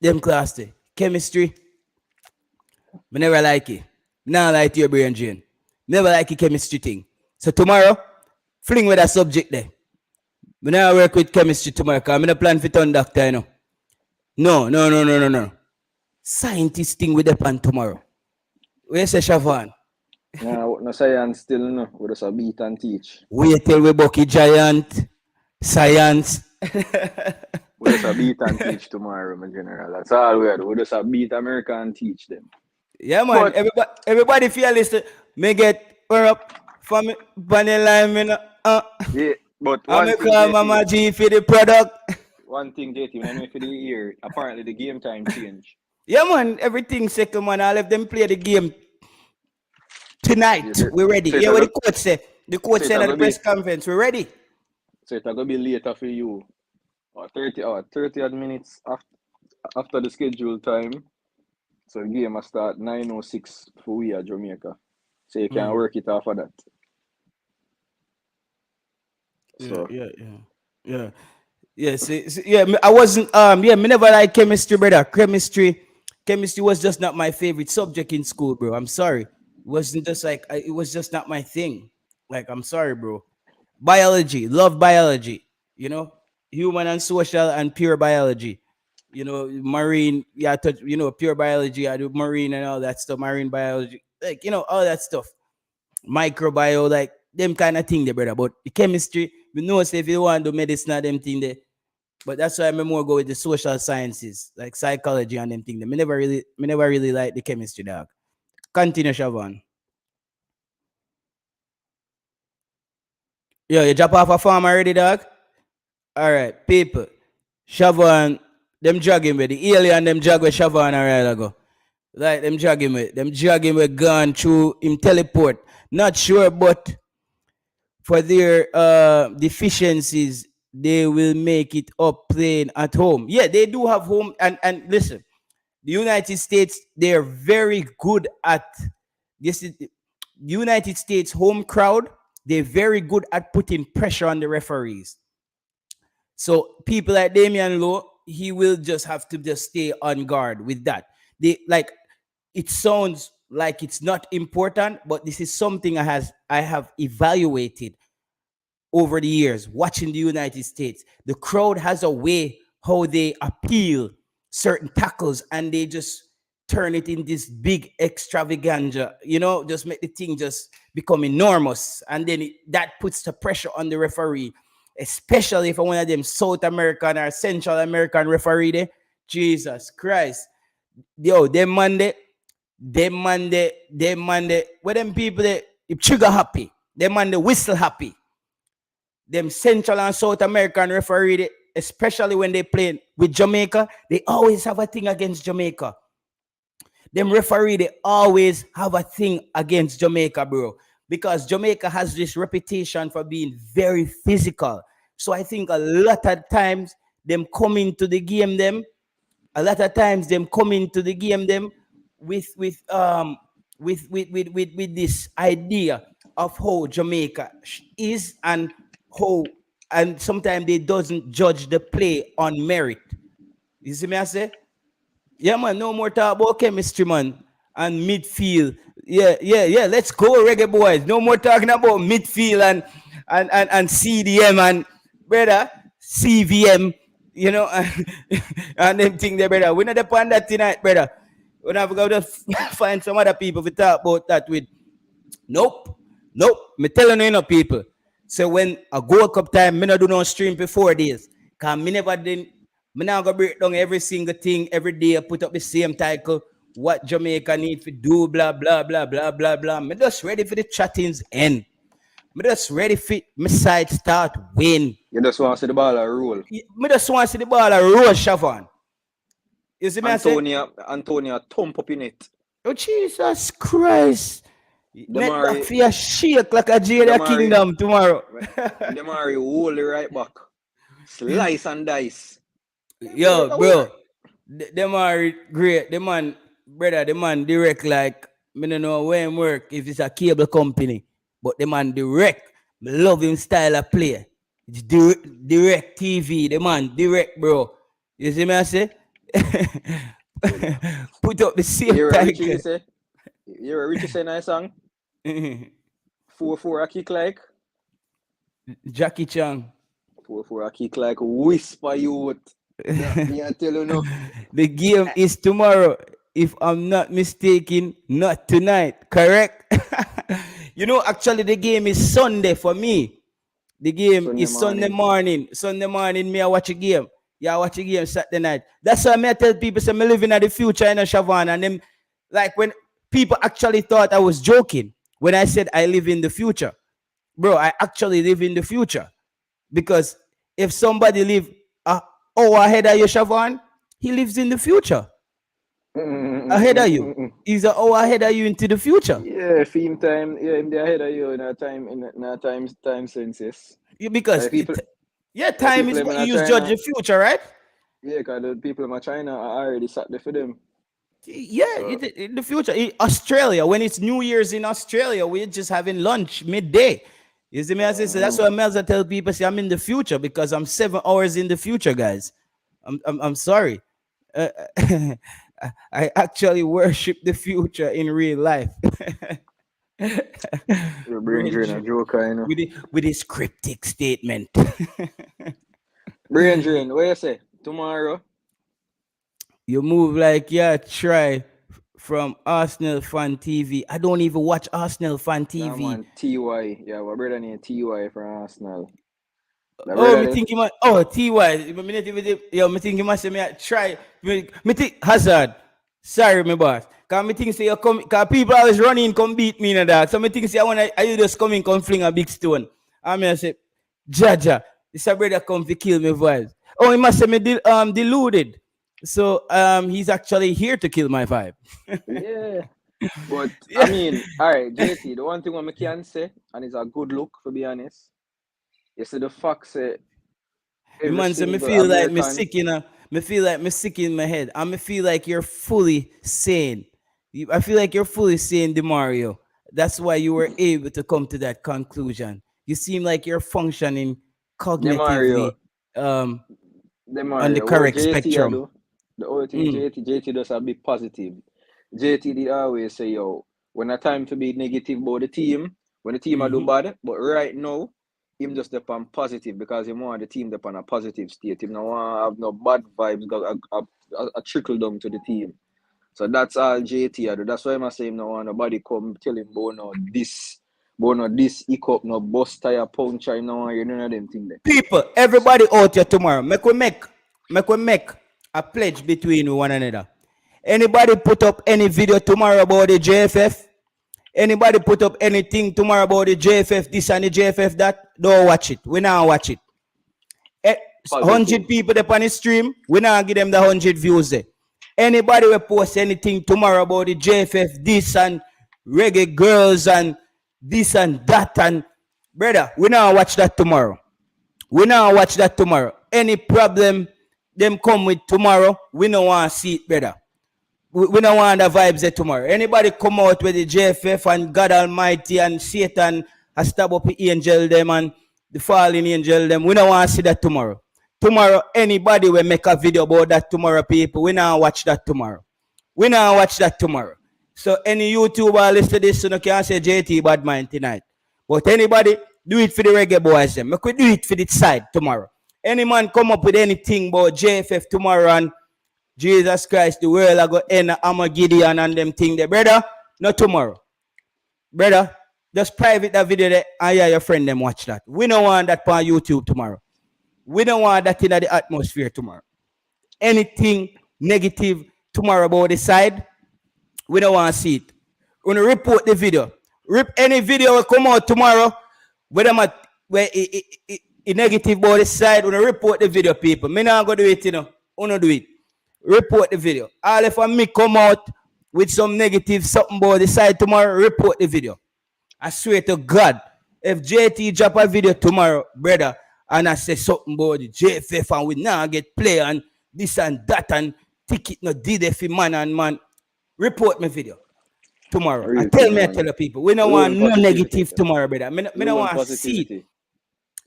them class there. Chemistry, I never like it. Now like your brain drain. Never like the chemistry thing. So tomorrow, fling with that subject there. I now work with chemistry tomorrow because I'm not plan for turn doctor, you know. No. Scientist thing with the pan tomorrow. Where's the Siobhan? No science still no. We just a beat and teach. Wait till we bucky giant science. We just a beat and teach tomorrow, my general. That's all we do. We just a beat America and teach them. Yeah, man. But- Everybody feel listen. Me get up from vanilla line. Yeah, but I'm one call thing, Mama G for the product. JT, when I for the year, apparently the game time change. Yeah, man. Everything second, man. I'll let them play the game tonight. Yeah, We're ready. so Yeah, it what a the coach said. The coach so said it a at the go press be- conference. We're ready. So it's gonna be later for you. Or 30 odd minutes after the scheduled time. So the game will start 9:06 for we at Jamaica. So you can work it off of that. So Yeah. See, I wasn't. Me never like chemistry, brother. Chemistry was just not my favorite subject in school, bro. I'm sorry. It wasn't just like it was just not my thing. Like, I'm sorry, bro. Biology, love biology. You know, human and social and pure biology. You know, marine. Yeah, pure biology. I do marine and all that stuff. Marine biology, like all that stuff. Microbiome, like them kind of thing, there, brother. But the chemistry, we know, say if you want to do medicine, them thing there. But that's why I more go with the social sciences, like psychology and them thing. Me never really like the chemistry, dog. Continue, Siobhan. Yo, you drop off a farm already, dog? All right, people. Siobhan, them jogging with the alien, them jog with Siobhan a while ago. Like them jogging with gone through him teleport. Not sure, but for their deficiencies, they will make it up playing at home. Yeah, they do have home. And listen, the United States, they're very good at this. The United States home crowd, they're very good at putting pressure on the referees. So people like Damian Lowe, he will just have to just stay on guard with that. They like it sounds like it's not important, but this is something I have evaluated over the years watching the United States. The crowd has a way how they appeal certain tackles and they just turn it in this big extravaganza, just make the thing just become enormous. And then that puts the pressure on the referee, especially if one of them South American or Central American referee there. Jesus Christ. Yo, them Monday, where them people they trigger happy, them man the whistle happy. Them Central and South American referee, especially when they play with Jamaica, they always have a thing against Jamaica. Them referee, they always have a thing against Jamaica, bro. Because Jamaica has this reputation for being very physical. So I think a lot of times them come into the game with this idea of how Jamaica is and sometimes they doesn't judge the play on merit. You see me I say? Yeah, man, no more talk about chemistry, man. And midfield. Yeah. Let's go, Reggae Boyz. No more talking about midfield and CDM and brother, CVM, and them thing there, brother. We're not upon that tonight, brother. We're not going to find some other people to talk about that with. Nope. Me telling you, people. So when a Gold Cup time, me not do no stream for 4 days. Cause me never did. Me now go break down every single thing every day. Put up the same title. What Jamaica need to do, blah blah blah blah blah blah. Me just ready for the chattings end. Me just ready for my side start win. you just want to see the ball roll. Me just want to see the ball roll, Siobhan. You see me? Antonia thump up in it. Oh Jesus Christ! Demarai Fear shake like a Jada Kingdom tomorrow. Demarai hold the right back. Slice and dice. Yo, bro. Demarai great. The man direct like me don't know where him work if it's a cable company. But the man direct. Me love him style of play. It's direct TV, the man, direct, bro. You see me, I say? Put up the same You're a Richie, title. you say? You're a Richie say nice song? 4-4 a kick like? Jackie Chan. 4-4 a kick like whisper youth. Me I tell you no. The game is tomorrow, if I'm not mistaken, not tonight. Correct? You know, actually, the game is Sunday for me. The game Sunday is Sunday morning. morning. Sunday morning, me I watch a game. Yeah, I watch a game Saturday night. That's why I tell people, say, I'm living in the future in Siobhan. And them, like, when people actually thought I was joking when I said I live in the future. Bro, I actually live in the future. Because if somebody live an hour ahead of you, Siobhan, he lives in the future. Ahead of you. He's an hour ahead of you into the future. Yeah, theme time. Yeah, I'm ahead of you in a time census. Because Like people, yeah, time people is in what you use China, judge the future, right? yeah, because the people in China are already sat there for them. Yeah, in the future. In Australia, when it's New Year's in Australia, we're just having lunch midday. You see me? I say, so that's why I tell people, say, I'm in the future because I'm 7 hours in the future, guys. I'm sorry. I actually worship the future in real life. Your brain drain a joker, you know. With his cryptic statement. Brain drain, what you say? Tomorrow? You move like try from Arsenal Fan TV. I don't even watch Arsenal Fan Nah, TV. man, TY. Yeah, my brother named TY from Arsenal. Oh, me think you might. Oh, TY. Me think you must say me try. Me think Hazard. Sorry, my boss. Cause me think say you come. Cause people always running come beat me in that. So me think say I you just come in come fling a big stone. I mean I say, Jaja, this a brother come to kill me vibes. Oh, he must say me deluded. So he's actually here to kill my vibe. Yeah. But I mean, all right, JT, the one thing I can say, and it's a good look to be honest, you see the fact say Man, so me feel like me sick me feel like me sick in my head. And me feel like you're fully sane. I feel like you're fully sane, Demario. That's why you were able to come to that conclusion. You seem like you're functioning cognitively on the Demario, what correct JT I spectrum. do, the only thing JT does a bit positive. JT did always say, yo, when a time to be negative about the team, when the team are do bad, but right now, him just upon positive because he want the team upon a positive state. Him no want have no bad vibes a trickle down to the team. So that's all JT I do. That's why I say him no want nobody come tell him about no this hiccup, no bust tire puncture, you know, you know them thing there. People, everybody out here tomorrow, make we make a pledge between one another. Anybody put up any video tomorrow about the JFF? Anybody put up anything tomorrow about the JFF this and the JFF that? Don't watch it. We now watch it. 100 people up on the stream, we now give them the 100 views there. Anybody will post anything tomorrow about the JFF this and reggae girls and this and that and brother, we now watch that tomorrow. We now watch that tomorrow. Any problem them come with tomorrow, we don't want to see it, brother. We don't want the vibes there tomorrow. Anybody come out with the JFF and God Almighty and Satan has stab up the angel them and the fallen angel them, we don't want to see that tomorrow. Tomorrow, anybody will make a video about that tomorrow, people. We now watch that tomorrow. We now watch that tomorrow. So any YouTuber listen to this, so you can say JT bad mind tonight. But anybody, do it for the Reggae Boyz them. Make we do it for the side tomorrow. Any man come up with anything about JFF tomorrow and Jesus Christ, the world I go end Armageddon and them thing there. Brother, not tomorrow. Brother, just private that video there and your friend them watch that. We don't want that on YouTube tomorrow. We don't want that in the atmosphere tomorrow. Anything negative tomorrow about the side, we don't want to see it. We're going to report the video. Any video will come out tomorrow, whether negative about the side, we're going to report the video, people. Me not going to do it, you know. We're going to do it. Report the video. All if me come out with some negative something about the side tomorrow, report the video. I swear to God, if JT drop a video tomorrow, brother, and I say something about the JFF and we now get play and this and that and ticket no did if man and man, report my video tomorrow. I tell the people, we don't want no negative tomorrow, brother. Me don't want to see it.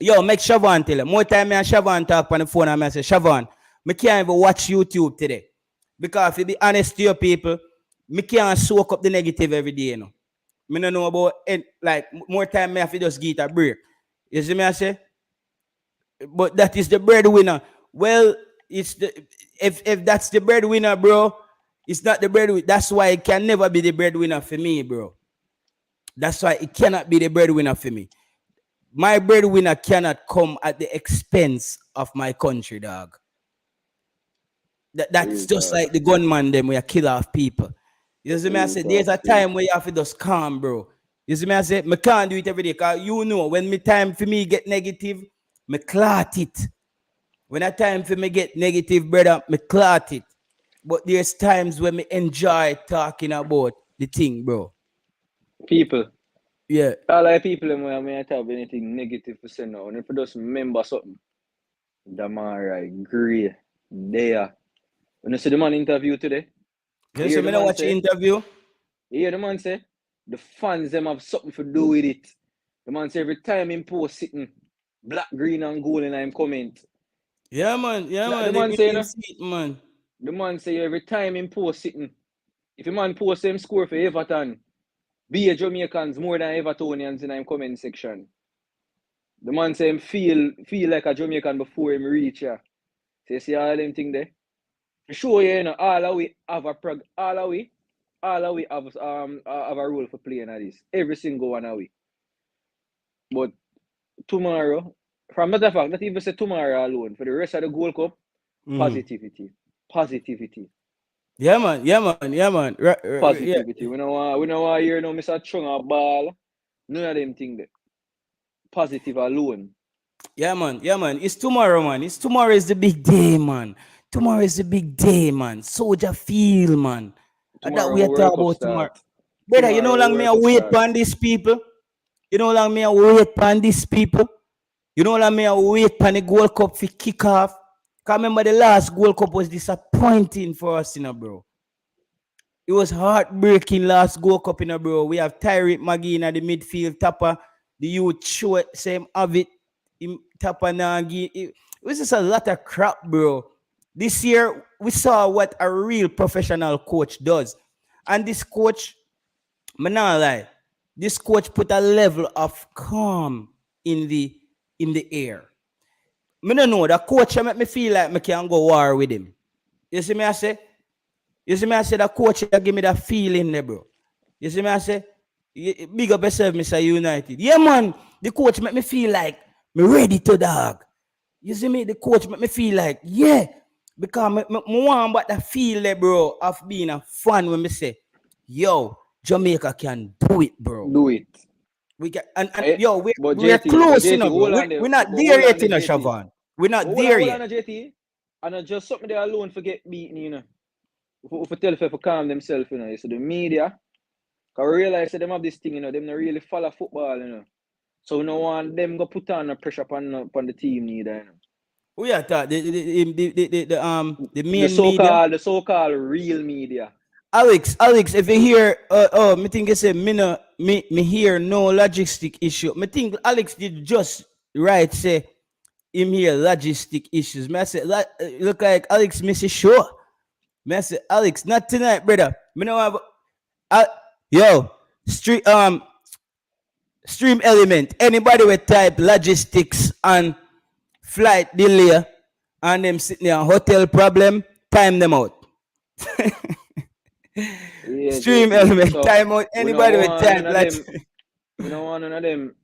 Yo, make Siobhan tell you. More time me and Siobhan talk on the phone and I say, Siobhan, me can't even watch YouTube today. Because if you be honest to your people, me can't soak up the negative every day, you know. Me don't know about it, like more time me have to just get a break. You see me I say? But that is the breadwinner. Well, it's the if that's the breadwinner, bro, it's not the breadwinner. That's why it can never be the breadwinner for me, bro. That's why it cannot be the breadwinner for me. My breadwinner cannot come at the expense of my country, dog. That's just like the gunman them where kill off people. You see me I say there's a time where you have to just calm, bro. You see me I say me can't do it every day because you know when me time for me get negative, me clot it. When a time for me get negative, brother, me clot it. But there's times when me enjoy talking about the thing, bro. People. Yeah. All like people when I may have anything negative to say now. And if you just remember something, Demarai Gray, there. When you see the man interview today, You see me not watch the interview? You hear the man say, the fans them have something to do with it. The man say every time him post sitting, black, green and gold in him comment. Yeah, man. Yeah, man. The man say, man. The man say every time him post sitting, if a man post him score for Everton, be a Jamaicans more than Evertonians in him comment section. The man say him feel like a Jamaican before him reach here. So you see all them thing there? To show you, know, all of we have a role for playing at this. Every single one of we. But tomorrow, from matter of fact, not even say tomorrow alone, for the rest of the Gold Cup, positivity. Yeah, man. Positivity. Yeah. We don't want to hear no Mr. Chung a ball. None of them things there. Positive alone. Yeah, man. It's tomorrow, man. Tomorrow is the big day, man. Tomorrow is the big day, man. Soldier feel, man. And that we are talking about tomorrow. Brother, you know how long me I wait on these people? You know how long me I wait on these people? You know how long me I wait on the Gold Cup for kick off? Because remember the last Gold Cup was disappointing for us, you know, bro. It was heartbreaking last Gold Cup, you know, bro. We have Tyreek Magee in the midfield, Tapper, the youth show same have it, Tapper Nagi. It was just a lot of crap, bro. This year, we saw what a real professional coach does. And this coach, I'm not lie, this coach put a level of calm in the air. I don't know, the coach make me feel like I can go war with him. You see me I say? The coach give me that feeling there, bro. You see me I say? Big up yourself, Mr. United. Yeah, man, the coach make me feel like me ready to dog. You see me? The coach make me feel like, yeah. Because I want about the feel there, bro, of being a fan when me say, yo, Jamaica can do it, bro. Do it. We can, and yo, we're JT, close enough, bro. We're not there yet, you know, Siobhan. We're not there yet. JT, and just something they alone forget beating, you know. If tell if calm themselves, you know. So the media, can realize that them have this thing, you know, them not really follow football, you know. So we don't want them go put on a pressure upon the team neither, you know. Who you thought the main the so-called real media. Alex, if you hear me think you say me hear no logistic issue. Me think Alex did just right say him here logistic issues. Me I say look like Alex miss sure. Me I say Alex, not tonight, brother. Me know have stream element. Anybody with type logistics and flight delay and them sitting there hotel problem, time them out. Yeah, stream element, so time out. Anybody with time, we don't want none of them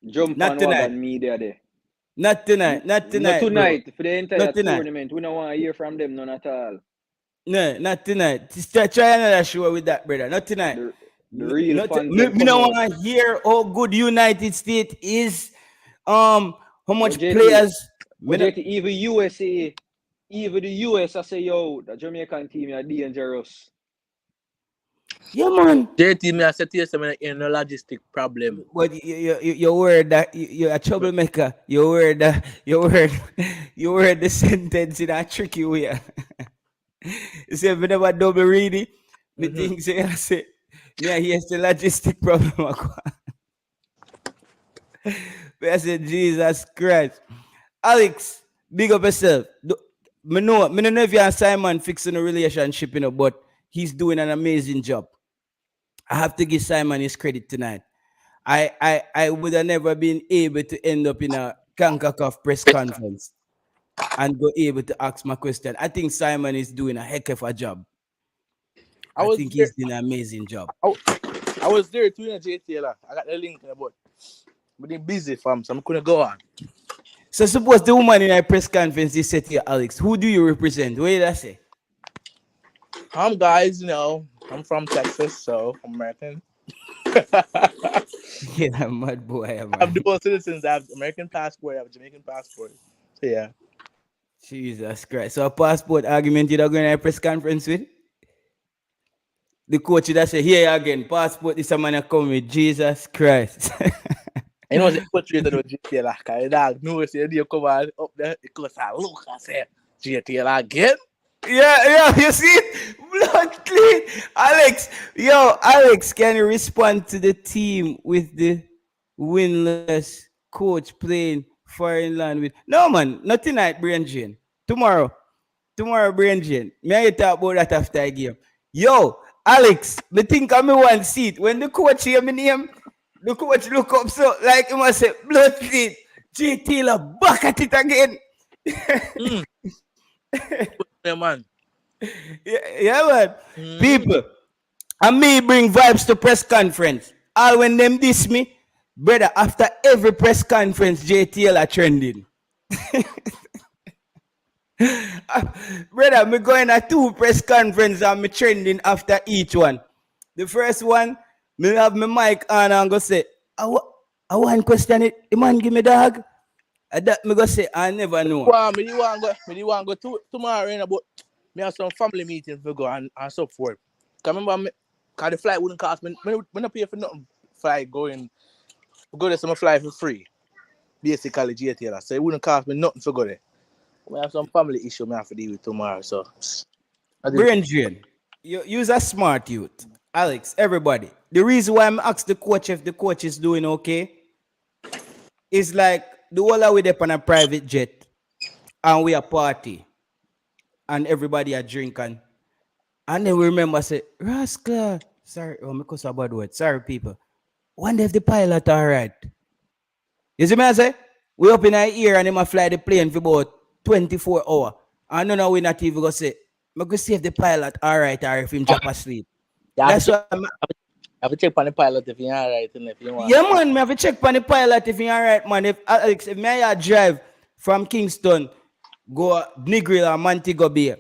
jump on wagon media there. Not tonight. Not tonight. Bro. For the entire tournament, we don't want to hear from them none at all. No, not tonight. Just try another show with that, brother. Not tonight. The real fans. Me don't want to hear how good United States is. How much players. Even USA, even the US, I say, yo, the Jamaican team are dangerous. Yeah, man. JT, me I said to you, in a logistic problem. But you word that you're a troublemaker. You word the sentence in a tricky way. You say, we never double read it. The thing say, I say, yeah, here's the logistic problem. I said, Jesus Christ. Alex, big up yourself. Me don't know if you and Simon fixing a relationship, but he's doing an amazing job. I have to give Simon his credit tonight. I would have never been able to end up in a CONCACAF press conference and go able to ask my question. I think Simon is doing a heck of a job. I I was think there. he's doing an amazing job. I was there too in JTL. I got the link, but I'm busy, fam, so I couldn't go on. So suppose the woman in a press conference is said to you, Alex, who do you represent? What did I say? Guys, I'm from Texas, so I'm American. Yeah, mad boy, I have man. dual citizens. I have American passport. I have a Jamaican passport. So yeah. Jesus Christ. So a passport argument you're going to a press conference with? The coach that say, here again, passport is a man that come with Jesus Christ. You know, the portrait of JTL, like, I dog know, say, you come on up there, it goes, look, I say, JTL again? Yeah, you see it? Blood clean. Alex, can you respond to the team with the winless coach playing foreign land with? No, man, not tonight, Brain Jane. Tomorrow, Brain Jane. May I talk about that after I game? Yo, Alex, me think I'm one seat. When the coach hear me name, the coach look up so like he must say, blood clean. J. Taylor back at it again. Yeah, man. Yeah, man. People, and me bring vibes to press conference. All when them diss me, brother, after every press conference, JTL are trending. Brother, me going to 2 press conference and me trending after each one. The first one, me have my mic on and go say, I want question it. The man give me dog. That me go say, I never know. Me want to go to tomorrow, but me have some family meetings to go and so forth. Cause remember, cause the flight wouldn't cost me. Me not pay for nothing. Flight going, go there, so I fly for free. Basically, JTL. So it wouldn't cost me nothing to go there. We have some family issue me have to deal with tomorrow. So, Brain drain. You use a smart youth. Alex, everybody. The reason why I'm asking the coach if the coach is doing okay is like the whole of we up on a private jet and we a party and everybody a drink and then we remember say, Rascal, sorry, oh, because a bad word. Sorry, people. Wonder if the pilot all right. You see me I say? We up in our ear and him a fly the plane for about 24 hours. And no, we not even go say, I go see if the pilot all right or if him drop asleep. yeah, That's why I'm, I have to check on the pilot if you're alright and if you want. yeah, man, me have to check on the pilot if he all right, man. If Alex, if me I drive from Kingston, go Negril or Montego Bay,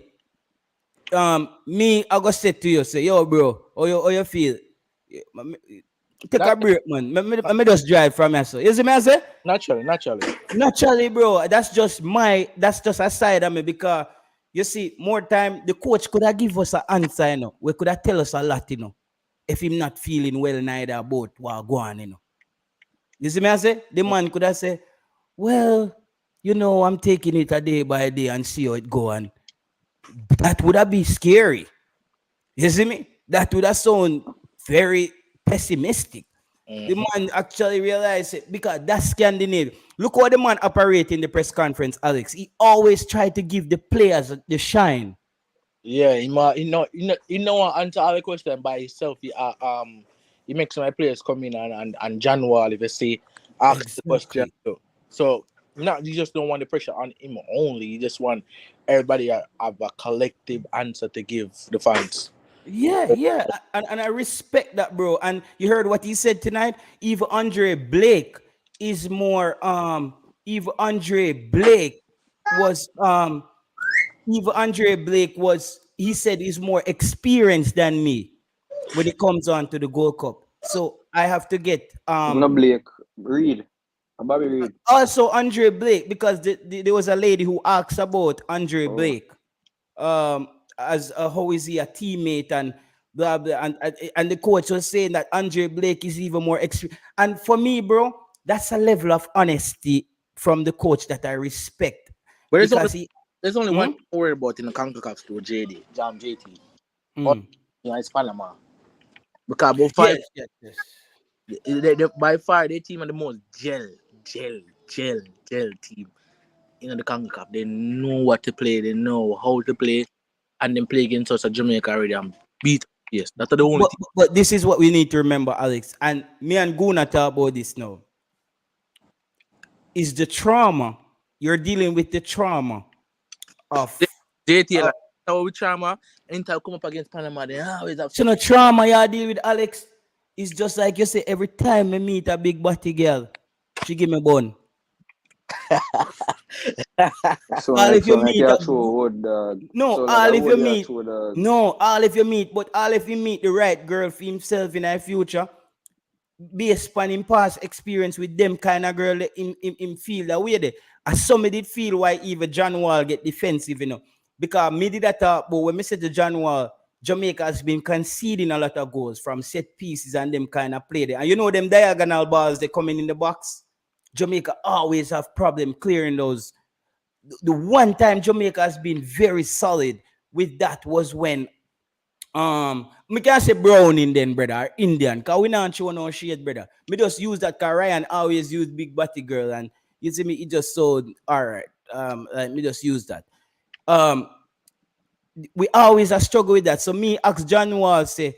me I go say to you, say, yo, bro, how you feel? Take a break, man. Me just drive from here, so you see me I say? Naturally, bro. That's just a side of me because you see, more time the coach could have give us an answer, We could have tell us a lot, if him not feeling well neither about what go on, You see me I say? The man could have said, well, I'm taking it a day by day and see how it go on. That would have been scary. You see me? That would have sound very pessimistic. The man actually realized it because that's Scandinavia. Look how the man operate in the press conference, Alex. He always tried to give the players the shine. Yeah, he know answer all the question by himself. He makes my players come in and John Wall if they say ask the question. So you just don't want the pressure on him only. You just want everybody to have a collective answer to give the fans. Yeah. And I respect that, bro. And you heard what he said tonight? Even Andre Blake is more even Andre Blake was he said he's more experienced than me when it comes on to the Gold Cup. So I have to get No Blake Reid. Bobby Reid. also Andre Blake because there was a lady who asked about Andre Blake. As how is he a teammate and blah blah and the coach was saying that Andre Blake is even more experienced. And for me, bro, that's a level of honesty from the coach that I respect. But there's only one thing to worry about in the CONCACAF store, JT. It's Panama. Because about 5 yes. By far, their team are the most gel team. You know the CONCACAF. They know what to play. They know how to play, and then play against us at Jamaica already and beat. Yes, that's the only thing. But this is what we need to remember, Alex. And me and Guna talk about this now. Is the trauma you're dealing with the trauma of JT, like how we trauma. Anytime come up against Panama, they always have. so no trauma you deal with, Alex. It's just like you say every time I meet a big body girl, she give me bone. So All if you like meet you a- throw wood, dog. No, So all like if wood you you meet throw, dog. no, all if you meet, but all if you meet the right girl for himself in our future, based upon him past experience with them kind of girl, him feel that way there. As some did feel why even John Wall get defensive, you know. Because me did that talk, but when me said to John Wall, Jamaica has been conceding a lot of goals from set pieces and them kind of play there. And you know them diagonal balls they coming in the box. Jamaica always have problem clearing those. The one time Jamaica has been very solid with that was when me can't say brown Indian brother or Indian, cause we not show no shade, brother. Me just use that cause Ryan always use big body girl, and you see me, it just so alright. Like me just use that. We always a struggle with that. So me ask John Wall say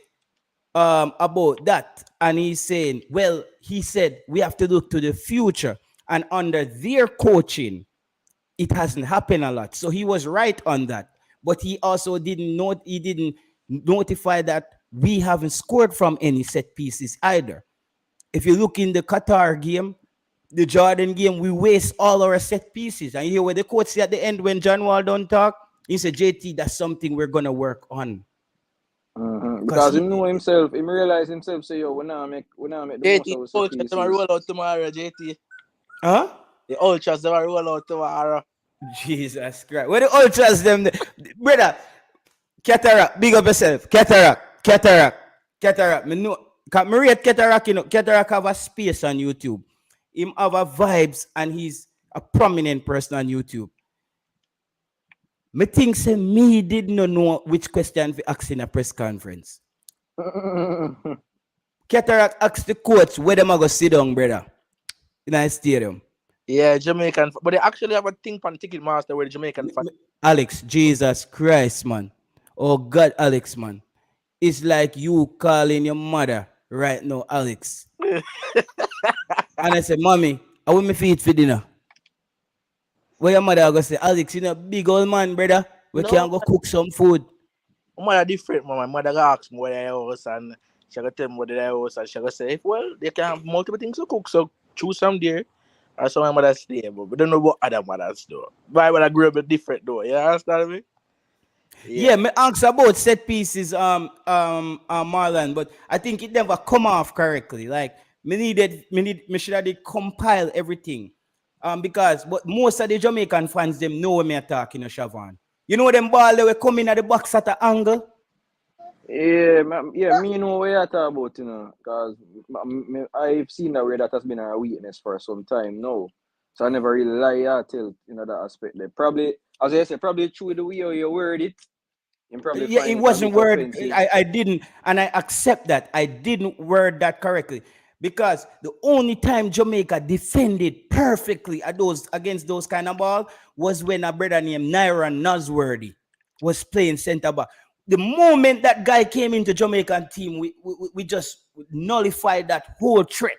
about that, and he's saying, well, he said we have to look to the future, and under their coaching, it hasn't happened a lot. So he was right on that. But he also didn't notify that we haven't scored from any set pieces either. If you look in the Qatar game, the Jordan game, we waste all our set pieces. And you hear what the coach said at the end when John Wall don't talk? He said, JT, that's something we're gonna work on. Because he know himself, he realize himself, say, yo, we not make the JT, most the of ultras our them a roll out tomorrow, JT. Huh? The ultras them a roll out tomorrow. Jesus Christ. Where the ultras them? Brother, Cataract, big up yourself. Cataract. Me know, cause me rate Cataract, you know, Cataract have a space on YouTube. Him have a vibes and he's a prominent person on YouTube. Me think say me did not know which question to ask in a press conference. Cataract asked the coach where them a go sit down, brother, in a stadium. Yeah, Jamaican, but they actually have a thing on Ticketmaster where the Jamaican fan. Alex, Jesus Christ, man. Oh God, Alex, man. It's like you calling your mother right now, Alex. And I said, Mommy, I want me feed for dinner. Where your mother go say, Alex, you know, big old man, brother. We No, can go cook some food. my mother different, man. My mother go ask me what I house and she go tell me what I house and she go say, well, they can have multiple things to cook, so choose some there. That's how my mother stay, but we don't know what other mothers do. My mother grew up different though. You understand me? Yeah, me ask about set pieces, Marlon, but I think it never come off correctly. Like me should have did compile everything. But most of the Jamaican fans them know when me talking to Siobhan. You know them ball they were coming at the box at an angle. Yeah, me know what you're talking about, you know, because I've seen that way that has been a weakness for some time now. So I never really lie till, you know, that aspect there. Probably, as I said, probably through the way you word it, you probably Yeah, find it a wasn't bit word. offensive. I didn't, and I accept that I didn't word that correctly because the only time Jamaica defended perfectly against those kind of ball was when a brother named Naira Nosworthy was playing center back. The moment that guy came into Jamaican team, we just nullified that whole threat.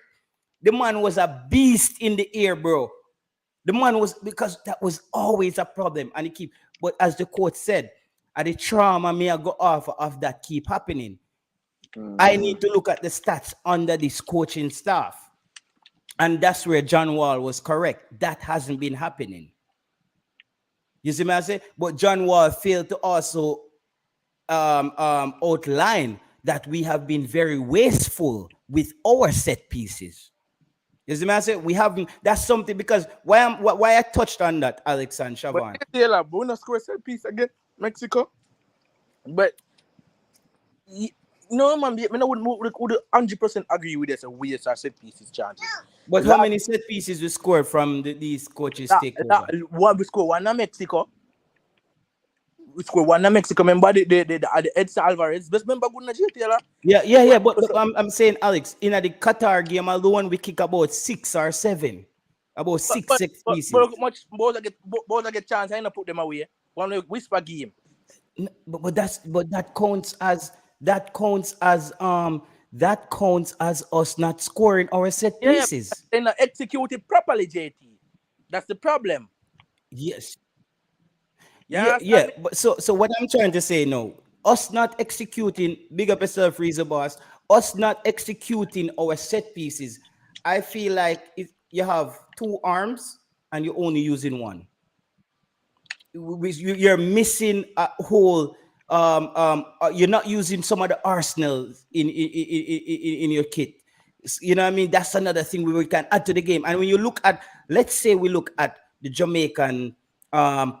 The man was a beast in the air, bro. The man was, because that was always a problem, and it keep. But as the coach said, at the trauma may go off of that keep happening. I need to look at the stats under this coaching staff, and that's where John Wall was correct. That hasn't been happening. You see me I say? But John Wall failed to also outline that we have been very wasteful with our set pieces. You see me I say? We haven't. That's something because why I touched on that, Alex and Siobhan. But they like bonus score set piece again, Mexico. But no man, I would 100% agree with this. A waste of set pieces chances. But how many set pieces we scored from these coaches take over? One we score one in Mexico. We score one in Mexico. Remember the Edson Alvarez. Best member good Nigeria. Yeah. But I'm saying, Alex, in the Qatar game alone, we kick about 6 or 7. About six But set but pieces. but much both get chance. I ain't put them away. One whisper game. But that counts as us not scoring our set Yeah, pieces. they not execute it properly, JT. That's the problem. Yes. You Yeah. understand me? But so what I'm trying to say now, us not executing, big up yourself, Freezer Boss, us not executing our set pieces. I feel like if you have two arms and you're only using one, you're missing a whole. You're not using some of the arsenals in your kit. You know what I mean? That's another thing we can add to the game. And when you look at, let's say we look at the Jamaican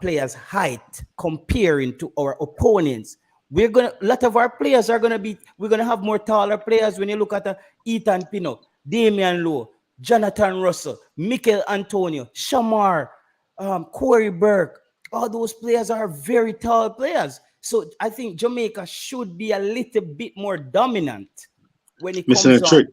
players' height comparing to our opponents, a lot of our players are gonna be, we're gonna have more taller players. When you look at Ethan Pino, Damian Lowe, Jonathan Russell, Mikel Antonio, Shamar, Corey Burke, all those players are very tall players. So I think Jamaica should be a little bit more dominant when it Missing a comes on. trick.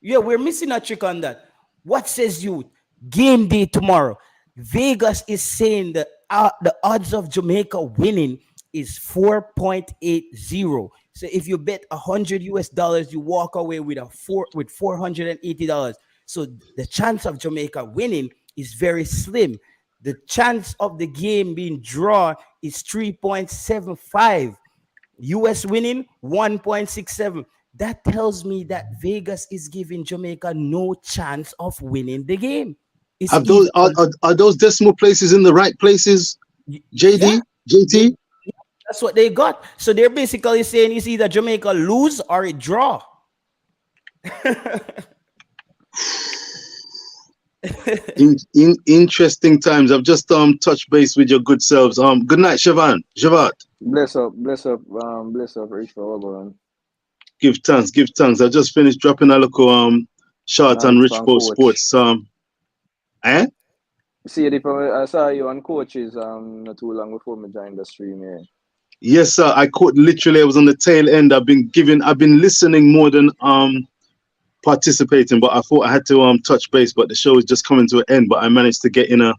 Yeah, we're missing a trick on that. What says you? Game day tomorrow. Vegas is saying that the odds of Jamaica winning is 4.80. So if you bet $100 US, you walk away with $480. So the chance of Jamaica winning is very slim. The chance of the game being drawn is 3.75. US winning 1.67. That tells me that Vegas is giving Jamaica no chance of winning the game. It's Have those are those decimal places in the right places? JD, yeah, JT? that's what they got. So they're basically saying it's either Jamaica lose or it draw. Interesting times. I've just touched base with your good selves. Good night, Siobhan. Javat. Bless up, Rich for Oberon. Give thanks, give thanks. I just finished dropping a little shot on Nice Rich fan Post coach. Sports. Eh? See, I saw you on coaches not too long before me joined the stream here. Yes, sir. I was on the tail end. I've been listening more than participating, but I thought I had to touch base, but the show is just coming to an end. But I managed to get in a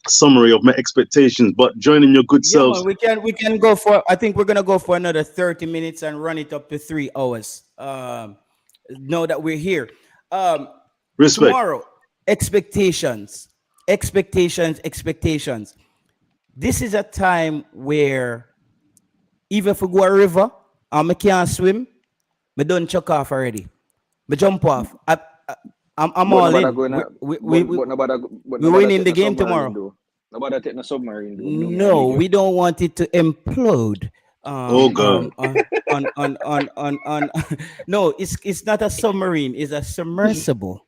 summary of my expectations. But joining your good Yeah, selves. man, we can go for, I think we're gonna go for another 30 minutes and run it up to 3 hours. Know that we're here. Respect. Tomorrow, expectations. This is a time where even if we go a river and I can't swim, I don't chuck off already. I jump off. I'm all in. We're winning the game tomorrow. Nobody take the submarine. No, we don't want it to implode. Oh God. On no, it's not a submarine, it's a submersible.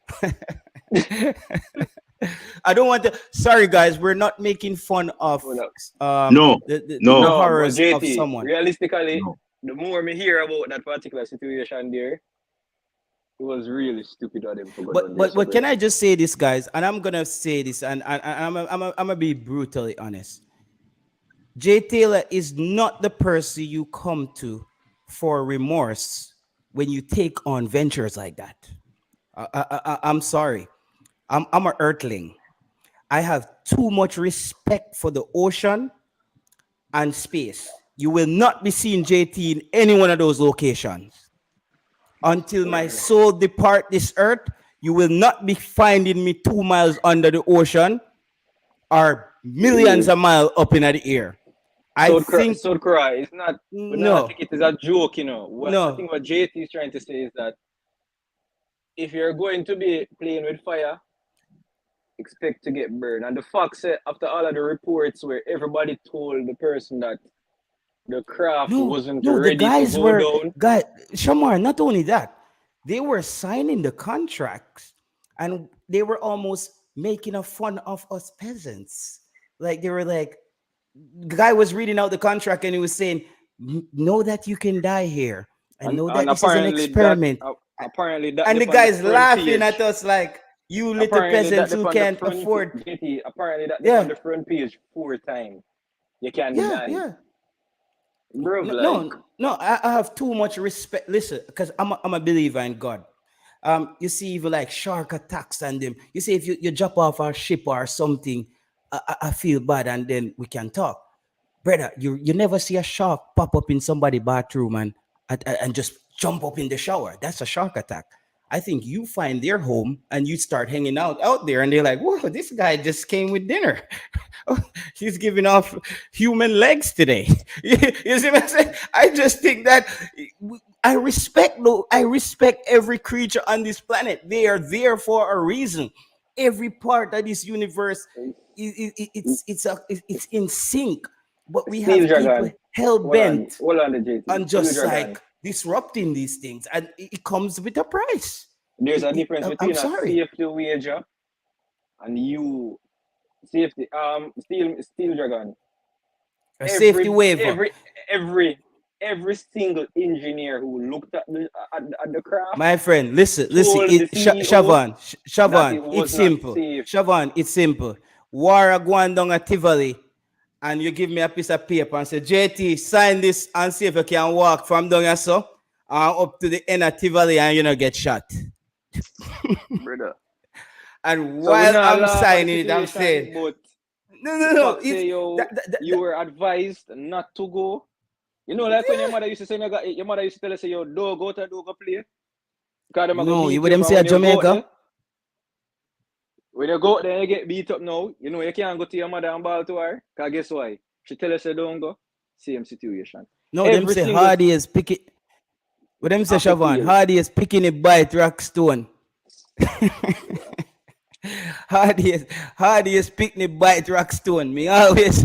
I don't want to. Sorry, guys, we're not making fun of the horrors JT, of someone. Realistically, the more me hear about that particular situation there, it was really stupid of them to go down there. But can I just say this, guys? And I'm gonna say this, and I'm gonna be brutally honest. Jay Taylor is not the person you come to for remorse when you take on ventures like that. I'm sorry. I'm an earthling. I have too much respect for the ocean and space. You will not be seeing JT in any one of those locations. Until my soul depart this earth, you will not be finding me 2 miles under the ocean or millions of miles up in the air. So cry. It's not. No. I think it is a joke, you know. No. I think what JT is trying to say is that if you're going to be playing with fire, expect to get burned. And the fact that after all of the reports where everybody told the person that the craft wasn't ready the guys to go were, down. Shamar, not only that, they were signing the contracts and they were almost making a fun of us peasants. Like they were like, the guy was reading out the contract and he was saying, know that you can die here. And know that this is an experiment. And the guy's laughing at us like, you little peasants who can't afford. Apparently that on the front page 4 times. You can't deny. Yeah. Bro, no, I have too much respect. Listen, because I'm a believer in God. You see, even like shark attacks and them. You see, if you drop off our ship or something, I feel bad, and then we can talk. Brother, you never see a shark pop up in somebody's bathroom and just jump up in the shower. That's a shark attack. I think you find their home and you start hanging out there, and they're like, "Whoa, this guy just came with dinner. He's giving off human legs today." You see what I'm saying? I just think that I respect every creature on this planet. They are there for a reason. Every part of this universe, it's in sync. But we Steel have people Dragon. hell bent Hold on the JT. on Steel just Dragon. like disrupting these things, and it comes with a price. There's a difference I'm between a sorry. safety wager and you safety steel dragon. A safety waiver. Every single engineer who looked at the craft, My friend, listen. told the CEO Shavan, that it Shavan, was it's not simple. safe. Shavan, it's simple. War going down at Tivoli, and you give me a piece of paper and say, JT, sign this and see if you can walk from down here so up to the end of Tivoli and you know get shot. Brother. And So we while not I'm laugh at the signing it, I'm situation, saying, but no, the no. fact say you were advised not to go. You know, like when your mother used to say, your mother used to tell us, say, yo, don't go play. Because them are No, gonna beat you would you them up, say and at when you go Jamaica? there, when you go there, you get beat up now. You know, you can't go to your mother and ball to her. Because guess why? She tell us, don't go. Same situation. No, them Every say single Hardy is picking. What them say, half a Shavan? field. Hardy is picking it by rock stone. Hardy is picking it bite rock stone. Me always,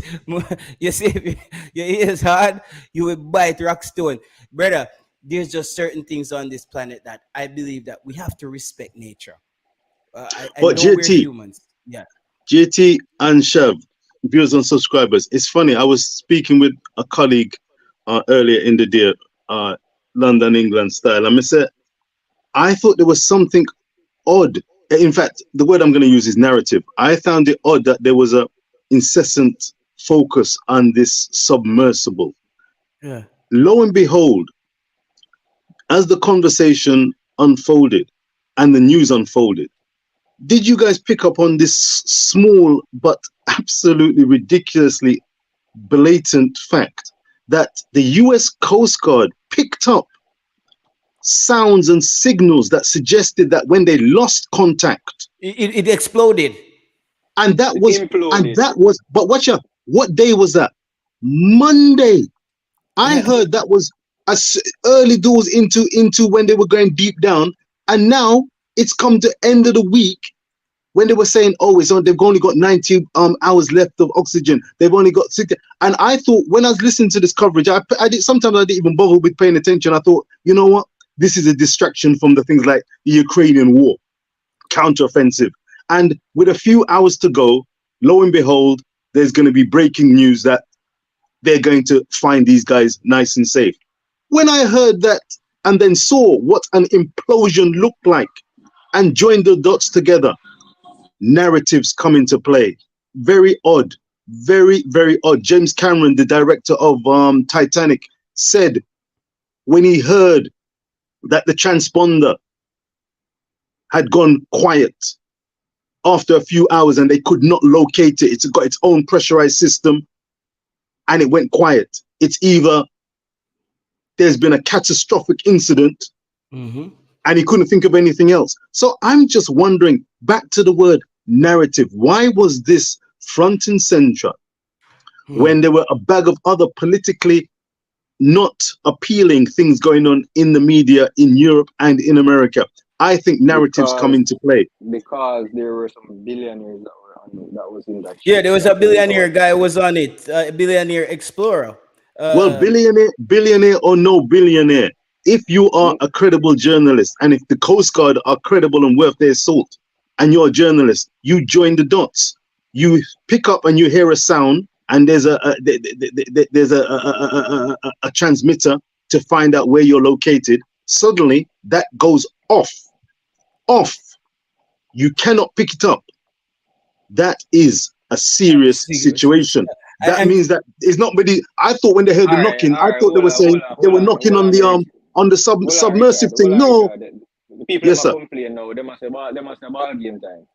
you see, if your ears hard, you will bite rock stone. Brother, there's just certain things on this planet that I believe that we have to respect nature. I But know we're JT, humans. Yeah. JT and Chev, viewers and subscribers. It's funny. I was speaking with a colleague earlier in the day, London, England style. And I said, I thought there was something odd. In fact, the word I'm going to use is narrative. I found it odd that there was a incessant focus on this submersible. Yeah. Lo and behold, as the conversation unfolded and the news unfolded, did you guys pick up on this small but absolutely ridiculously blatant fact that the US Coast Guard picked up sounds and signals that suggested that when they lost contact, It exploded. and that Imploded. was, but watch out, what day was that? Monday. I heard that was as early doors into when they were going deep down, and now it's come to end of the week when they were saying, oh, it's on, they've only got 90 hours left of oxygen. They've only got 60. And I thought, when I was listening to this coverage, sometimes I didn't even bother with paying attention. I thought, you know what? This is a distraction from the things like the Ukrainian war, counteroffensive. And with a few hours to go, lo and behold, there's going to be breaking news that they're going to find these guys nice and safe. When I heard that and then saw what an implosion looked like and joined the dots together, narratives come into play. Very odd. Very, very odd. James Cameron, the director of Titanic, said when he heard that the transponder had gone quiet after a few hours and they could not locate it, it's got its own pressurized system and it went quiet. It's either there's been a catastrophic incident and he couldn't think of anything else. So I'm just wondering, back to the word narrative, why was this front and center when there were a bag of other politically not appealing things going on in the media in Europe and in America? I think narratives come into play. Because there were some billionaires that was in that. Yeah, there was a billionaire guy who was on it, a billionaire explorer. Well, billionaire or no billionaire, if you are a credible journalist and if the Coast Guard are credible and worth their salt and you're a journalist, you join the dots. You pick up and you hear a sound and there's a transmitter to find out where you're located. Suddenly that goes off. You cannot pick it up. That is a serious situation. That means that it's not really. I thought when they heard the knocking, I thought they were saying they were knocking on the submersive thing. No, people Yes, them a sir. complain now. They must say ball game time.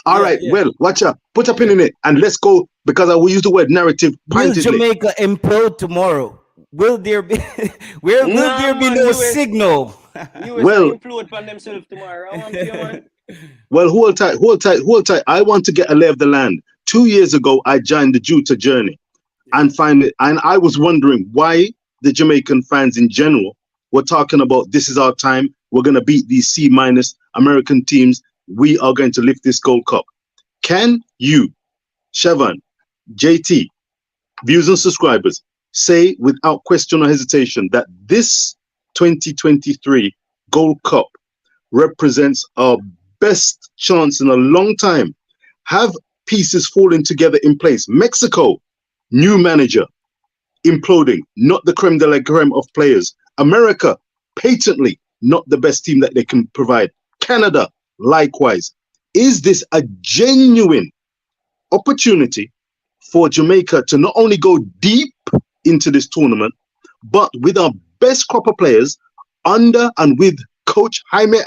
All Yeah, right. yeah, Well, watch out. Put a pin yeah. in it and let's go because I will use the word narrative Will pointedly. Jamaica implode tomorrow? Will there be where will Nah, there be man, no US signal? US I Well, implode on themselves tomorrow. I want you, man. well, hold tight, hold tight, hold tight. I want to get a lay of the land. 2 years ago, I joined the Juta journey and find it, and I was wondering why the Jamaican fans in general were talking about this is our time. We're gonna beat these C minus American teams. We are going to lift this Gold Cup. Can you, Chevron, JT, viewers and subscribers, say without question or hesitation that this 2023 Gold Cup represents our best chance in a long time? Have pieces falling together in place. Mexico, new manager, imploding, not the creme de la creme of players. America, patently not the best team that they can provide. Canada, likewise. Is this a genuine opportunity for Jamaica to not only go deep into this tournament, but with our best crop of players under and with coach Heimir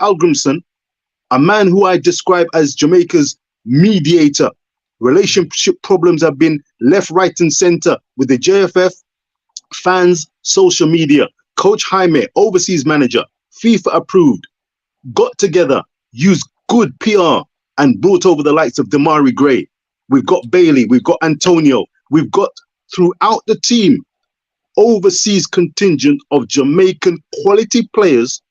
a man who I describe as Jamaica's mediator? Relationship problems have been left, right, and center with the JFF, fans, social media. Coach Heimir, overseas manager, FIFA approved, got together, used good PR, and brought over the likes of Demarai Gray. We've got Bailey, we've got Antonio, we've got throughout the team overseas contingent of Jamaican quality players,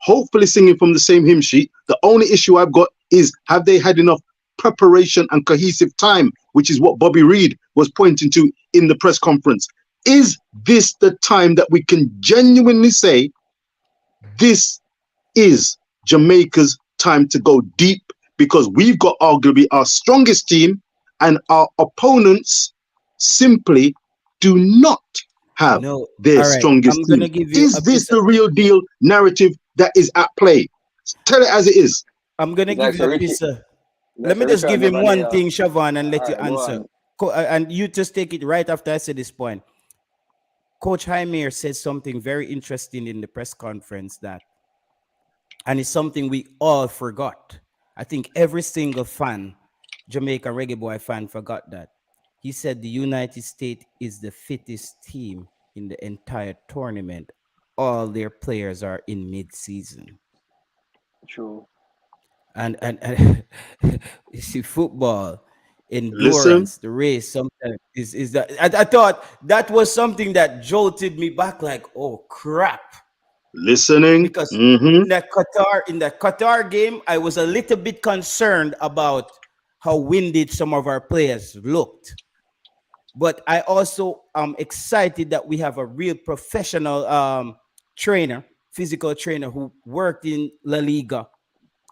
hopefully singing from the same hymn sheet. The only issue I've got is have they had enough preparation and cohesive time, which is what Bobby Reid was pointing to in the press conference. Is this the time that we can genuinely say this is Jamaica's time to go deep? Because we've got arguably our strongest team and our opponents simply do not have No. their All right. strongest I'm team. gonna give you Is a this piece the of, real deal narrative that is at play? Tell it as it is. I'm gonna It's give like you so a Richie. piece of, Like let me so just Richard give him never one there. thing, Siobhan, and let you Alright, go answer. on. And you just take it right after I say this point. Coach Heimir said something very interesting in the press conference and it's something we all forgot. I think every single fan, Jamaica Reggae Boy fan, forgot that. He said the United States is the fittest team in the entire tournament. All their players are in mid-season. True. And you see, football, Listen, endurance, the race sometimes is that I thought that was something that jolted me back, like, oh crap. listening. Because Mm-hmm. in that Qatar game, I was a little bit concerned about how winded some of our players looked. But I also am excited that we have a real professional trainer, physical trainer who worked in La Liga,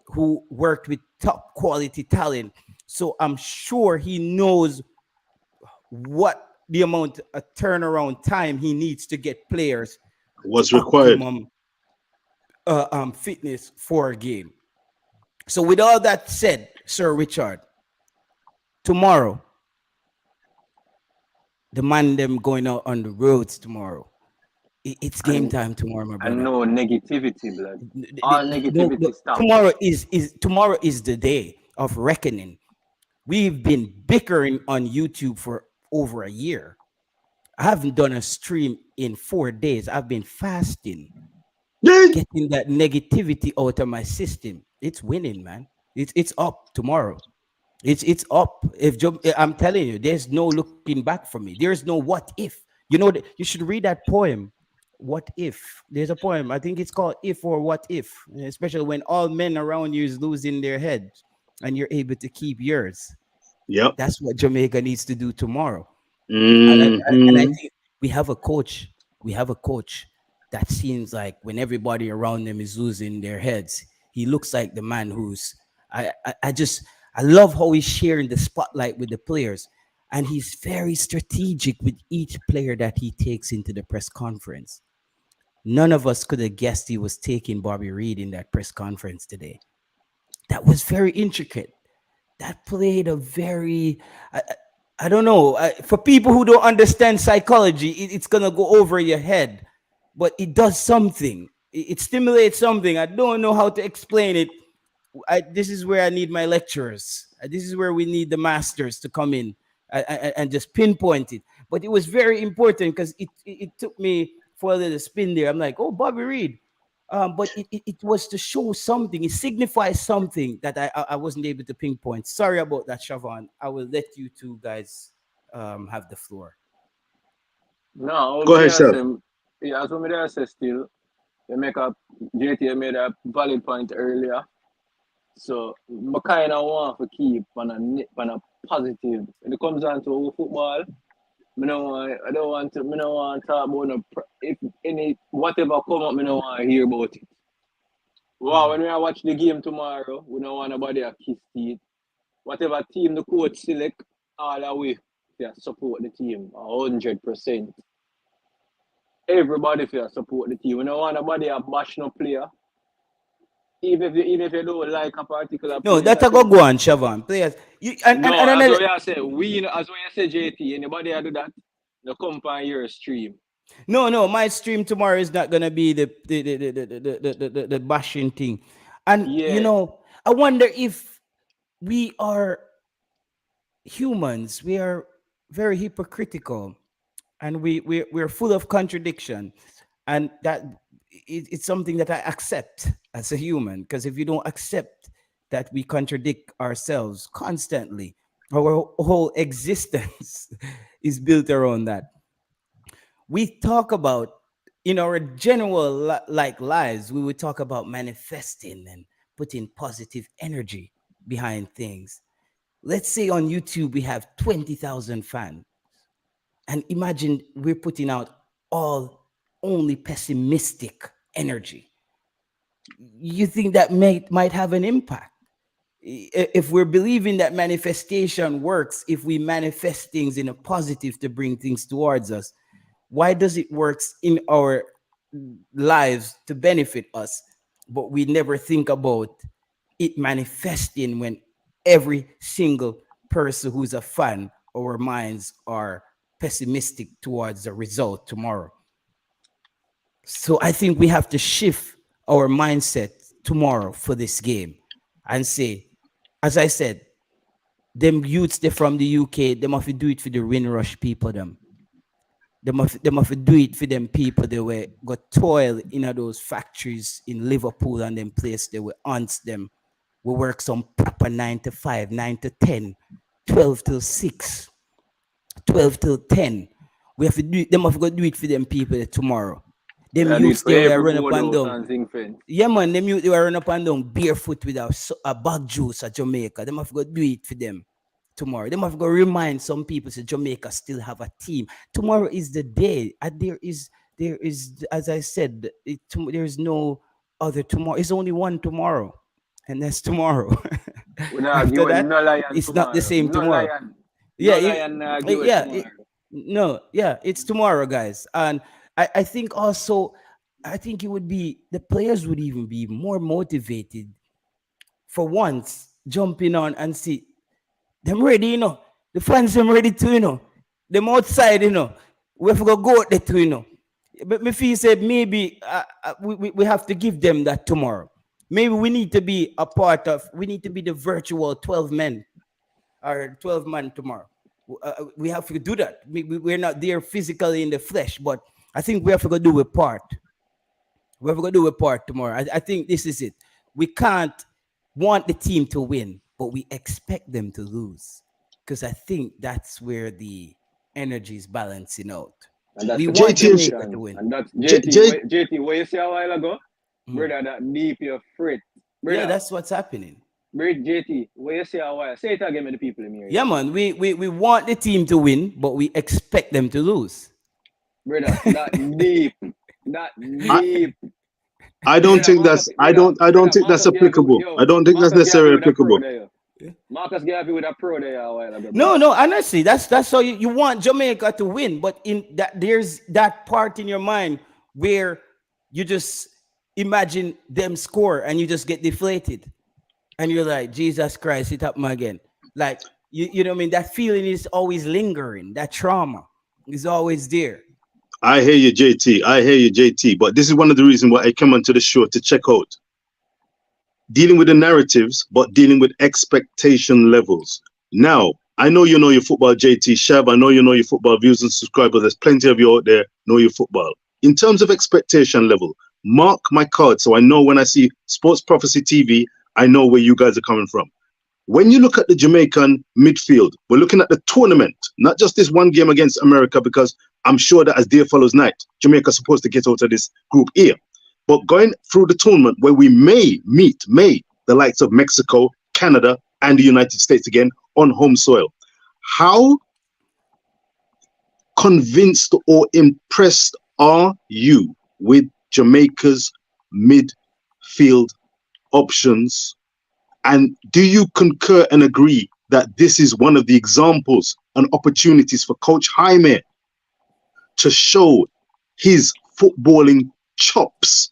who worked with top quality talent. So I'm sure he knows what the amount of turnaround time he needs to get players to Was required. optimum fitness for a game. So with all that said, Sir Richard, tomorrow, the man them going out on the roads tomorrow. It's game And time tomorrow, my and brother. no negativity, blood. All No, negativity stop. tomorrow is the day of reckoning. We've been bickering on YouTube for over a year. I haven't done a stream in 4 days. I've been fasting, Yeah. getting that negativity out of my system. It's winning, man. It's up tomorrow. It's up. I'm telling you, there's no looking back for me. There's no what if. You know, you should read that poem. What if? There's a poem. I think it's called If or What If. Especially when all men around you is losing their heads and you're able to keep yours. Yep. That's what Jamaica needs to do tomorrow. And I Mm-hmm. think we have a coach. We have a coach that seems like when everybody around them is losing their heads, he looks like the man who's. I love how he's sharing the spotlight with the players, and he's very strategic with each player that he takes into the press conference. None of us could have guessed he was taking Bobby Reid in that press conference today. That was very intricate. That played a very, I don't know, for people who don't understand psychology, it's gonna go over your head, but it does something. it stimulates something. I don't know how to explain it. This is where I need my lecturers. This is where we need the masters to come in and just pinpoint it. But it was very important because it took me for a little spin there. I'm like, oh, Bobby Reid. But it was to show something. It signifies something that I wasn't able to pinpoint. Sorry about that, Siobhan. I will let you two guys have the floor. No, Go ahead, sir. yeah, as I say still, they make a JT made a valid point earlier. So I kind of want to keep on a positive. When it comes down to football, I don't want to talk about if any whatever come up, I don't want to hear about it. Wow, when we watch the game tomorrow, we don't want nobody to kiss teeth. Whatever team the coach select, all the way, yeah, support the team 100%. Everybody feel support the team. We don't want nobody to bash no player. Even if you don't like a particular player. No, that's a go on, Siobhan. Players. As what you say, JT, anybody do that, they come on your stream. No, my stream tomorrow is not gonna be the bashing thing. And I wonder if we are humans, we are very hypocritical and we're full of contradiction. And that it's something that I accept as a human, because if you don't accept that we contradict ourselves constantly, our whole existence is built around that. We talk about, in our general lives, we would talk about manifesting and putting positive energy behind things. Let's say on YouTube we have 20,000 fans, and imagine we're putting out only pessimistic energy. You think that might have an impact? If we're believing that manifestation works, if we manifest things in a positive to bring things towards us, why does it work in our lives to benefit us, but we never think about it manifesting when every single person who's a fan, our minds are pessimistic towards the result tomorrow? So I think we have to shift our mindset tomorrow for this game and say, as I said, them youths, they're from the UK, they must do it for the Windrush people, them. They must do it for them people. They were got toil in those factories in Liverpool and them place. They were aunts them. We work some proper 9 to 5, 9 to 10, 12 till 6, 12 till 10. We have to do it. They must go do it for them people tomorrow. Them youths they were run up and down. Yeah, man, them youths they were run up and down barefoot with a bag juice at Jamaica. They must go do it for them tomorrow. They must go remind some people that Jamaica still have a team. Tomorrow is the day. And there is, as I said, there is no other tomorrow. It's only one tomorrow, and that's tomorrow. After that, it's tomorrow. Not the same tomorrow. It's tomorrow, guys. And I think also, I think it would be, the players would even be more motivated for once jumping on and see them ready, the fans them ready to, them outside, we have to go out there too, But me feel said maybe we have to give them that tomorrow. Maybe we need to be we need to be the virtual 12 men or 12 man tomorrow. We have to do that. We're not there physically in the flesh, but I think we have to go do a part. We have to go do a part tomorrow. I think this is it. We can't want the team to win, but we expect them to lose. Because I think that's where the energy is balancing out. We want Jamaica to win. And that's JT, what you say a while ago? Brother, that deep your fret. Yeah, that's what's happening. JT, what you say a while? Say it again with the people in here. Yeah, man. We want the team to win, but we expect them to lose. Brother, that deep. I don't think that's applicable. I don't think that's necessarily applicable. Marcus gave you with a pro there a while ago. No, honestly, that's how you want Jamaica to win, but in that there's that part in your mind where you just imagine them score and you just get deflated, and you're like, Jesus Christ, it happened again. Like you know what I mean? That feeling is always lingering. That trauma is always there. I hear you, JT. I hear you, JT. But this is one of the reasons why I come onto the show to check out dealing with the narratives, but dealing with expectation levels. Now, I know you know your football, JT. Shab, I know you know your football. Viewers and subscribers, there's plenty of you out there know your football. In terms of expectation level, mark my card so I know when I see Sports Prophecy TV, I know where you guys are coming from. When you look at the Jamaican midfield, we're looking at the tournament, not just this one game against America, because I'm sure that as dear follows night, Jamaica's supposed to get out of this group here. But going through the tournament where we may meet the likes of Mexico, Canada, and the United States again on home soil. How convinced or impressed are you with Jamaica's midfield options? And do you concur and agree that this is one of the examples and opportunities for Coach Heimir to show his footballing chops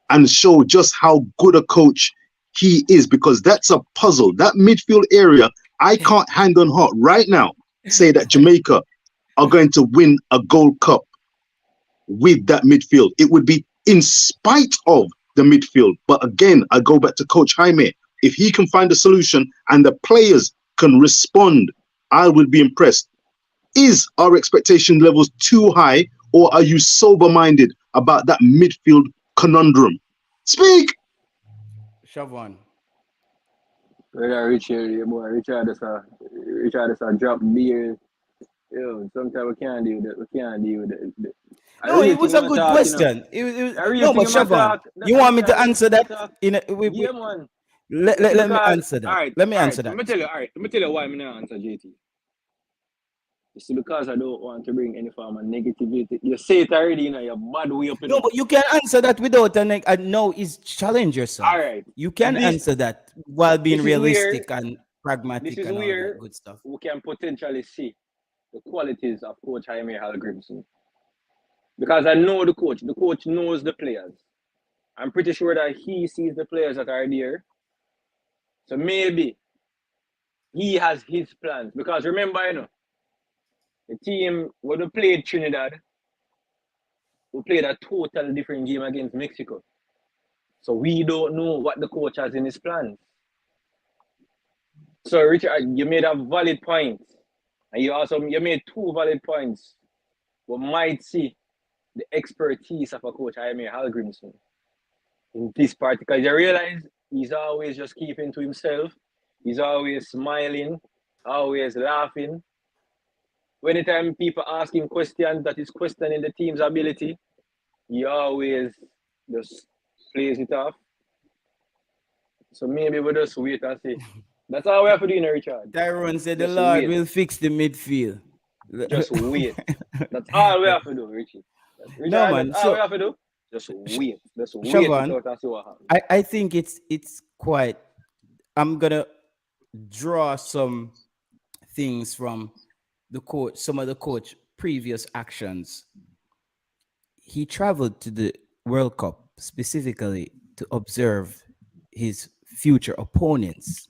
and show just how good a coach he is? Because that's a puzzle. That midfield area, I can't hand on heart right now say that Jamaica are going to win a Gold Cup with that midfield. It would be in spite of the midfield. But again, I go back to Coach Heimir. If he can find a solution and the players can respond, I will be impressed. Is our expectation levels too high, or are you sober-minded about that midfield conundrum? Speak! Siobhan. Richard, boy, Richard is a drop beer. Yo, sometimes we can't deal with it. We can't deal with it. No, it was a good question. No, but Siobhan, you want me to answer that? Yeah, man. Let me answer that. All right, Let me answer that. Let me tell you why I'm not answer JT. You see, because I don't want to bring any form of negativity. You say it already, you're bad way up. No, but you can answer that without a no. Is challenge yourself. All right, you can answer that while being realistic and pragmatic and all that good stuff. We can potentially see the qualities of Coach Heimir Hallgrimsson. Because I know the coach. The coach knows the players. I'm pretty sure that he sees the players that are there. So maybe he has his plans. Because remember, the team, when we played Trinidad, we played a totally different game against Mexico. So we don't know what the coach has in his plans. So Richard, you made a valid point. And you made two valid points. We might see the expertise of a coach, Heimir Hallgrimsson, in this part. Because you realize he's always just keeping to himself. He's always smiling, always laughing. Anytime people ask him questions that is questioning the team's ability, he always just plays it off. So maybe we'll just wait and see. That's all we have to do, Richard. Tyrone said just the Lord will fix the midfield. Just wait. That's all we have to do, Richie. Richard, no, man. That's all we have to do. Just wait. Just wait Siobhan, and see what happens. I think it's quite. I'm gonna draw some things from the coach, some of the coach previous actions. He traveled to the World Cup specifically to observe his future opponents.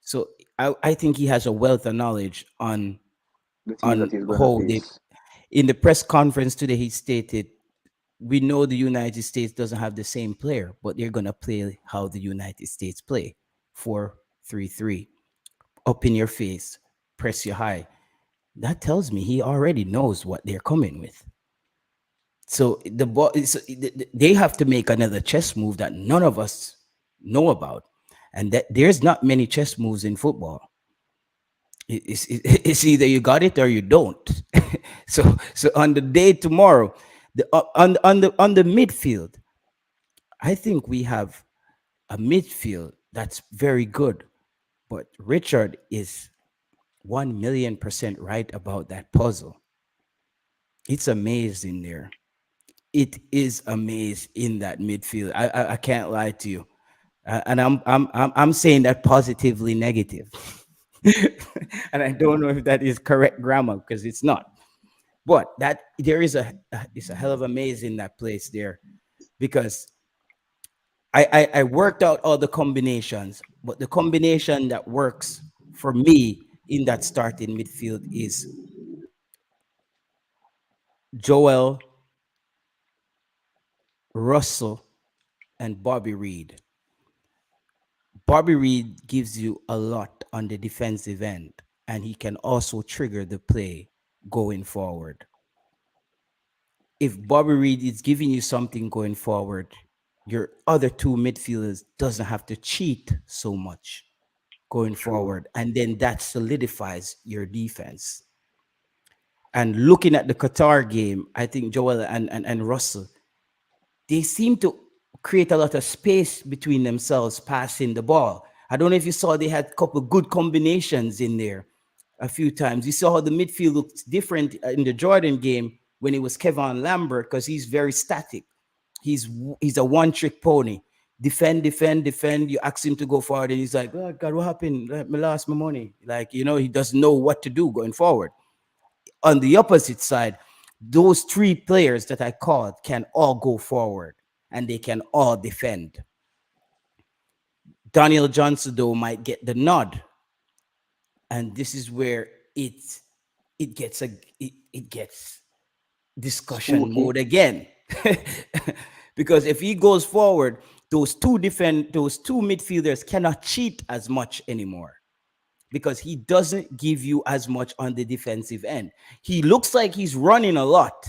So I think he has a wealth of knowledge on how they. In the press conference today, he stated, "We know the United States doesn't have the same player, but they're gonna play how the United States play, 4-3-3, up in your face, press you high." That tells me he already knows what they're coming with. So they have to make another chess move that none of us know about, and that there's not many chess moves in football. It's either you got it or you don't. so on the day tomorrow, on the midfield, I think we have a midfield that's very good, but Richard is 1,000,000% right about that puzzle. It's a maze in there. It is a maze in that midfield. I can't lie to you, and I'm saying that positively negative, and I don't know if that is correct grammar because it's not. But that there is it's a hell of a maze in that place there, because I worked out all the combinations, but the combination that works for me in that starting midfield is Joel, Russell, and Bobby Reid. Bobby Reid gives you a lot on the defensive end, and he can also trigger the play going forward. If Bobby Reid is giving you something going forward, your other two midfielders doesn't have to cheat so much going forward, and then that solidifies your defense. And looking at the Qatar game, I think Joel and Russell, they seem to create a lot of space between themselves passing the ball. I don't know if you saw they had a couple of good combinations in there a few times. You saw how the midfield looked different in the Jordan game when it was Kevin Lambert because he's very static. He's a one-trick pony. Defend, defend, defend. You ask him to go forward, and he's like, "Oh God, what happened? I lost my money." Like, he doesn't know what to do going forward. On the opposite side, those three players that I called can all go forward and they can all defend. Daniel Johnson, though, might get the nod. And this is where it gets discussion mode again. Because if he goes forward, those two midfielders cannot cheat as much anymore. Because he doesn't give you as much on the defensive end. He looks like he's running a lot,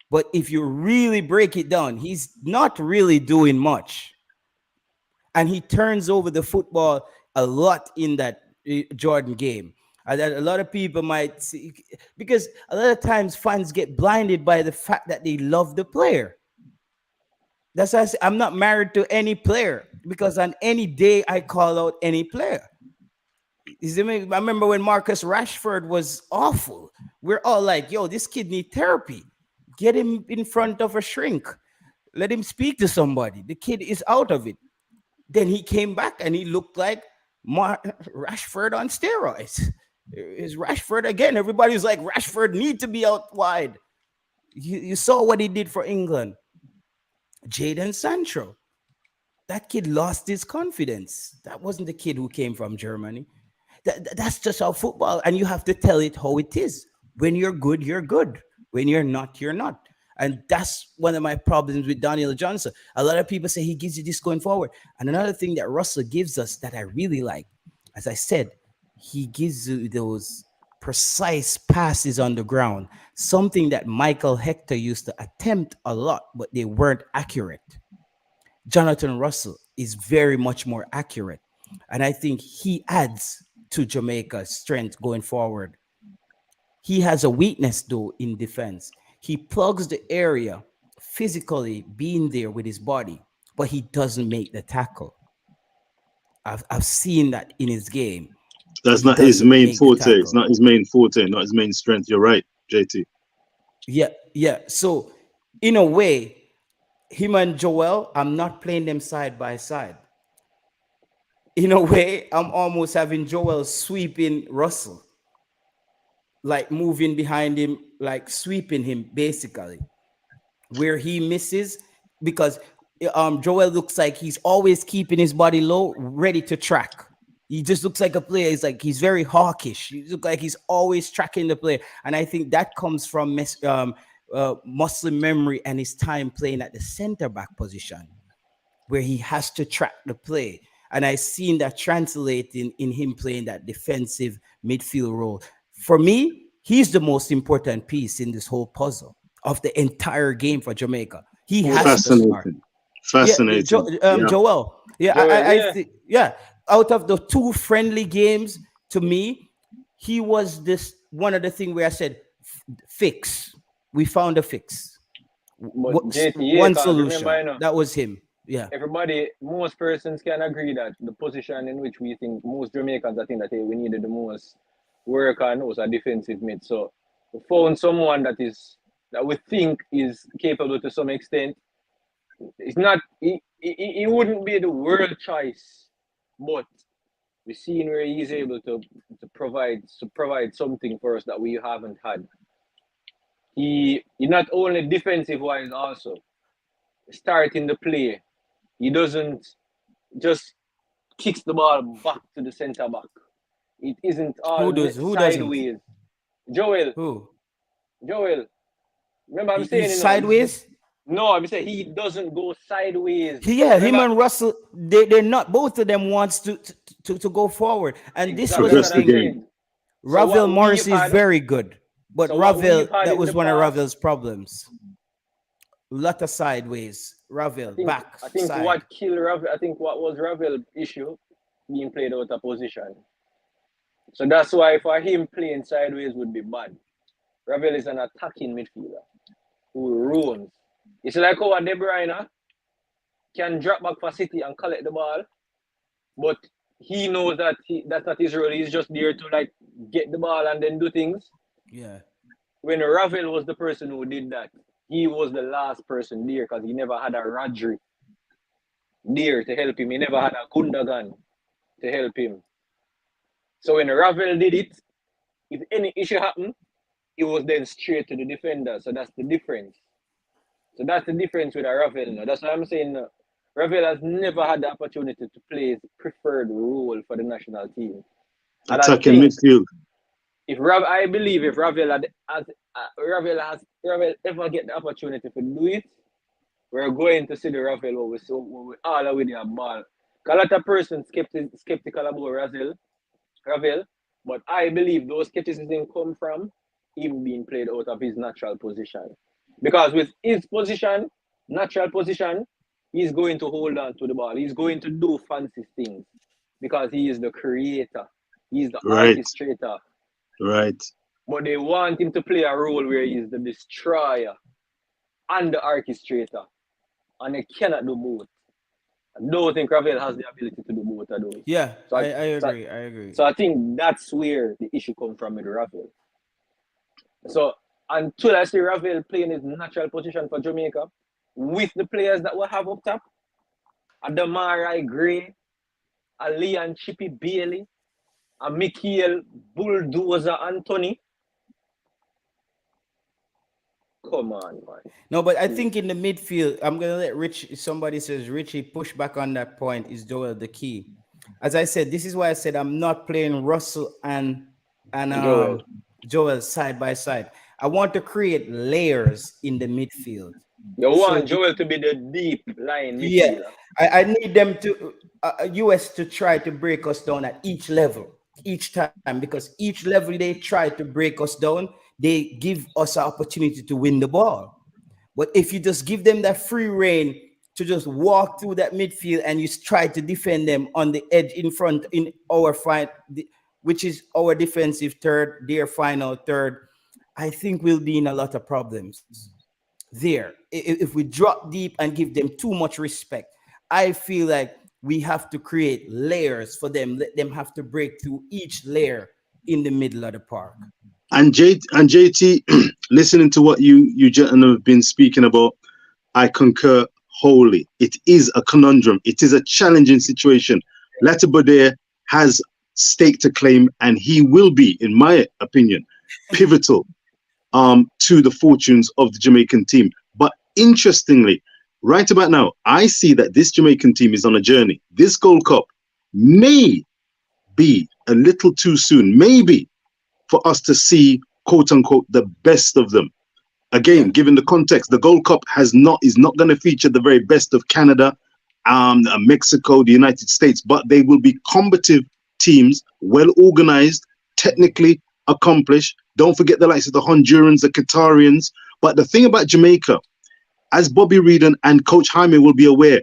but if you really break it down, he's not really doing much. And he turns over the football a lot in that Jordan game. And a lot of people might see, because a lot of times fans get blinded by the fact that they love the player. That's why I say I'm not married to any player, because on any day I call out any player. I remember when Marcus Rashford was awful. We're all like, yo, this kid need therapy. Get him in front of a shrink. Let him speak to somebody. The kid is out of it. Then he came back and he looked like Rashford on steroids. Is Rashford again? Everybody's like, Rashford need to be out wide. You saw what he did for England. Jadon Sancho. That kid lost his confidence. That wasn't the kid who came from Germany. That's just how football, and you have to tell it how it is. When you're good, you're good. When you're not, you're not. And that's one of my problems with Daniel Johnson. A lot of people say he gives you this going forward. And another thing that Russell gives us that I really like, as I said, he gives you those precise passes on the ground, something that Michael Hector used to attempt a lot, but they weren't accurate. Jonathan Russell is very much more accurate. And I think he adds to Jamaica's strength going forward. He has a weakness, though, in defense. He plugs the area physically, being there with his body, but he doesn't make the tackle. I've seen that in his game. That's not his main forte. It's not his main forte, not his main strength. You're right, JT. Yeah. So, in a way, him and Joel, I'm not playing them side by side. In a way, I'm almost having Joel sweeping Russell, like moving behind him, like sweeping him, basically, where he misses, because Joel looks like he's always keeping his body low, ready to track. He just looks like a player. He's very hawkish. He looks like he's always tracking the play, and I think that comes from muscle memory and his time playing at the center back position, where he has to track the play. And I've seen that translating in him playing that defensive midfield role. For me, he's the most important piece in this whole puzzle of the entire game for Jamaica. He has to start. Fascinating. Joel. I think, out of the two friendly games, to me, he was this one of the things where I said, fix. We found a fix. One solution. That was him. Yeah. Most persons can agree that the position in which we think most Jamaicans, I think that we needed the most work on was a defensive mid. So we found someone that we think is capable to some extent. It's not, he wouldn't be the world choice, but we've seen where he's able to provide something for us that we haven't had. He not only defensive wise, also starting the play. He doesn't just kicks the ball back to the centre back. It isn't all sideways. Joel. Who? Joel. Remember, I'm saying, He's sideways. No, I'm saying he doesn't go sideways. Yeah, him Remember, and Russell, they're not. Both of them wants to go forward, and this was exactly the Progress what the I'm thing. game. saying. So Ravel what Morris we've is had, very good, but so what Ravel, we've had that in was the one of past, Ravel's problems. Lot of sideways. Ravel back I think side. what killed Ravel, I think what was Ravel's issue, being played out of position. So that's why for him playing sideways would be bad. Ravel is an attacking midfielder who roams. It's like how a Demarai can drop back for City and collect the ball, but he knows that that's not his role. He's just there to like get the ball and then do things. Yeah. When Ravel was the person who did that, he was the last person there because he never had a Rodri there to help him. He never had a Gundogan to help him. So when Ravel did it, if any issue happened, it was then straight to the defender. So that's the difference. So that's the difference with a Ravel now. That's what I'm saying. Ravel has never had the opportunity to play his preferred role for the national team. And I Attacking think midfield. I believe if Ravel ever get the opportunity to do it, we're going to see the Ravel what we all with the ball. A lot of persons skeptical about Ravel, but I believe those skepticism come from him being played out of his natural position. Because with his position, natural position, he's going to hold on to the ball. He's going to do fancy things because he is the creator. He's the Right. orchestrator. Right. But they want him to play a role where he's the destroyer and the orchestrator. And they cannot do both. I don't think Ravel has the ability to do both of those. Yeah, So I agree. So I think that's where the issue comes from with Ravel. So until I see Ravel playing his natural position for Jamaica with the players that we have up top, a Demarai Gray, a Leon Chippy Bailey, a Michael Bulldozer Anthony. Come on, man. No, but I think in the midfield, I'm gonna let Rich. Somebody says Richie push back on that point. Is Joel the key? As I said, this is why I said I'm not playing Russell and Joel side by side. I want to create layers in the midfield. You want Joel to be the deep line midfielder. Yeah, I need them to US to try to break us down at each level, each time, because each level they try to break us down, they give us an opportunity to win the ball. But if you just give them that free reign to just walk through that midfield and you try to defend them on the edge in front in our fight, which is our defensive third, their final third, I think we'll be in a lot of problems there. If we drop deep and give them too much respect, I feel like we have to create layers for them. Let them have to break through each layer in the middle of the park. And JT, listening to what you gentlemen have been speaking about, I concur wholly. It is a conundrum. It is a challenging situation. Latibode has stake to claim, and he will be, in my opinion, pivotal to the fortunes of the Jamaican team. But interestingly, right about now, I see that this Jamaican team is on a journey. This Gold Cup may be a little too soon, maybe, for us to see, quote unquote, the best of them. Again, given the context, the Gold Cup is not going to feature the very best of Canada, Mexico, the United States, but they will be combative teams, well organized, technically accomplished. Don't forget the likes of the Hondurans, the Qatarians. But the thing about Jamaica, as Bobby Reid and Coach Heimir will be aware,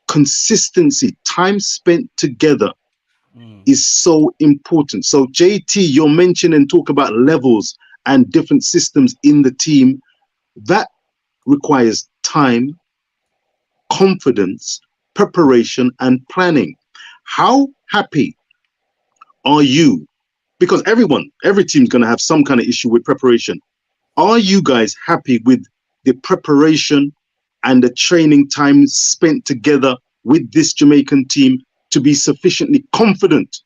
consistency, time spent together is so important. So JT, you're mentioning, talk about levels and different systems in the team. That requires time, confidence, preparation, and planning. How happy are you? Because every team's going to have some kind of issue with preparation. Are you guys happy with the preparation and the training time spent together with this Jamaican team to be sufficiently confident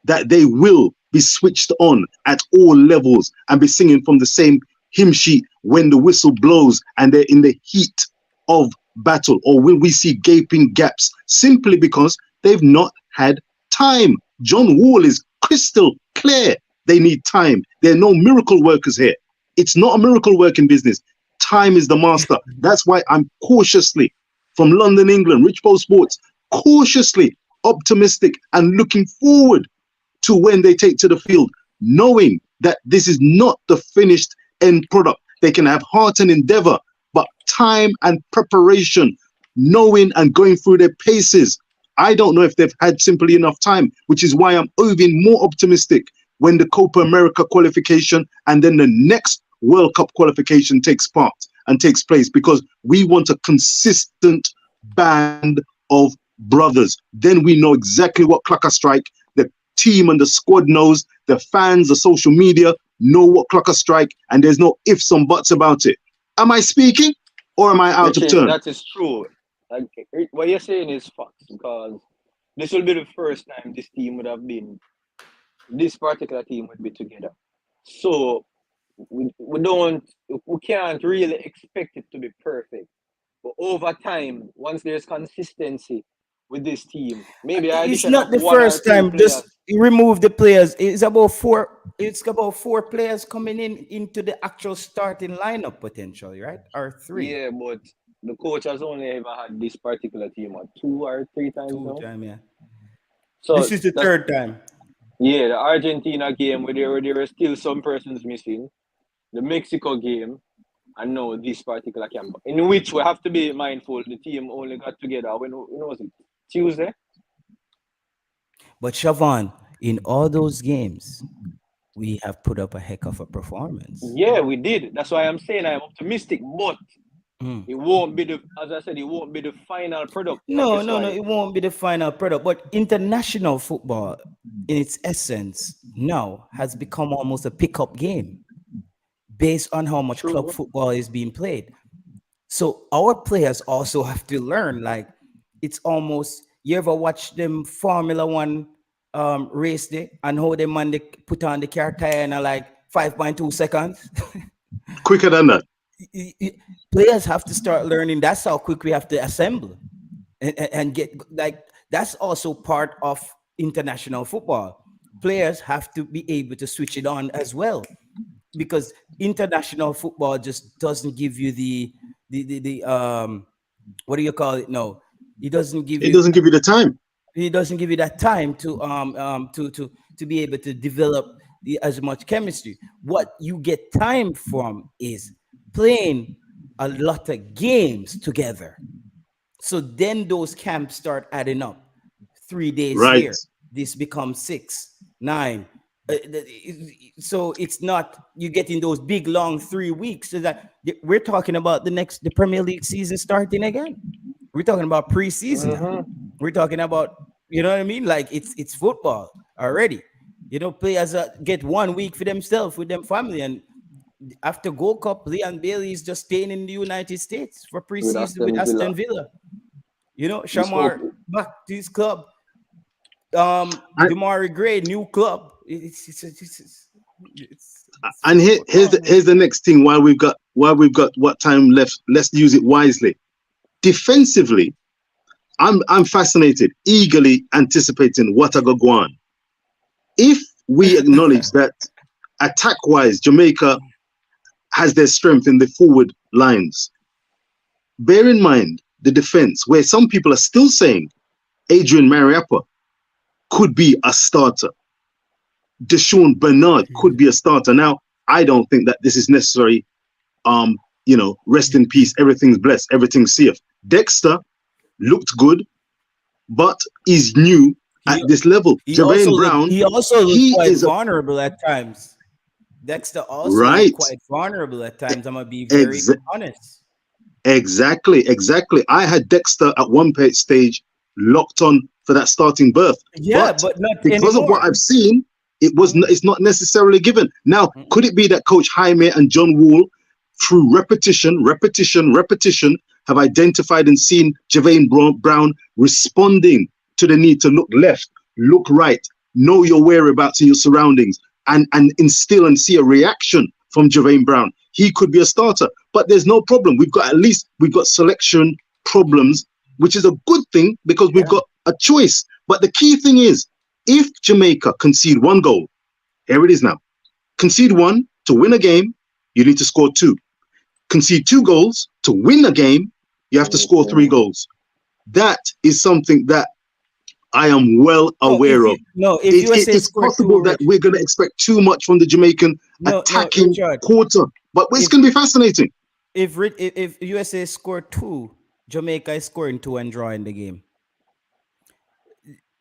that they will be switched on at all levels and be singing from the same hymn sheet when the whistle blows and they're in the heat of battle? Or will we see gaping gaps simply because they've not had time? John Wall is crystal clear. They need time. There are no miracle workers here. It's not a miracle working business. time is the master. That's why I'm cautiously, from London, England, Rich Post Sports, cautiously optimistic and looking forward to when they take to the field, knowing that this is not the finished end product. They can have heart and endeavor, but time and preparation, knowing and going through their paces. I don't know if they've had simply enough time, which is why I'm even more optimistic when the Copa America qualification and then the next World Cup qualification takes place, because we want a consistent band of brothers. Then we know exactly what clock a strike. The team and the squad knows, the fans, the social media know what clock a strike, and there's no ifs and buts about it. Am I speaking or am I out of turn? That is true. Like, what you're saying is facts, because this will be the first time this particular team would be together. So we can't really expect it to be perfect. But over time, once there's consistency with this team, maybe it's not the first time. Just remove the players. It's about four players coming into the actual starting lineup potentially, right? Or three. Yeah, but the coach has only ever had this particular team 2 or 3 times now. Yeah. So this is the third time. Yeah, the Argentina game where there were still some persons missing, the Mexico game, and now this particular camp, in which we have to be mindful the team only got together when was it? Tuesday? But Siobhan, in all those games, we have put up a heck of a performance. Yeah, we did. That's why I'm saying I'm optimistic, but it won't be as I said, it won't be the final product. No, it won't be the final product. But international football, in its essence, now has become almost a pickup game based on how much club football is being played. So our players also have to learn. Like, it's almost, you ever watch them Formula One race day and how they man they put on the car tire in like 5.2 seconds? Quicker than that. Players have to start learning. That's how quick we have to assemble and get, like, that's also part of international football. Players have to be able to switch it on as well, because international football just doesn't give you the what do you call it? No, it doesn't give you the time. It doesn't give you that time to be able to develop as much chemistry. What you get time from is playing a lot of games together. So then those camps start adding up. 3 days here, this becomes 6, 9. So it's not you getting those big long 3 weeks. So that we're talking about the Premier League season starting again. We're talking about preseason. Now. We're talking about, you know what I mean? Like it's football already. You know, players get 1 week for themselves with them family, and after Gold Cup, Leon Bailey is just staying in the United States for preseason with Aston Villa. You know, Shamar back to his club. Demarai Gray, new club. And here's the next thing. While we've got what time left, let's use it wisely. Defensively, I'm fascinated, eagerly anticipating what I got going on. If we acknowledge that attack-wise, Jamaica has their strength in the forward lines, bear in mind the defense, where some people are still saying Adrian Mariappa could be a starter. Deshaun Bernard could be a starter. Now, I don't think that this is necessary. Rest in peace. Everything's blessed. Everything's safe. Dexter looked good, but is new at this level. Jermaine Brown. He also looked quite vulnerable at times. Dexter also looked quite vulnerable at times. I'm going to be very honest. Exactly. I had Dexter at one stage locked on for that starting berth. Yeah, but not because anymore. of what I've seen, it's not necessarily given. Now, could it be that Coach Heimir and John Wall, through repetition, have identified and seen Jermaine Brown responding to the need to look left, look right, know your whereabouts in your surroundings, and instill and see a reaction from Jermaine Brown? He could be a starter, but there's no problem. We've got selection problems, which is a good thing because we've got a choice. But the key thing is, if Jamaica concede 1 goal, here it is now, concede 1 to win a game, you need to score 2. concede 2 goals to win a game, you have to score 3 goals. That is something that I am well aware of. If USA It's score possible two, that Rich. we're going to expect too much from the Jamaican No, attacking Richard. quarter, but it's If going to be fascinating. if USA score 2, Jamaica is scoring 2 and drawing the game.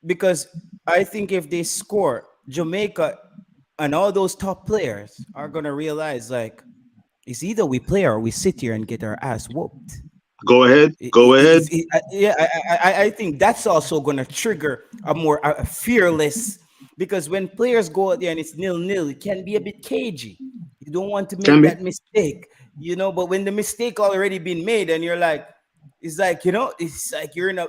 Because I think if they score, Jamaica and all those top players are gonna realize like it's either we play or we sit here and get our ass whooped. Go ahead. I think that's also gonna trigger a more a fearless, because when players go out there and it's 0-0, it can be a bit cagey. You don't want to make that mistake, you know. But when the mistake already been made and you're like, it's like, you know, it's like you're in a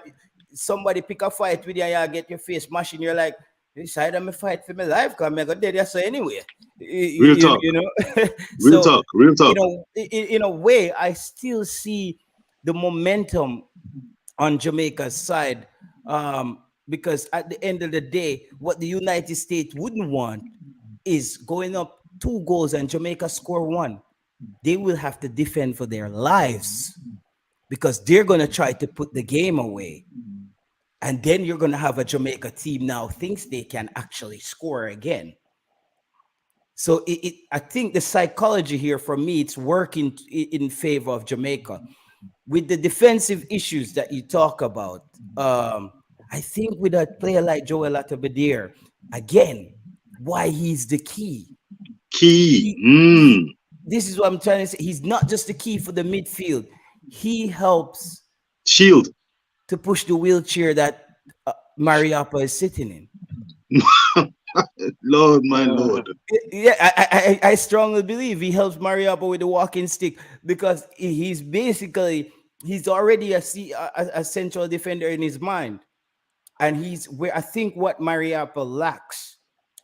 somebody pick a fight with you and you get your face mashing. You're like, this side of me fight for my life because I'm gonna dead yes anyway. Real talk. You know, Real so talk. you know, in a way, I still see the momentum on Jamaica's side, because at the end of the day, what the United States wouldn't want is going up 2 goals and Jamaica score 1. They will have to defend for their lives because they're going to try to put the game away. And then you're going to have a Jamaica team now thinks they can actually score again. So I think the psychology here, for me, it's working in favor of Jamaica. With the defensive issues that you talk about, I think with a player like Joel Atabadir, again, why he's the key. This is what I'm trying to say. He's not just the key for the midfield. He helps shield to push the wheelchair that Mariappa is sitting in. Lord, my Lord. Yeah, I strongly believe he helps Mariappa with the walking stick, because he's already a central defender in his mind. And he's where I think what Mariappa lacks,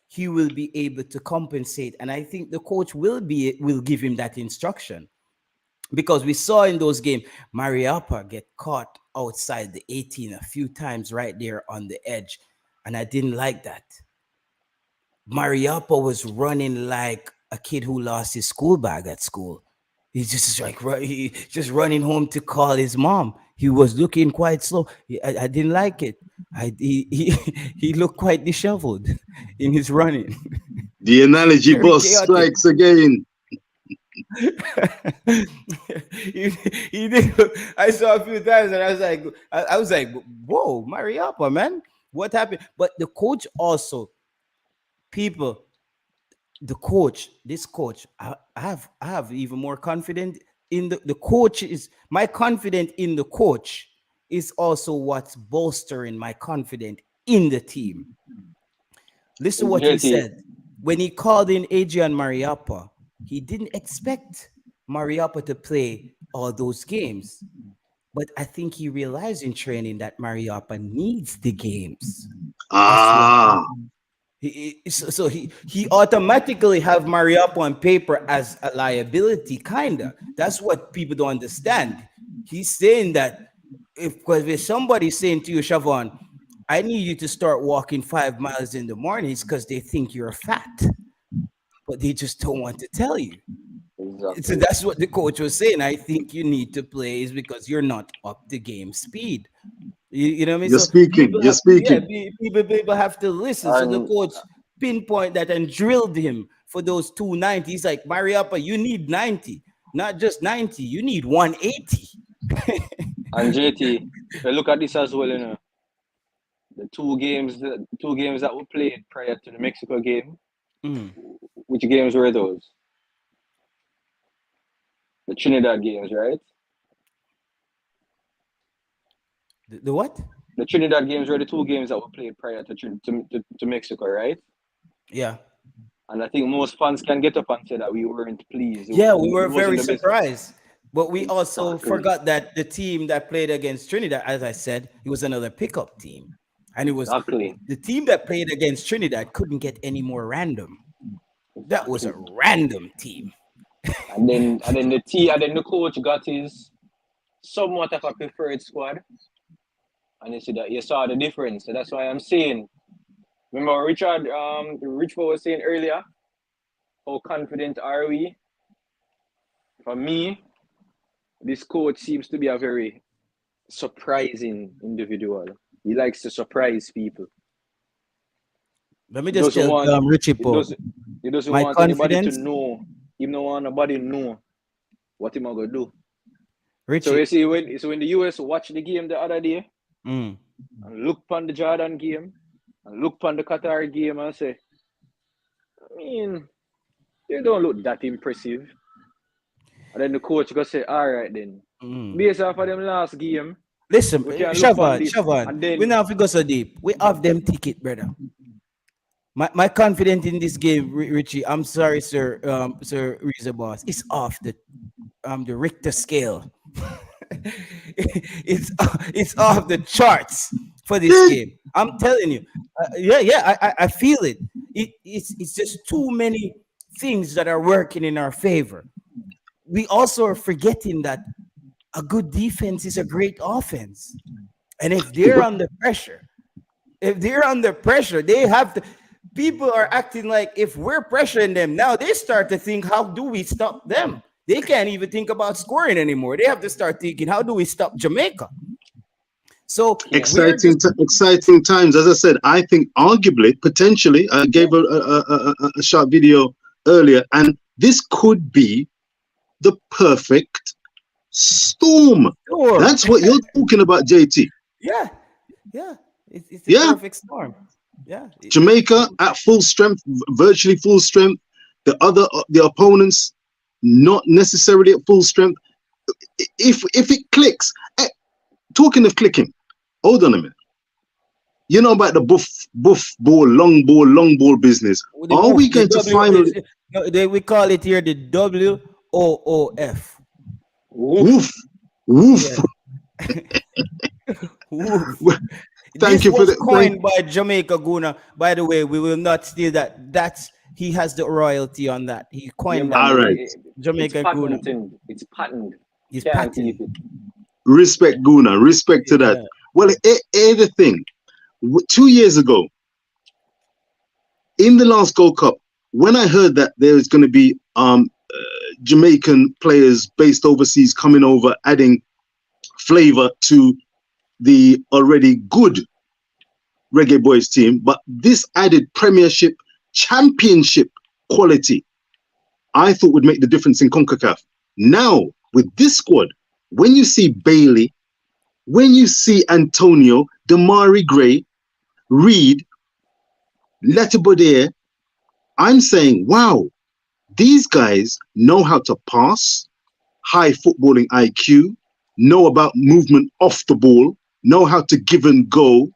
he will be able to compensate. And I think the coach will give him that instruction. Because we saw in those games, Mariappa get caught outside the 18 a few times right there on the edge. And I didn't like that. Mariappa was running like a kid who lost his school bag at school. He's just like running home to call his mom. He was looking quite slow. I didn't like it. He looked quite disheveled in his running. The analogy boss strikes again. he did. I saw a few times and I was like, whoa, Mariappa, man, what happened? But the coach also, this coach, I have even more confidence in the coach. Is my confidence in the coach is also what's bolstering my confidence in the team. Listen to what he said when he called in Adrian Mariappa. He didn't expect Mariappa to play all those games, but I think he realized in training that Mariappa needs the games. So he automatically have Mariappa on paper as a liability, kinda. That's what people don't understand. He's saying that if somebody's saying to you, Siobhan, I need you to start walking 5 miles in the mornings because they think you're fat, but they just don't want to tell you. Exactly. So that's what the coach was saying. I think you need to play is because you're not up to game speed. You know what I mean? You're speaking. Yeah, people have to listen. So the coach pinpoint that and drilled him for those 290. He's like, Mariappa, you need 90, not just 90. You need 180. And JT, if you look at this as well, you know, the two games that were played prior to the Mexico game. Which games were those? The Trinidad games, right? The what? The Trinidad games were the 2 games that were played prior to Mexico, right? Yeah. And I think most fans can get up and say that we weren't pleased. Yeah, we were very surprised. But we also forgot that the team that played against Trinidad, as I said, it was another pickup team. And it was the team that played against Trinidad couldn't get any more random. That was a random team. And then the coach got his somewhat of a preferred squad. And you saw the difference. So that's why I'm saying, remember Richard was saying earlier, how confident are we? For me, this coach seems to be a very surprising individual. He likes to surprise people. Let me He just doesn't tell want Richie he Paul, doesn't he doesn't my want anybody to confidence, know. He don't want nobody know what him gonna do. So you Richie. see when the US watch the game the other day Mm. and look upon the Jordan game and look upon the Qatar game and say, I mean, they don't look that impressive. And then the coach gonna say, all right then. Based off of them last game, Listen, we can look upon Shavan, this. Shavan, And we then now have to go so deep. We have them ticket, brother. My confidence in this game, Richie. I'm sorry, sir, Sir Reza Boss. It's off the Richter scale. it's off the charts for this game. I'm telling you. I feel it. It's just too many things that are working in our favor. We also are forgetting that a good defense is a great offense, and if they're under pressure, they have to. People are acting like if we're pressuring them now, they start to think, how do we stop them? They can't even think about scoring anymore. They have to start thinking, how do we stop Jamaica? So exciting times. As I said, I think arguably, potentially, I gave a short video earlier, and this could be the perfect storm. Sure. That's what you're talking about, JT. Yeah. It's the perfect storm. Yeah. Jamaica at full strength, virtually full strength. The opponents not necessarily at full strength. If it clicks, talking of clicking, hold on a minute. You know about the buff ball, long ball business. Are we going to finally? We call it here the WOOF. Woof. Woof. Woof. Thank you for the coined by Jamaica Guna. By the way, we will not steal that. He has the royalty on that. He coined that. All right. Jamaica Guna. It's patented. He's patented. Respect Guna. Respect to that. Well, the thing. 2 years ago, in the last Gold Cup, when I heard that there is going to be Jamaican players based overseas coming over, adding flavor to the already good Reggae Boyz team, but this added Premiership, Championship quality, I thought would make the difference in CONCACAF. Now, with this squad, when you see Bailey, when you see Antonio, Demarai Gray, Reid, Letterbaudier, I'm saying, wow, these guys know how to pass, high footballing IQ, know about movement off the ball, know how to give and go.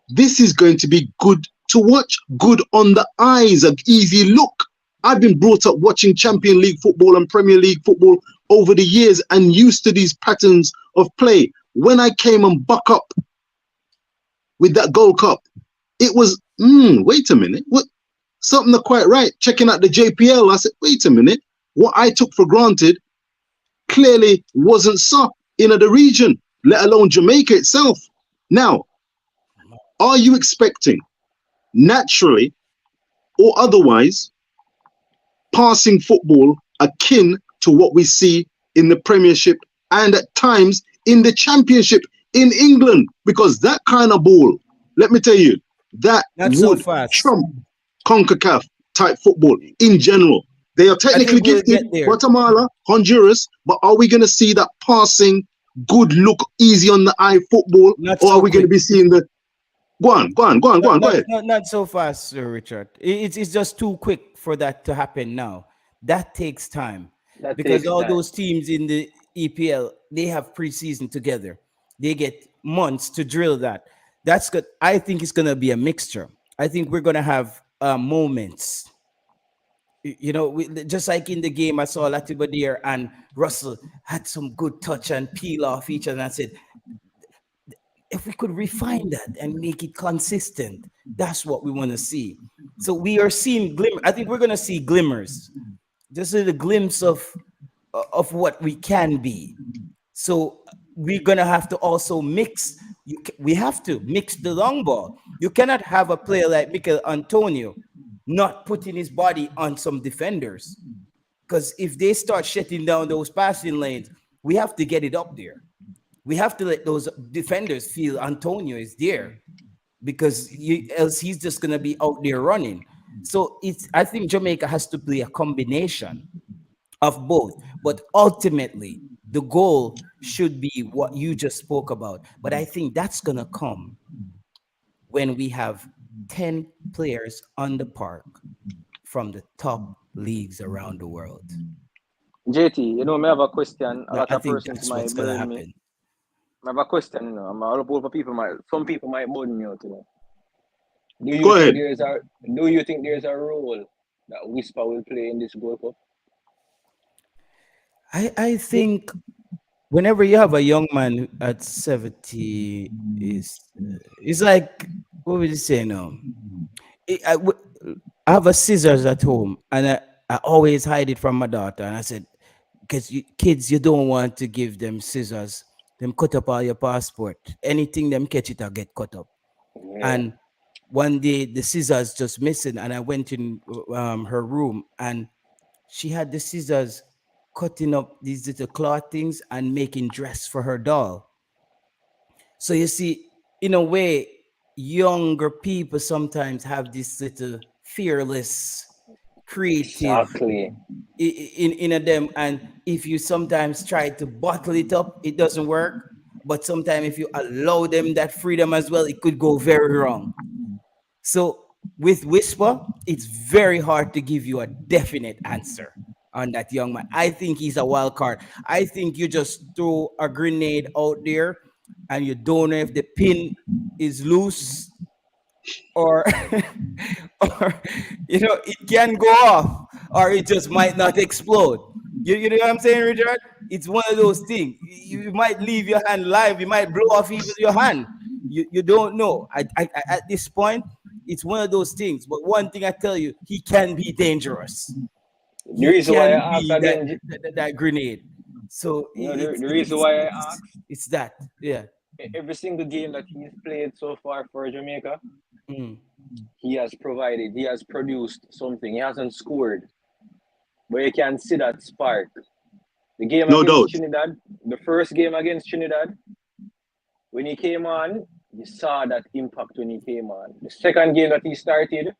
This is going to be good to watch, good on the eyes, an easy look. I've been brought up watching Champion League football and Premier League football over the years and used to these patterns of play. When I came and buck up with that Gold Cup, it was, wait a minute, what? Something not quite right. Checking out the JPL, I said, wait a minute, what I took for granted clearly wasn't so in the region, let alone Jamaica itself. Now, are you expecting naturally or otherwise passing football akin to what we see in the Premiership and at times in the Championship in England? Because that kind of ball, let me tell you, that Not would so fast. trump CONCACAF type football in general. They are technically we'll gifted, get there. Guatemala, Honduras, but are we going to see that passing, good look, easy on the eye football, Not or so are we going to be seeing the go on, go ahead. Not so fast, Sir Richard. It's just too quick for that to happen now. That takes time. Because all those teams in the EPL, they have preseason together. They get months to drill that. That's good. I think it's going to be a mixture. I think we're going to have moments. You know, just like in the game, I saw Letterbaudier and Russell had some good touch and peel off each other. And I said, if we could refine that and make it consistent, that's what we want to see. So we are seeing glimmer. I think we're going to see glimmers, just a glimpse of what we can be. So we're going to have to also mix. We have to mix the long ball. You cannot have a player like Mikel Antonio not putting his body on some defenders, because if they start shutting down those passing lanes, We have to get it up there. We have to let those defenders feel Antonio is there, because else he's just gonna be out there running. So I think Jamaica has to play a combination of both, but ultimately the goal should be what you just spoke about. But I think that's gonna come when we have 10 players on the park from the top leagues around the world. JT, you know, I have a question. A lot I of think persons that's might what's gonna burn me. happen. I have a question, you know. I'm all over people some people might burn me out, you know. Go ahead. Do you think there's a role that Whisper will play in this World Cup? I think whenever you have a young man at 70, it's like, what would you say now? I have a scissors at home, and I always hide it from my daughter. And I said, because kids, you don't want to give them scissors. Them cut up all your passport. Anything them catch it, or get cut up. Yeah. And one day the scissors just missing, and I went in her room, and she had the scissors cutting up these little cloth things and making dress for her doll. So you see, in a way, younger people sometimes have this little fearless, creative Exactly. in a them, and if you sometimes try to bottle it up, it doesn't work. But sometimes if you allow them that freedom as well, it could go very wrong. So with Whisper, it's very hard to give you a definite answer on that young man. I think he's a wild card. I think you just throw a grenade out there and you don't know if the pin is loose or or it can go off, or it just might not explode. You know what I'm saying, Richard? It's one of those things. You might leave your hand live, you might blow off even your hand. You don't know. I at this point, it's one of those things. But one thing I tell you, he can be dangerous. The He reason why can I asked be again, that grenade. So the reason why I asked, it's that. Yeah. every single game that he's played so far for Jamaica, Mm. he has produced something. He hasn't scored, but you can see that spark. The game No against doubt. Trinidad, the first game against Trinidad, when he came on, you saw that impact when he came on. The second game that he started,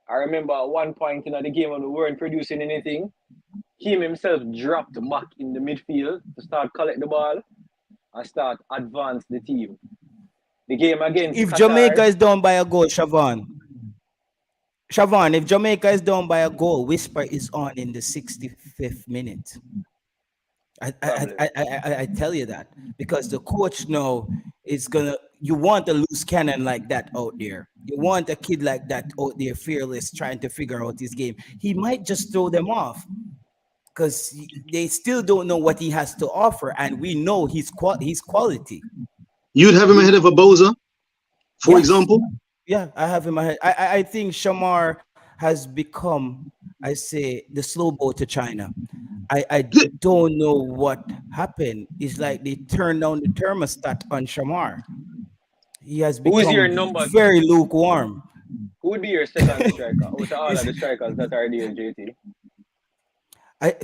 I remember at one point in the game when we weren't producing anything, him himself dropped back in the midfield to start collect the ball and start advance the team. The game against If Qatar, Jamaica is down by a goal, Siobhan, if Jamaica is down by a goal, Whisper is on in the 65th minute. I tell you that, because the coach now is gonna. You want a loose cannon like that out there. You want a kid like that out there, fearless, trying to figure out his game. He might just throw them off because they still don't know what he has to offer, and we know his quality. You'd have him ahead of a Boza, for example. Yeah, I have in my head. I think Shamar has become, I say, the slow boat to China. I don't know what happened. It's like they turned down the thermostat on Shamar. He has Who is your become number? very lukewarm. Who would be your second striker? Out of all of the strikers that are there, JT?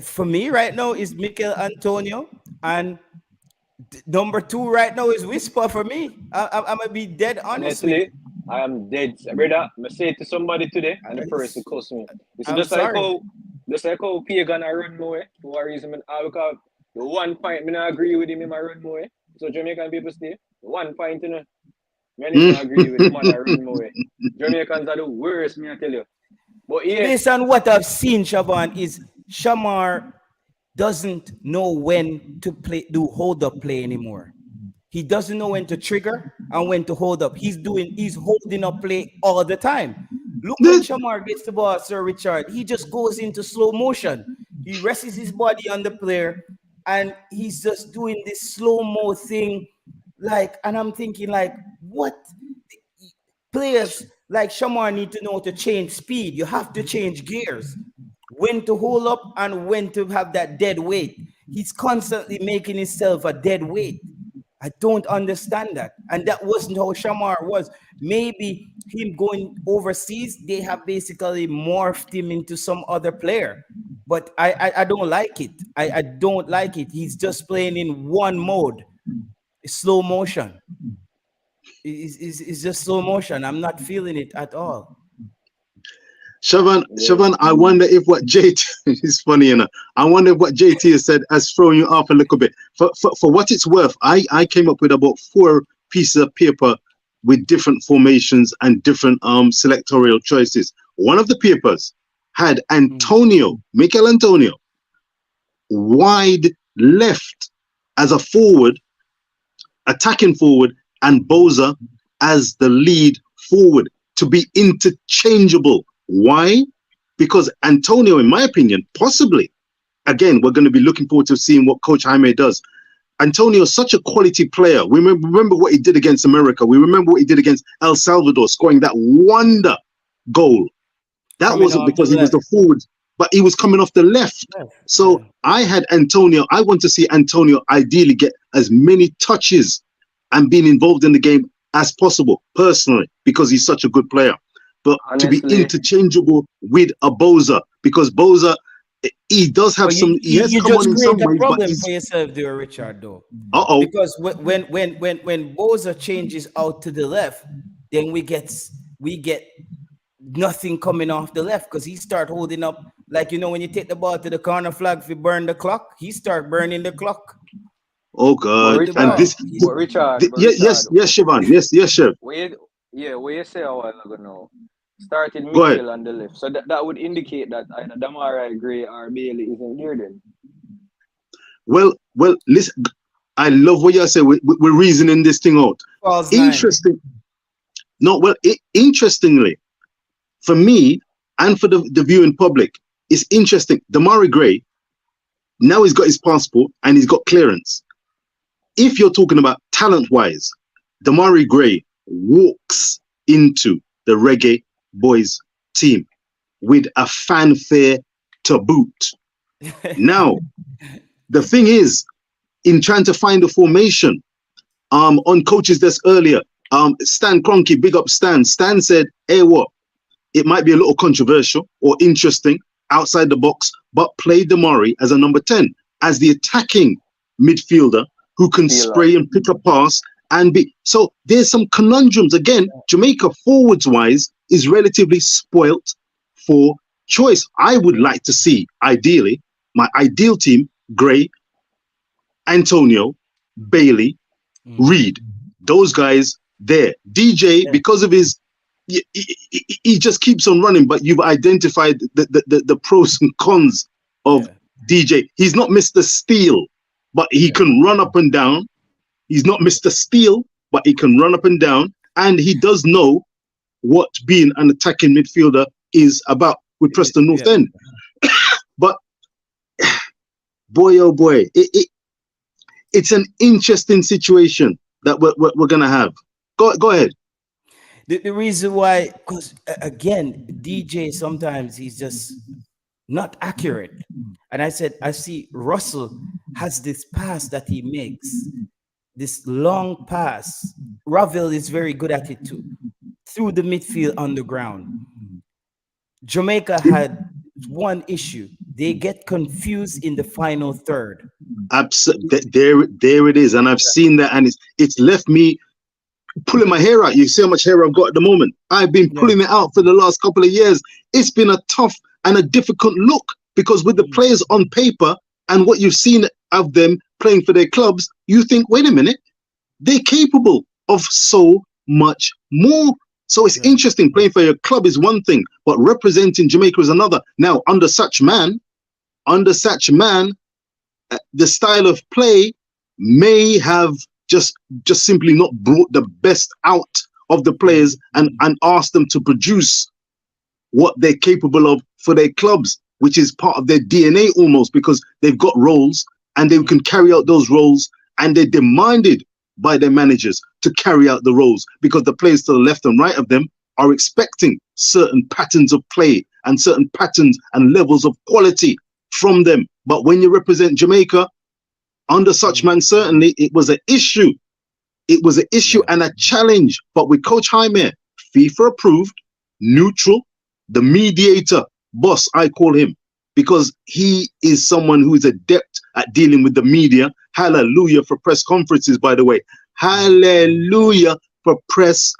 For me right now is Mikel Antonio, and number 2 right now is Whisper for me. I'm gonna be dead honest with you. Honestly, I am dead. Brother, I say it to somebody today and the person cuss me. It's I'm just sorry. like how Pagan I run my way for a reason. Because the one point I agree with him in my run my way. So Jamaican people stay. The one point, you know. I don't agree with him and I run my way. Jamaicans are the worst, me I tell you. But yeah, Based on what I've seen, Shaban, is Shamar doesn't know when to do hold up play anymore. He doesn't know when to trigger and when to hold up. He's holding up play all the time. Look when Shamar gets the ball, Sir Richard. He just goes into slow motion. He rests his body on the player and he's just doing this slow-mo thing. And I'm thinking, what? Players like Shamar need to know to change speed. You have to change gears. When to hold up and when to have that dead weight. He's constantly making himself a dead weight. I don't understand that. And that wasn't how Shamar was. Maybe him going overseas, they have basically morphed him into some other player. but I don't like it. I don't like it. He's just playing in one mode, slow motion. It's just slow motion. I'm not feeling it at all. Siobhan, I wonder if what JT is funny, you know. I wonder if what JT has said has thrown you off a little bit. For what it's worth, I came up with about 4 pieces of paper with different formations and different selectorial choices. One of the papers had Antonio, Mikel Antonio, wide left as a forward, attacking forward, and Boza as the lead forward to be interchangeable. Why? Because Antonio, in my opinion, possibly, again, we're going to be looking forward to seeing what Coach Heimir does. Antonio is such a quality player. We remember what he did against America. We remember what he did against El Salvador, scoring that wonder goal. That Coming wasn't off because the he was the left. forward, but he was coming off the left. So I had Antonio. I want to see Antonio ideally get as many touches and being involved in the game as possible, personally, because he's such a good player. But to be Honestly, interchangeable with a Boza, because Boza, he does have But some, he has you come on just in create some a ways, but problem he's, for yourself there, Richard, though. uh-oh. Because when Boza changes out to the left, then we get nothing coming off the left because he start holding up, like, you know, when you take the ball to the corner flag, if you burn the clock, he start burning the clock Oh but God. with the And Richard, ball. this, but Richard, yes, Siobhan. Yes, Chef. what you say a while ago now, starting Go ahead. midfield on the left. So that would indicate that either Demarai Gray or Bailey isn't there then. Well, listen, I love what you say. We're reasoning this thing out. False nine. Interesting. No, well, interestingly, for me and for the viewing public, it's interesting. Demarai Gray, now he's got his passport and he's got clearance. If you're talking about talent-wise, Demarai Gray walks into the Reggae Boyz team with a fanfare to boot. Now, the thing is, in trying to find a formation, on coach's desk earlier, Stan Kroenke, big up Stan. Stan said, hey, what? It might be a little controversial or interesting outside the box, but play Demarai as a number 10, as the attacking midfielder who can spray and pick a pass and be. So there's some conundrums. Again, Jamaica forwards-wise is relatively spoilt for choice. I would like to see, ideally, my ideal team, Gray, Antonio, Bailey, Reid, those guys there. DJ, because of his, he just keeps on running, but you've identified the pros and cons of DJ. He's not Mr. Steele, but he can run up and down. He's not Mr. Steele, but he can run up and down. And he does know what being an attacking midfielder is about with Preston North End. But boy, oh boy, it's an interesting situation that we're going to have. Go ahead. The reason why, because again, DJ sometimes he's just not accurate. And I said, I see Russell has this pass that he makes, this long pass. Ravel is very good at it too, through the midfield on the ground. Jamaica had one issue. They get confused in the final third. Absolutely. There it is. And I've seen that, and it's left me pulling my hair out. You see how much hair I've got at the moment. I've been pulling it out for the last couple of years. It's been a tough and a difficult look, because with the players on paper and what you've seen of them playing for their clubs, you think, wait a minute, they're capable of so much more. So it's interesting. Playing for your club is one thing, but representing Jamaica is another. Now, under such man, the style of play may have just simply not brought the best out of the players and asked them to produce what they're capable of for their clubs, which is part of their DNA almost, because they've got roles and they can carry out those roles, and they're demanded by their managers to carry out the roles, because the players to the left and right of them are expecting certain patterns of play and certain patterns and levels of quality from them. But when you represent Jamaica, under such man, certainly it was an issue. It was an issue and a challenge. But with Coach Heimir, FIFA approved, neutral, the mediator, boss, I call him. because he is someone who is adept at dealing with the media. Hallelujah for press conferences, by the way. Hallelujah for press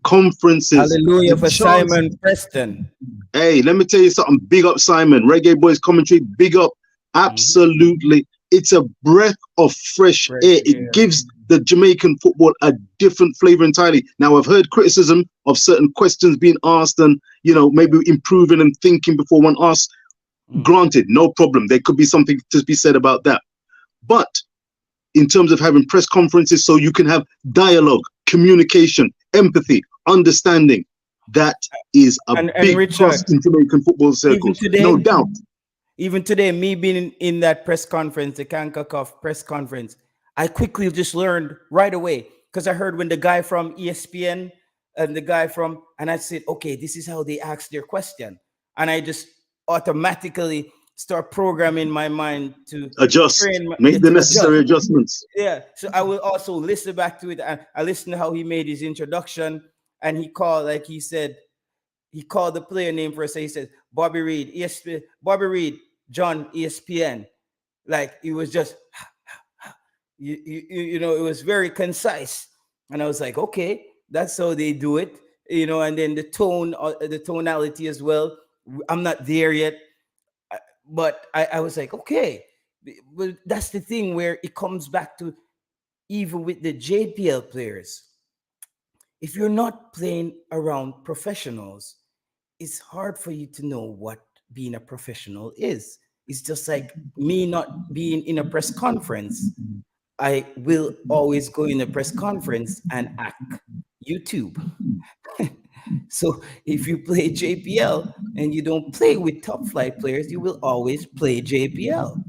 conferences. Hallelujah The for chance. Simon Preston. Hey, let me tell you something. Big up, Simon. Reggae Boyz commentary. Big up. Absolutely. It's a breath of fresh air. It gives the Jamaican football a different flavor entirely. Now, I've heard criticism of certain questions being asked and, you know, maybe improving and thinking before one asks. Granted, no problem. There could be something to be said about that. But in terms of having press conferences so you can have dialogue, communication, empathy, understanding, that is a big Richard, plus in Jamaican football circles. Today, no doubt. Even today, me being in that press conference, the CONCACAF press conference, I quickly just learned right away because I heard when the guy from ESPN and the guy from, and I said, okay, this is how they ask their question. And I just automatically start programming my mind to adjust, make the necessary adjustments. Yeah. So I will also listen back to it. I listened to how he made his introduction and he called, like he said, he called the player name first. So he said, Bobby Reid, ESPN, Bobby Reid, John, ESPN. Like it was just, you know, it was very concise. And I was like, okay, that's how they do it, you know, and then the tone, the tonality as well. I'm not there yet, but I was like, okay, but that's the thing where it comes back to even with the JPL players. If you're not playing around professionals, it's hard for you to know what being a professional is. It's just like me not being in a press conference. I will always go in a press conference and act YouTube. So if you play JPL and you don't play with top flight players, you will always play JPL.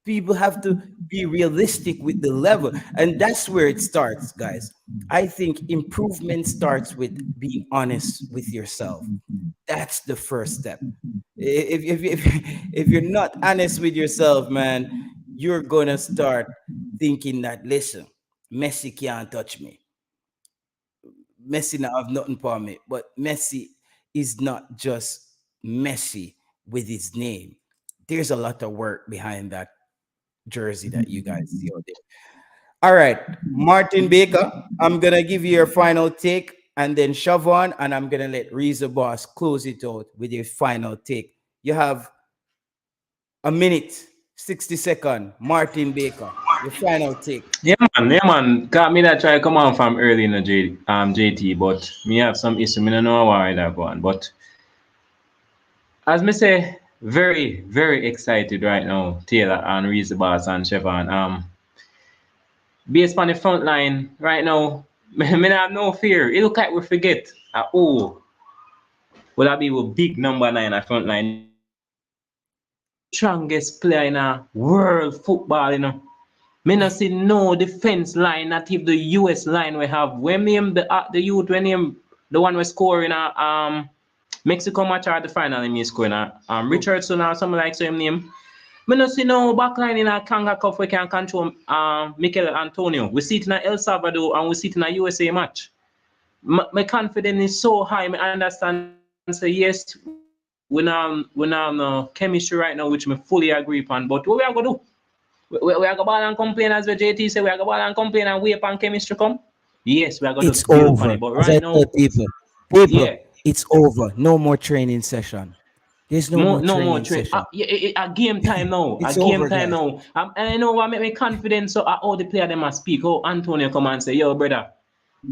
People have to be realistic with the level, and that's where it starts, guys. I think improvement starts with being honest with yourself. That's the first step. If you're not honest with yourself, man, you're gonna start thinking that, listen, Messi can't touch me. Messi not have nothing for me, but Messi is not just Messi with his name. There's a lot of work behind that jersey that you guys see out there. All right, Martin Baker, I'm gonna give you your final take, and then Siobhan, and I'm gonna let Reza Boss close it out with your final take. You have a minute, 60 seconds. Martin Baker, your final take. Yeah, man. Cause me that try come on from early in the JT, but me have some issue. Me don't know why that go on. But as me say, very, very excited right now, Taylor and Reese Boss and Siobhan. Based on the front line right now, me have no fear. It look like we forget. Will that be with big number 9 at front line? Strongest player in a world football, you know. Me not see no defense line, not if the US line we have. When name the youth, when name the one we score in a Mexico match or the final, me score in a Richardson or something like same name. Me not see no backline in a Kanga Cup we can control Mikel Antonio. We see it in a El Salvador and we see it in a USA match. My confidence is so high. I understand. So yes, we now no chemistry right now, which me fully agree upon. But what we are gonna do? We are going to complain as the JT say. We are going to complain and wait upon chemistry come. Yes, we are going to. It's over. But right now, people, it's over. No more training session. There's no more training session. A game time now. It's a game over, time guys. now. And I know what make me confident. So all the players them must speak. Oh, Antonio come and say, yo, brother,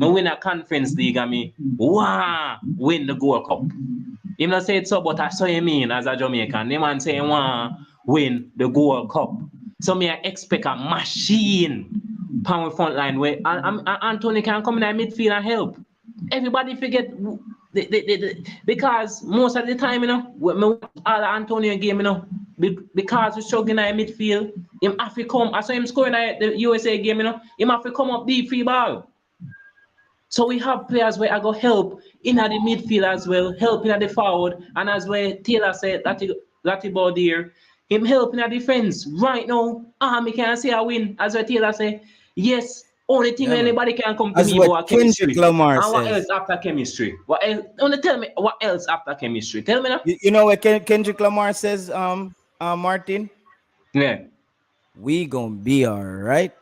I win a conference league and me win the Gold Cup. He not say it so, but I saw him mean as a Jamaican. The man say win the Gold Cup. So me I expect a machine power front line where Anthony can come in the midfield and help. Everybody forget because most of the time, you know, when all the Antonio game, you know, because we're struggling in the midfield, him have to come. I saw him scoring in the USA game, you know, him have to come up deep free ball. So we have players where I go help in the midfield as well, help in the forward, and as well Taylor said that about there. Him helping the defense right now. Me can say I win. As what Taylor say, yes, Only thing Yeah, man. anybody can come to That's me what about Kendrick chemistry. Lamar And what says. else after chemistry? What else? Only tell me what else after chemistry. Tell me now. You know what Kendrick Lamar says, Martin? Yeah. We gonna be all right.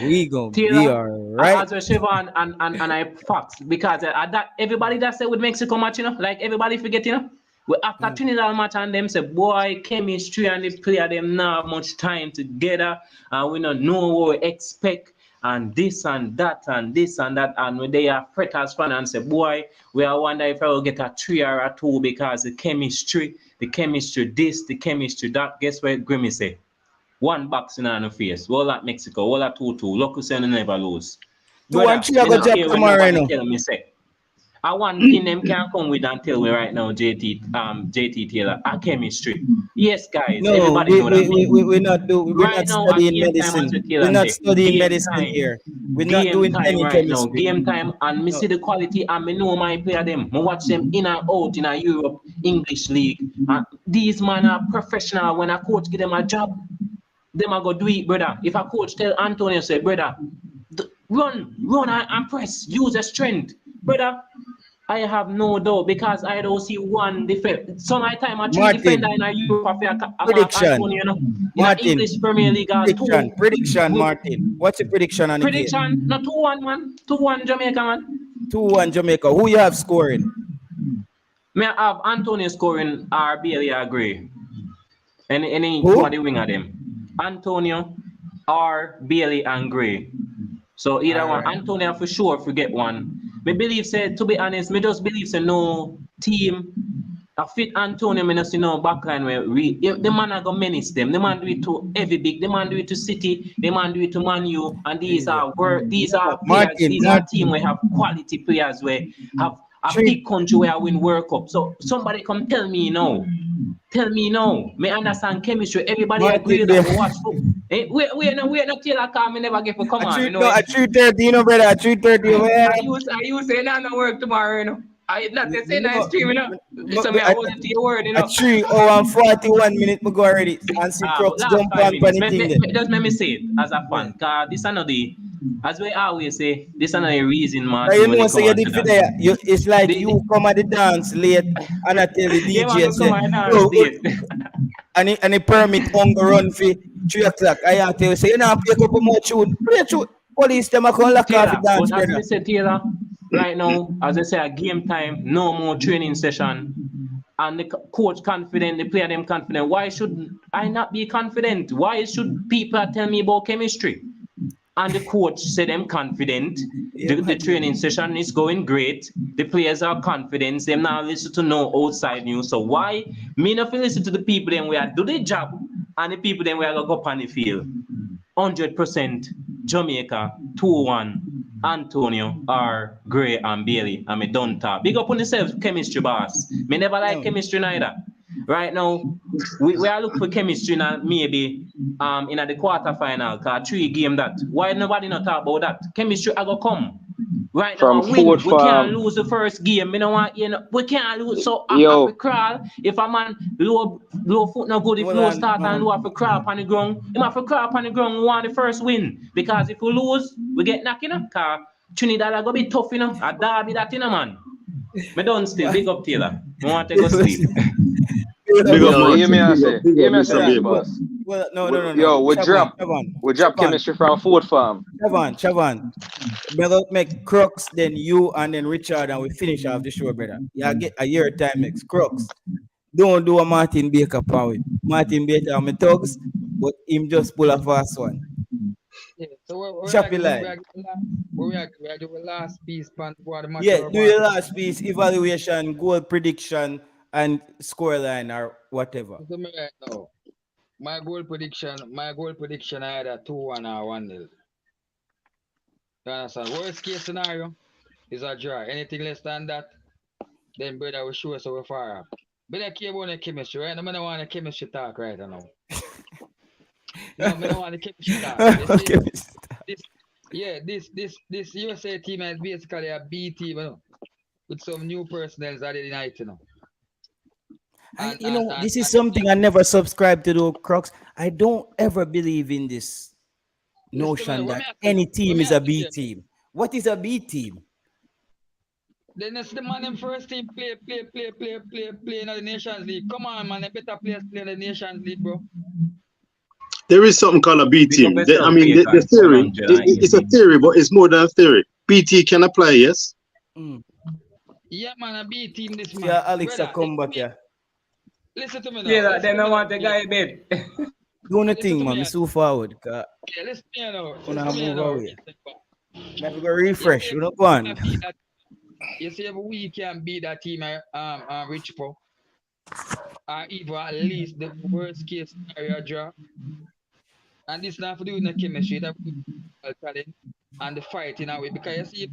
We gonna be Taylor, all right. as well, Siobhan and I facts because that everybody that say with Mexico match, you know, like everybody forget, you know. We after Trinidad match and them say, boy, chemistry and the player them not have much time together and we don't know what we expect and this and that and this and that and when they are fret as fan and say, boy, we are wonder if I will get a 3 or a 2 because the chemistry this, the chemistry that. Guess what Grimmy say? One boxing on the face. All at Mexico, all at 2-2. Local say never lose. 2-3 I Me go not drop care when tomorrow, nobody no. tell me say. I one thing them can come with and tell me right now, JT Taylor, a chemistry. Yes, guys, No, everybody know that. we're Right not now, at studying game time, as medicine. the We're Taylor not say, studying game medicine time. here. We're not Game doing time any right now. chemistry. Game time, and me No. see the quality, and me know my player them. Me watch them in and out in a Europe English league. And these men are professional. When a coach give them a job, them a go do it, brother. If a coach tell Antonio say, brother, run and press, use the strength, brother. I have no doubt because I don't see one defense. Some of the time, I three defender Martin, in a Europe of Mark prediction. Antonio, you know. In a Martin, English Premier League, two. prediction, Martin. What's your prediction on the game? Prediction, no 2-1, man. 2-1 Jamaica, man. 2-1 Jamaica. Who you have scoring? May I have Antonio scoring or Bailey or Gray? Any two of the Who? wing of them. Antonio or Bailey and Gray. So either All one. right. Antonio for sure forget one. Me believe say, to be honest, me just believe say no team a fit Antonio me no see no backline where the man a go menace them. The man do it to every big, the man do it to City, the man do it to Man U, and these Easy. are these Yeah, are players, Martin, these are team where have quality players where have a Three. big country where I win World Cup. So somebody come tell me now. Tell me now. Me understand chemistry. Everybody agree Martin, that we watch football. We no Taylor car. Me never get for come on. You know it. at 3:30, you know, brother. At 3:30, man. Are you saying I no work tomorrow? You know. I not to say nice No, stream. You know. So me I hold it to your word. You at know. 3 hour and 41 minutes we go already and see But Crooks last jump 5 on minutes, anything there. just let me say it as a Yeah. fan. Cause this another, as we always say, this another reason, Now you Martin, when know, it so come you on did to for that. there. It's like The, you come at the dance late and I tell the yeah, man, DJ go come say, on dance yo, date. and the permit on go run for 3 o'clock. I have to say, you know, play a couple more tune. Play a tune. Police them are going to lock off the Taylor, dance, but as brother. we say, Taylor, right now, as I say, a game time, no more training session. And the coach confident, the player them confident. Why should I not be confident? Why should people tell me about chemistry? And the coach said them confident. Yeah, The man. training session is going great. The players are confident. Them now listen to no outside news. So why me not listen to the people then we are do the job and the people then we are go up on the field? 100% Jamaica 2-1 Antonio R. Gray and Bailey and me don't talk. Big up on yourself, chemistry boss. Me never like Yeah. chemistry neither. Right now, we are looking for chemistry now maybe in the quarterfinal, cause 3 game that. Why nobody not talk about that? Chemistry I go come. Right now, From I win. fourth We can't farm. lose the first game. Me no want, you know, we can't lose. So I have to Yo, crawl. If a man low foot no good, if Hold low on. start and low have to crawl on the ground, him have to crawl on the ground. We want the first win because if we lose, we get knocked, you know. Cause Trinidad are gonna be tough, you know. A derby that, you know, man. Me done still big up Taylor. I want to go sleep. Big up, yo, Martin. Big up, big hear up, me Mr. say this, Baby. boss. Well, no. Yo, Chavan. we drop chemistry from fourth farm. Chavan. Better make Crooks, then you, and then Richard, and we finish off the show, brother. Yeah, get a year time next. Crooks. Don't do a Martin Baker power. Martin Baker, I'm a thugs, but him just pull a fast one. Yeah, so we Drop are your we line. are we are doing last piece pan for the match Yeah, or do your last piece, evaluation, goal prediction, and scoreline or whatever. So me right now. My goal prediction I had a 2-1 or 1-0. You understand? Worst case scenario is a draw. Anything less than that, then brother will show us how far up. But I care about the chemistry, right? I don't want the chemistry talk right now. No, I don't want the chemistry talk. This USA team is basically a B team, you know, with some new personnel at the night, you know. This is something I never subscribe to, though, Crocs. I don't ever believe in this notion What that me ask you? any What team me is a ask you, B Jamie? team. What is a B team? Then it's the man in first team play in the Nations League. Come on, man, the better players play in the Nations League, bro. There is something called a B Pick up team. I yourself, mean, the Bacon. theory, it's a 180. theory, but it's more than a theory. BT can apply, yes? Mm. Yeah, man, a B team this See man. how Alex Brother, come back here. listen to me Yeah, now. that Listen then to I me want the now. guy bed. Do Listen nothing, to man. me. Me so forward. Cause Yeah, listen to me now. when I Listen to me move now. away. Listen, Me have to go refresh. You know, go on. You see, every week can beat that team, Rich Pro. Or even at least the worst case scenario draw. And this not for doing the chemistry, that talent and the fight in our way. Because you see,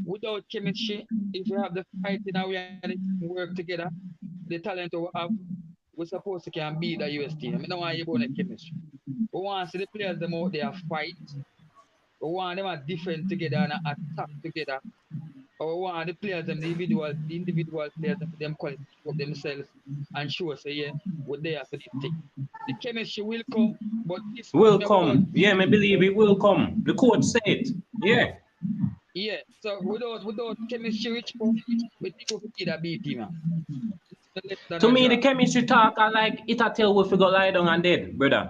without chemistry, if we have the fight in our way and it work together, the talent we have, we're supposed to can beat the US team. I don't want you about the chemistry. We want to see the players them out there fight. We want them to defend together and attack together. Or we want the players them, the individual players them quality up themselves and show us yeah, what they are for this thing. The chemistry will come, but this Will match come. Yeah, me believe it will come. The coach said it. Yeah. yeah. So without chemistry, Rich Pro, we think we could get a B team. To me, the chemistry talk, I like it. I tell we figure lie down and dead, brother.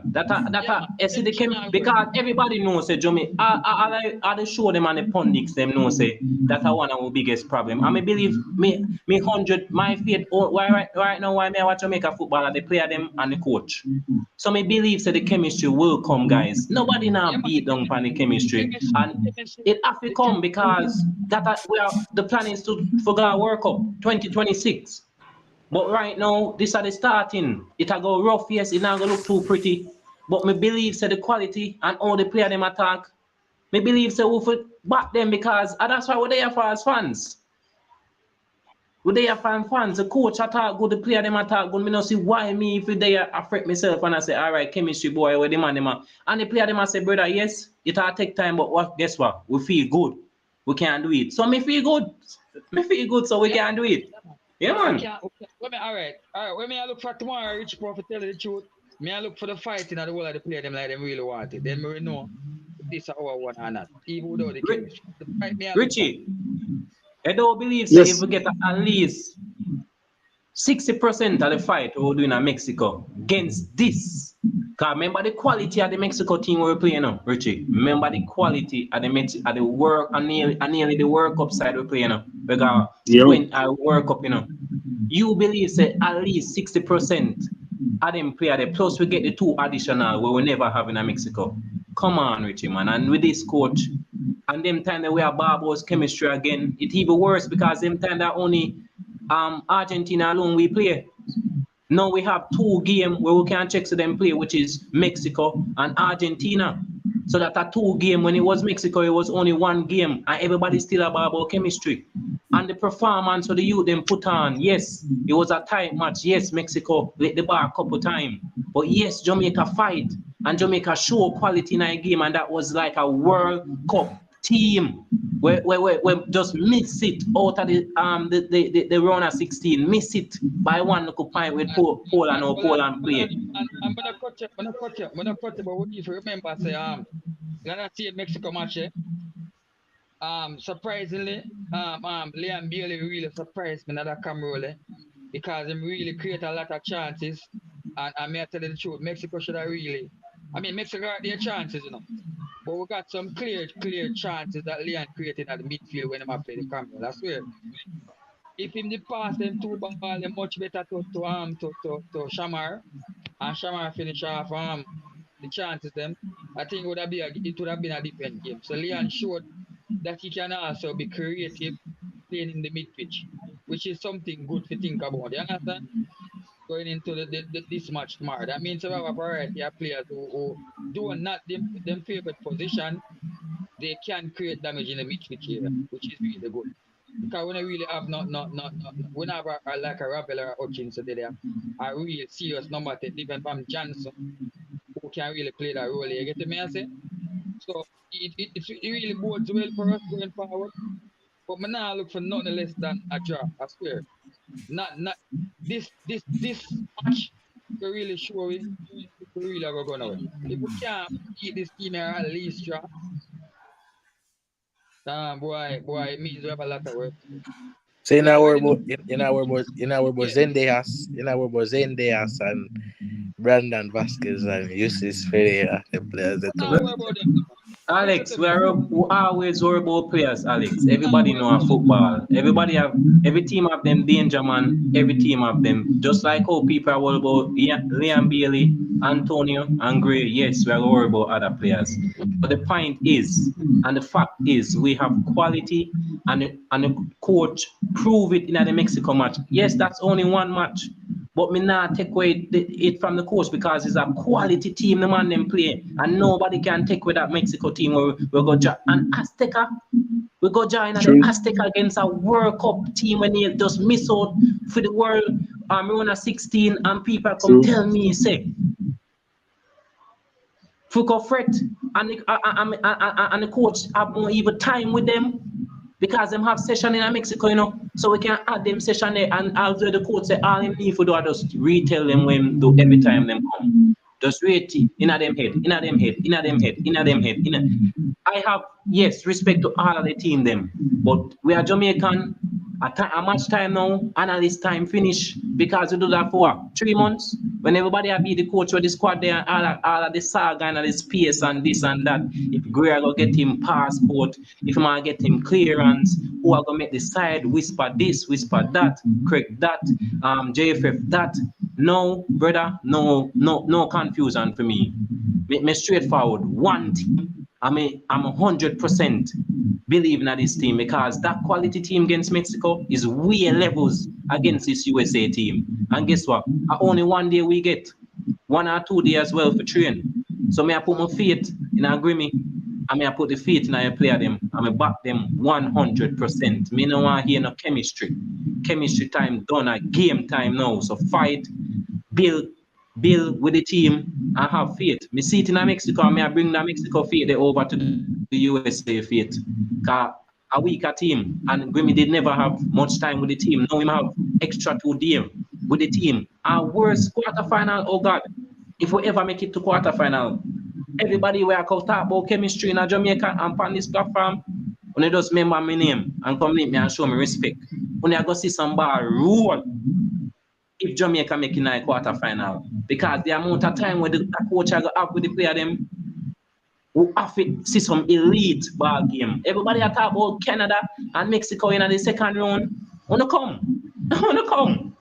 You see because everybody knows say Jamaica. I dey show them and the pundits them know say that's one of our biggest problem. I mean, believe me 100 my faith. Right now why me I watch Jamaica football, they play them and the coach. So me believe say the chemistry will come, guys. Nobody now beat down on the chemistry, and it have to come because the plan is to forget World Cup 2026. But right now, this are the starting. It'll go rough, yes, it not gonna look too pretty. But me believe say the quality and all the player them attack. Me believe say we should back them because that's why we're there for as fans. We're there for fans. The coach attack good, the player them attack good. Me not see why me if they affect myself and I say, all right, chemistry boy, where the man them are. And the player them I say, brother, yes, it'll take time, but guess what? We feel good. We can do it. So me feel good. Me feel good, so we can do it. Yeah, man. All right. When me I look for tomorrow, Rich Pro, to tell you the truth, me I look for the fighting of the whole of the player them like them really want it. Then we know if this is our one or not, even without the chemistry. The fight me I look Richie, I don't believe say Yes. if we get at least 60% of the fight we're doing in Mexico against this. Because remember the quality of the Mexico team we're playing now, Richie. Remember the quality of the work and nearly the World Cup side we're playing now. We got win a World Cup, you know. You believe say at least 60% of them play there. Plus we get the 2 additional we will never have in Mexico. Come on, Richie, man. And with this coach, and them time that we have Barbo's chemistry again, it even worse because them time that only Argentina alone we play. Now we have 2 games where we can check to them play, which is Mexico and Argentina. So that a 2 game when it was Mexico, it was only 1 game, and everybody still about chemistry. And the performance of the youth them put on, yes, it was a tight match. Yes, Mexico let the bar a couple times. But yes, Jamaica fight and Jamaica show quality in a game, and that was like a World Cup team. We just miss it out of the round of 16, miss it by 1 little point with Poland or Poland play. I'm gonna cut you, but what if you remember say gonna see Mexico match, surprisingly, Liam Bailey really surprised me in that camera because he really create a lot of chances. And I may tell you the truth, Mexico should have really, Mexico got their chances, you know. But we got some clear chances that Leon created at the midfield when he played the camera. I swear. If him the pass them 2 balls, they're much better to Shamar, and Shamar finish off the chances them. I think it would have been a different game. So Leon showed that he can also be creative playing in the mid pitch, which is something good to think about. You understand? Going into this match tomorrow. That means we have a variety of players who do not them favorite position, they can create damage in the mid pitch area, which is really good. Because we don't really have we don't have like a Ravel or a Hutchinson there, a real serious number 10, even from Johnson, who can really play that role. You get me, I say? So it really bodes well for us going forward. But I now look for nothing less than a draw, I swear. Not this match will really show we we really are going away. If we can't beat this team here at least, boy, it means we have a lot of work. So We already know. Zendejas, Zendejas and Brandon Vasquez and Usis Ferreira, the players that Now took. worry about them. Listen Alex, to we me. are we always worry about players, Alex. Now Everybody worry know a about them. football. Every team have them danger man. Every team have them. Just like how people are worried about Liam Bailey, Antonio, and Gray. Yes, we are worried about other players. But the point is, and the fact is, we have quality, and the coach prove it in the Mexico match. Yes, that's only one match. But me not take away it from the coach because it's a quality team the man them play. And nobody can take away that Mexico team where we go and Azteca. We go join the True. Azteca against a World Cup team when they just miss out for the world. We won a 16 and people come True. tell me say Fuko fret and the coach have more even time with them because them have session in Mexico, so we can add them session there and although the coach say all them need for do I just retell them when do every time them come. Just wait in them head, in them head, in them head, in them head. I have, yes, respect to all of the team them, but we are Jamaican. A match time now, analyst time finish because we do that for 3 months. When everybody have be the coach or the squad there, all of the saga and all the space and this and that. If Gray go get him passport, if man get him clearance, who are gonna make the side whisper this, whisper that, correct that, JFF that. No, brother, no confusion for me. Me straightforward. One team. I'm 100% believing in this team because that quality team against Mexico is way levels against this USA team. And guess what? Only one day we get 1 or 2 days as well for train. So may I put my faith in agree I may I put the faith in a player them. I may back them 100%. Me no want hear no chemistry. Chemistry time done at game time now. So fight, build with the team and have faith. Me see it in Mexico, and I bring the Mexico faith there over to the USA faith. Cause a weaker team, and Grimmy did never have much time with the team. Now him have extra 2 days with the team. Our worst quarterfinal, oh God, if we ever make it to quarterfinal, everybody will talk about chemistry in Jamaica and on this platform. When they just remember my name and come meet me and show me respect. When I go see some bar roll if Jamaica making a quarterfinal because the amount of time where the coach I go have with the player them who have to see some elite ball game. Everybody are talk about Canada and Mexico in the second round. Wanna come? Wanna come?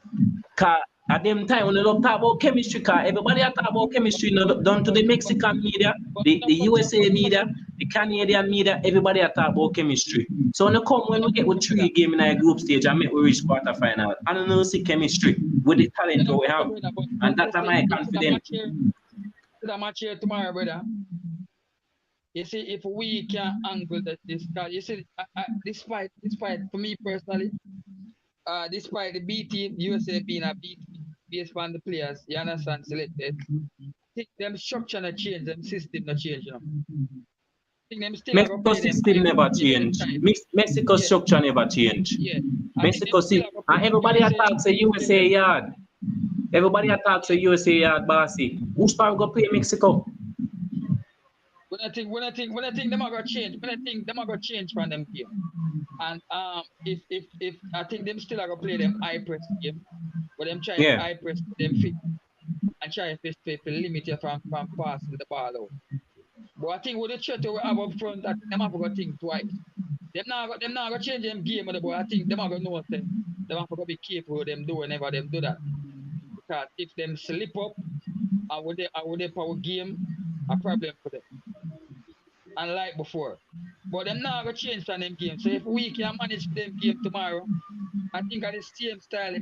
Cause at them time when they don't talk about chemistry, cause everybody are talk about chemistry done to the Mexican media, the USA media, the Canadian media, everybody are talk about chemistry. So when we get with 3 games in a group stage and make we reach quarterfinal, I don't know see chemistry with the talent that we have. And that's my confidence. The match here tomorrow, brother. You see, if we can angle this, you see, despite for me personally, despite the B team, USA being a B team, based on the players, you understand, selected, I think them structure not change, them system not change, I think them still are going to Mexico play them system never change. Mexico structure never change. Yeah. Mexico system, and everybody attacks a USA yard. Everybody attacks a USA yard, bossy. Who's going to play Mexico? When I think them are gonna change, when I think them are gonna change from them game. And if I think them still are gonna play them high press game, but them try to high press them fit and try to limit you from passing the ball out. But I think with the threat we have up front, that them have to think twice. Them not gonna change them game, but I think them are gonna know them have to be careful with them do whenever them do that. Because if them slip up, I would power game a problem for them. Unlike before. But them now gonna change from them games. So if we can manage them game tomorrow, I think at the same style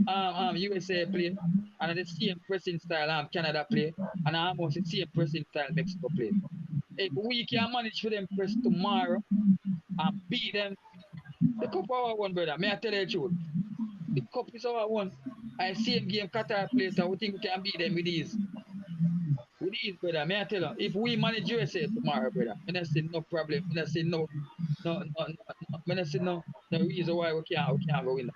USA play and at the same pressing style Canada play and almost the same pressing style Mexico play. If we can manage for them press tomorrow and beat them, the cup our one, brother. May I tell you the truth? The cup is our one. I same game Qatar play, so we think we can beat them with these. With these, brother, may I tell you, if we manage USA tomorrow, brother, I say no problem. I say no reason why we can't go win.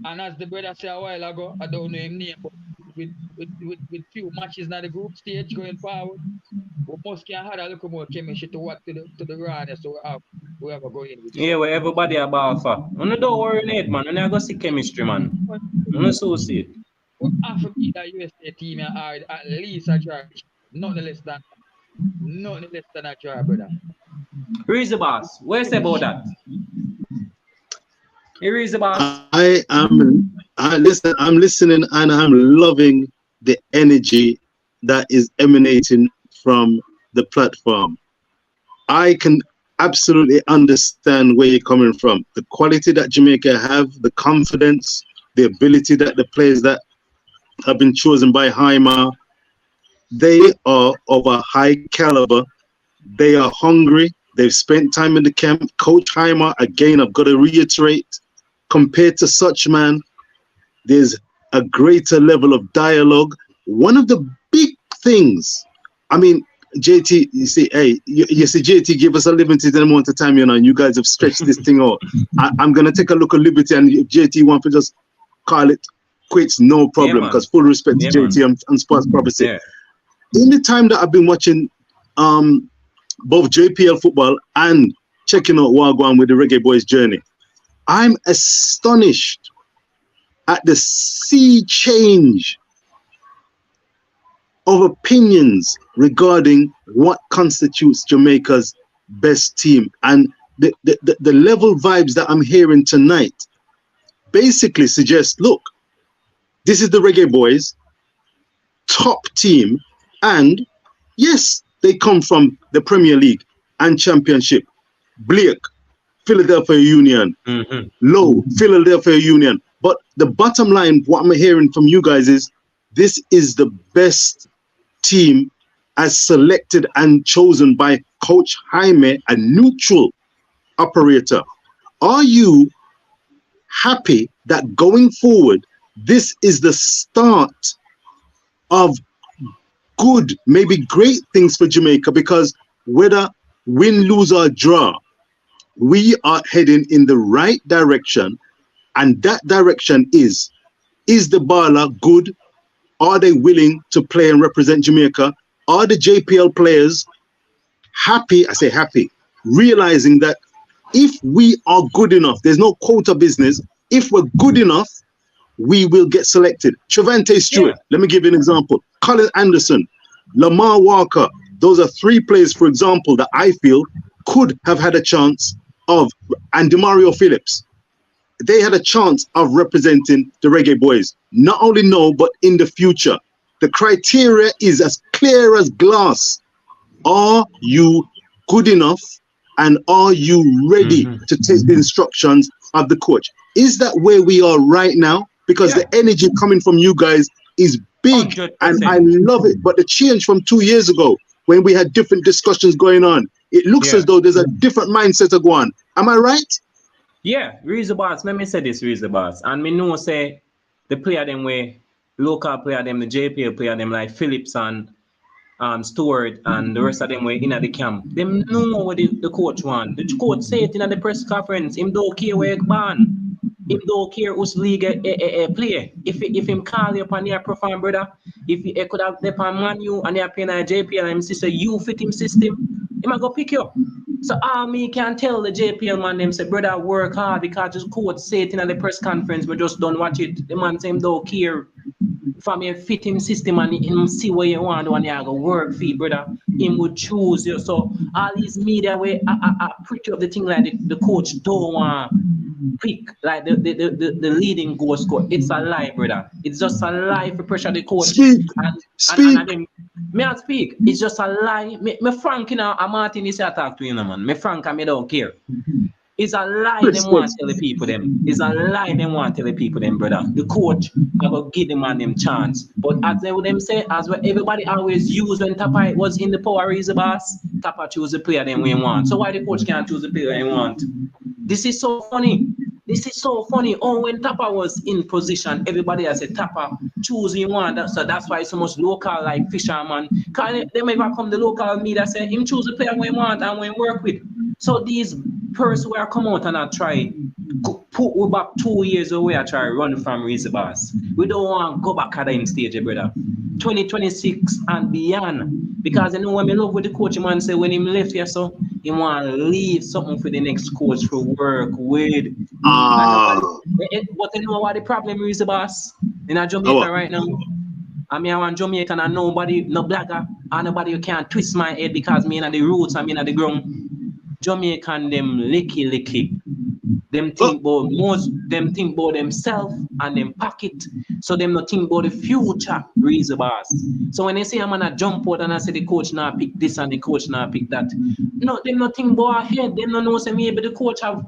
And as the brother said a while ago, I don't know his name, but with few matches in the group stage going forward. We must can have a little more chemistry to what to the rawness so we have go in with Yeah, so. where everybody about for. Don't worry, Nate, man. And I go see chemistry, man. I'm so see it. We have to beat that USA team and at least a try. Nothing less than a try, brother. Where's the boss? Where's about that? Here is the boss. Listen, I'm listening and I'm loving the energy that is emanating from the platform. I can absolutely understand where you're coming from. The quality that Jamaica have, the confidence, the ability that the players that have been chosen by Heimir, they are of a high caliber. They are hungry. They've spent time in the camp. Coach Heimir, again, I've got to reiterate, compared to such man, there's a greater level of dialogue. One of the big things, I mean, JT, you see, hey, you see, JT give us a limited amount of time, and you guys have stretched this thing out. I'm going to take a look at liberty, and if JT want to just call it quits, no problem, because full respect to JT and Sports Prophecy. Yeah. In the time that I've been watching both JPL football and checking out Wagwan with the Reggae Boyz journey, I'm astonished at the sea change of opinions regarding what constitutes Jamaica's best team. And the level vibes that I'm hearing tonight basically suggest, look, this is the Reggae Boyz, top team, and yes, they come from the Premier League and Championship. Blake, Philadelphia Union, Low, Philadelphia Union. But the bottom line, what I'm hearing from you guys is this is the best team as selected and chosen by Coach Heimir, a neutral operator. Are you happy that going forward, this is the start of good, maybe great things for Jamaica? Because whether win, lose, or draw, we are heading in the right direction. And that direction is the baller good? Are they willing to play and represent Jamaica? Are the JPL players happy? I say happy, realizing that if we are good enough, there's no quota business. If we're good enough, we will get selected. Trevante Stewart, let me give you an example. Colin Anderson, Lamar Walker, those are three players, for example, that I feel could have had a chance of, and Demario Phillips. They had a chance of representing the Reggae Boyz. Not only now, but in the future. The criteria is as clear as glass. Are you good enough? And are you ready to take the instructions of the coach? Is that where we are right now? Because the energy coming from you guys is big 100%. And I love it. But the change from 2 years ago, when we had different discussions going on, it looks as though there's a different mindset to go on. Am I right? Yeah, Reason Boss. Let me say this, Reason Boss. And me know say the player them way, local player them, the JPL player them like Phillips and Stewart and the rest of them way in at the camp. Them know what the coach want. The coach say it in the press conference. Him don't care where he ban. Him don't care who's league play. If him call you upon your perform, brother, if he could have left on Man U and you're playing at JPL and say you fit him system, he might go pick you up. So all me can tell the JPL man them say, brother, work hard because just coach say it in the press conference, but just don't watch it. The man say him don't care. From your fit him system and him see what you want when you go work for you, brother. Him would choose you. So all these media way I preach up the thing like the coach don't want pick like the leading goal scorer. It's a lie, brother. It's just a lie for pressure the coach. Speak. And then, may I speak? It's just a lie. Me Frank, you know, I'm Martin is talk to you, man. Me Frank, I don't care. It's a lie them want to tell the people them. It's a lie them want to tell the people them, brother. The coach I go give them man them chance. But as they would them say, as what everybody always use when Tapa was in the power is the boss, Tapa choose the player them we want. So why the coach can't choose the player they want? This is so funny. This is so funny. Oh, when Tapa was in position, everybody has a Tapa choose he want. So that's why so much local like fisherman. Cause they may come the local media say him choose the player we want and we work with. So these persons who are come out and try put we back 2 years away. I try run from Reese Boss. We don't want to go back at the stage, brother. 2026 and beyond. Because you know when I love with the coach, man say when him left here, so he want to leave something for the next coach to work with. But you know what the problem is, boss? In Jamaica right now, I mean, I want Jamaican and nobody, no blagger, and nobody you can't twist my head because me in the roots, I mean at the ground. Jamaican them licky. Them think about themselves and them pocket. So them not think about the future, reason boss. So when they say I'm gonna jump out and I say the coach now pick this and the coach now pick that. No, them not think about ahead. Them not know say maybe the coach have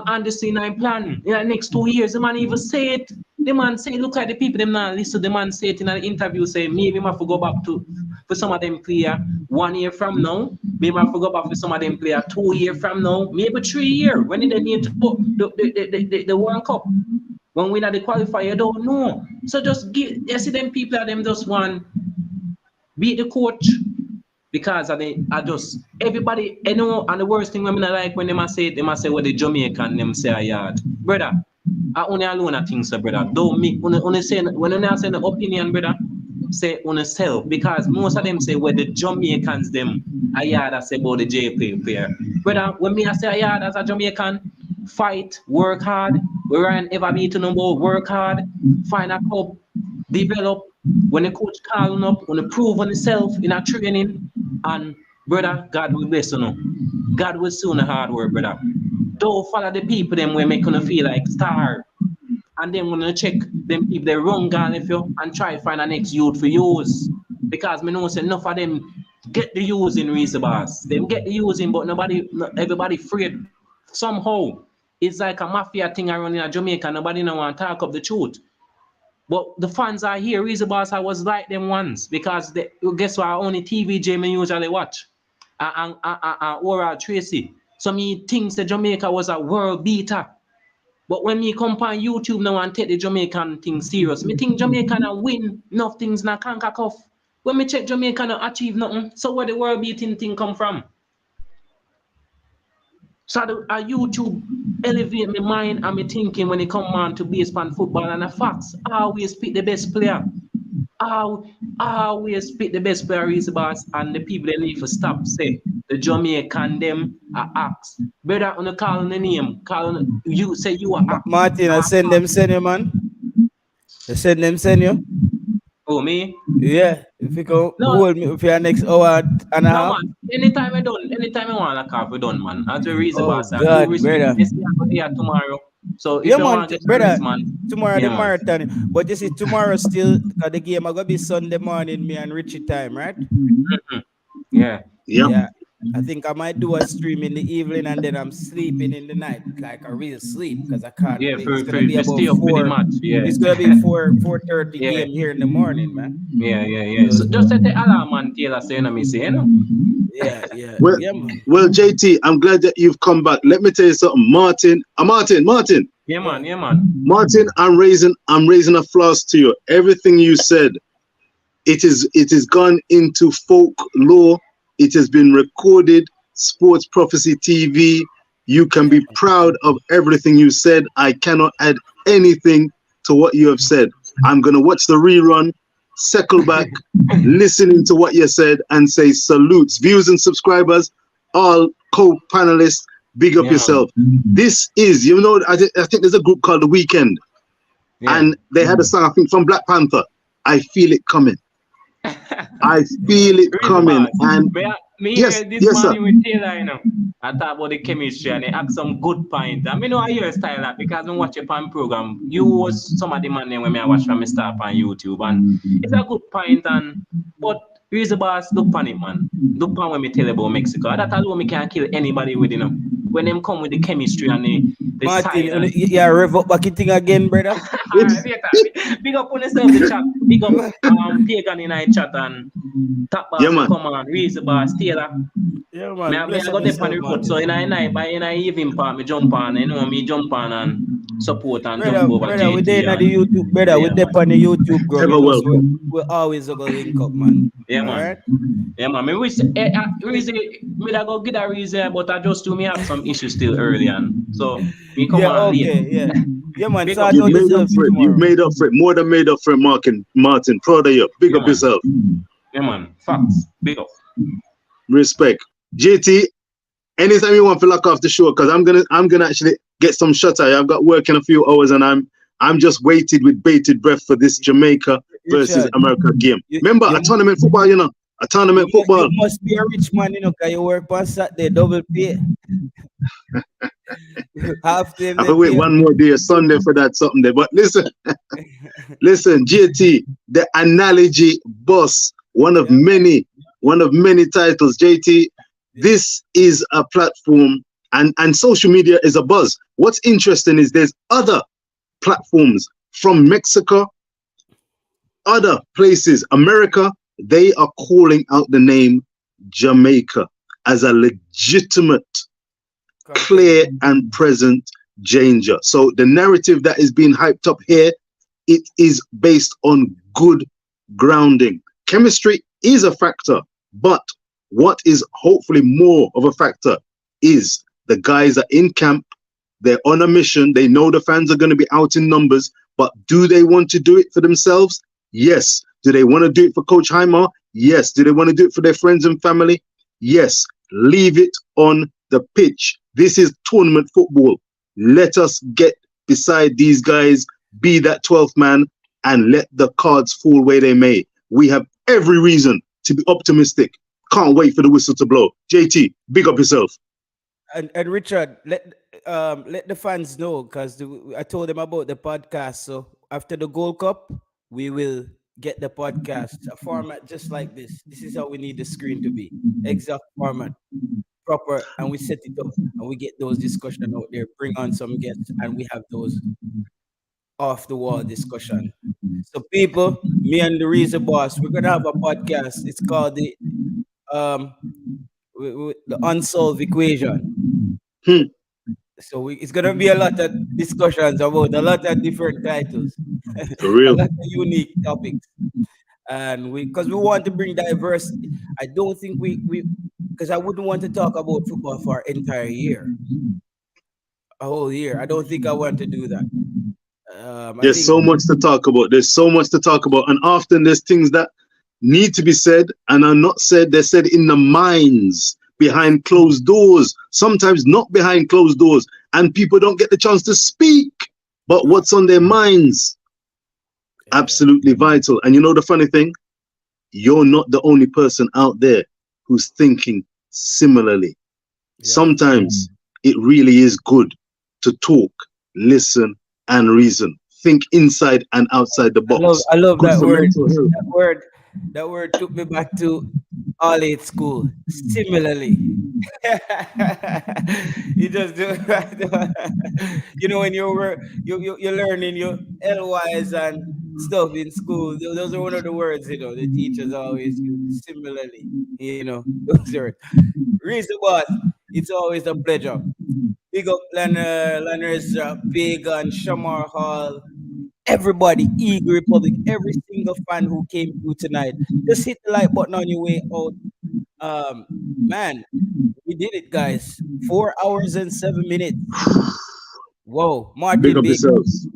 Anderson and plan in the next 2 years. The man even say it. The man say, look at the people, them not listen. The man say it in an interview, say maybe I have to go back for some of them player 1 year from now. Maybe I have to go back for some of them player 2 years from now. Maybe 3 years when they need to put the World Cup. When we not the qualifier, you don't know. So just give, you see them people that them just want beat the coach because I just everybody, you know, and the worst thing when I like when they must say what the Jamaican them say a yard. Brother, I only alone I think so, brother. Don't make only say when I say the opinion, brother, say on self because most of them say where the Jamaicans them a yard I say about the JP player. Brother, when me I say a yard as a Jamaican, fight, work hard, we run ever beat no more, work hard, find a club, develop. When the coach calling up, when prove on himself in a training, and brother, God will bless you know. God will soon the hard work, brother. Don't follow the people them we make you feel like star. And then when you check them people they run gun if you and try to find a next youth for use. Because me know say enough of them get the using reason boss. Them get the using, but everybody afraid. Somehow it's like a mafia thing around in Jamaica, nobody no want to talk up the truth. But the fans are here. Reason boss, I was like them once because guess what? Only TVJ me usually watch. And Oral Tracy. So me thinks that Jamaica was a world beater. But when me come on YouTube now and take the Jamaican thing serious, me think Jamaica na win enough things na can't cack off. When me check Jamaica na achieve nothing, so where the world beating thing come from? So YouTube elevate my mind and me thinking when it come on to baseball football and the facts. I always pick the best player. I always pick the best player is boss and the people they need to stop say the Jamaican them are acts. Better on the call the name, you say you are act. Martin, I send you, man. I send you. Oh, me? Yeah, if you go hold me for your next hour and a half. Man. Anytime I want to call, we done, man. That's the reason, boss. God, brother. Tomorrow. So if yeah, you man, want to get brother, rest, man. tomorrow yeah, the man. marathon. But you see, tomorrow still, because the game are going to be Sunday morning, me and Richie time, right? Mm-hmm. Yeah. Yeah. I think I might do a stream in the evening and then I'm sleeping in the night, like a real sleep, because I can't. Yeah, it's gonna be about stay up with the 4. match. Yeah. It's gonna be 4:30 yeah. game here in the morning, man. Yeah. So just set the alarm and Taylor saying me say, you know. Yeah. Well, yeah, man. Well, JT, I'm glad that you've come back. Let me tell you something, Martin. Martin. Yeah, man. Martin, I'm raising a floss to you. Everything you said, it is gone into folklore. It has been recorded. Sports Prophecy TV. You can be proud of everything you said. I cannot add anything to what you have said. I'm gonna watch the rerun, circle back, listening to what you said, and say salutes, viewers and subscribers, all co-panelists. Big up yourself. This is, you know, I think there's a group called The Weeknd, and they had a song, I think, from Black Panther. I feel it coming. I feel it coming. And yes, morning with Taylor, you know, I talk about the chemistry and they ask some good points. I mean, I hear your style because I watch a pan program. You was some of the man when I watch from start on YouTube, and it's a good point. But here's the boss, look on it, man. Look on when me tell about Mexico. That alone me can kill anybody with, you know. When them come with the chemistry and the Martin, yeah, rev up back thing again, brother. Big up on yourself, the chat. Big up Pagan in our chat and Top Boss, come on, raise the boss, Taylor. Yeah, man. I got the pan report, so in a evening part, me jump on, you know, me jump on and support and jump over. Brother, we're there on the YouTube, brother. We're there on the YouTube, bro. We're always going to link up, man. Yeah, All man. right. Yeah, man. Me wish reason me da go get a reason, but I just do me have some issues still early on. So me come Yeah. on late. Okay. Yeah. Yeah, man. Big up. Sort You've out made up yourself for it. You've tomorrow. made up for it. More than made up for it, Martin. Proud of you. Big Yeah, up man. yourself. Yeah, man. Facts. Big up. Respect. JT, anytime you want to lock off the show, because I'm gonna actually get some shots. I've got work in a few hours, and I'm just waited with bated breath for this Jamaica versus Richard, America game. you, Remember, you, a tournament football, you know, a tournament you football. must be a rich man, you know, because you work on Saturday, double pay. Half time I they will wait pay. one more day, Sunday for that something there. But listen, JT, the analogy boss, one of many titles. JT, this is a platform, and social media is a buzz. What's interesting is there's other platforms from Mexico, other places, America. They are calling out the name Jamaica as a legitimate, clear and present danger. So the narrative that is being hyped up here, it is based on good grounding. Chemistry is a factor, but what is hopefully more of a factor is the guys are in camp, they're on a mission, they know the fans are going to be out in numbers, but do they want to do it for themselves? Yes. Do they want to do it for Coach Heimir? Yes. Do they want to do it for their friends and family? Yes. Leave it on the pitch. This is tournament football. Let us get beside these guys, be that 12th man, and let the cards fall where they may. We have every reason to be optimistic. Can't wait for the whistle to blow. JT, big up yourself. And Richard, let the fans know, because I told them about the podcast. So after the Gold Cup, we will get the podcast, a format just like this. This is how we need the screen to be. Exact format, proper, and we set it up and we get those discussions out there, bring on some guests, and we have those off the wall discussion. So people, me and the Reason Boss, we're gonna have a podcast. It's called the Unsolved Equation. So it's gonna be a lot of discussions about a lot of different titles, For real. a lot of unique topics, and because we want to bring diversity. I don't think we because I wouldn't want to talk about football for an entire year, a whole year. I don't think I want to do that. There's so much to talk about. There's so much to talk about, and often there's things that need to be said and are not said. They're said in the minds, behind closed doors, sometimes not behind closed doors, and people don't get the chance to speak. But what's on their minds? Absolutely vital. And you know the funny thing? You're not the only person out there who's thinking similarly. Sometimes it really is good to talk, listen, and reason. Think inside and outside the box. I love Good that for word. mental health. That word took me back to all eight school. Similarly, you just do. You know, when you're learning your LYs and stuff in school. Those are one of the words, you know, the teachers always use. Similarly, you know, those are Reason Boss. It's always a pleasure. Big up Lanners, Pagan, Shamar Hall, everybody, Eagle Republic, every single fan who came through tonight. Just hit the like button on your way out. Man, we did it, guys. 4 hours and 7 minutes. Whoa, Martin, big up yourselves.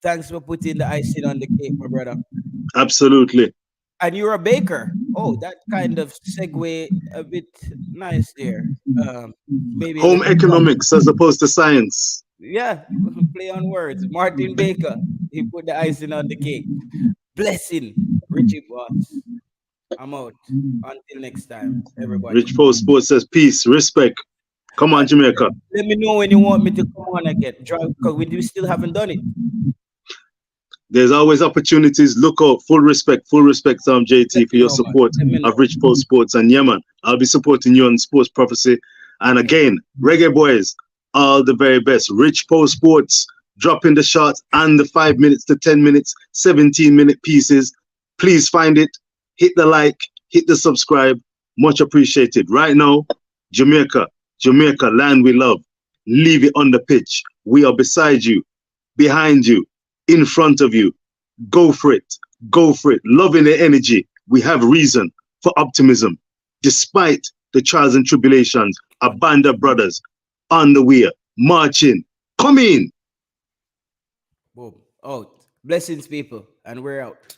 Thanks for putting the icing on the cake, my brother. Absolutely. And you're a baker. Oh, that kind of segue a bit nice there. Maybe home economics as opposed to science. Yeah, play on words. Martin Baker, he put the icing on the cake. Blessing, Richie Boss. I'm out. Until next time, everybody. Rich Post Sports says peace, respect. Come on, Jamaica. Let me know when you want me to come on again. Because we still haven't done it. There's always opportunities. Look out. Full respect, JT, for your support of Rich Post Sports. And yeah, man, I'll be supporting you on Sports Prophecy. And again, Reggae Boyz, all the very best. Rich Post Sports, dropping the shots and the 5 minutes to 10 minutes, 17-minute pieces. Please find it. Hit the like, hit the subscribe. Much appreciated. Right now, Jamaica, land we love. Leave it on the pitch. We are beside you, behind you, in front of you. Go for it. Loving the energy. We have reason. for optimism. Despite the trials and tribulations, a band of brothers on the way, marching. Come in. Boom. Out. Blessings, people. And we're out.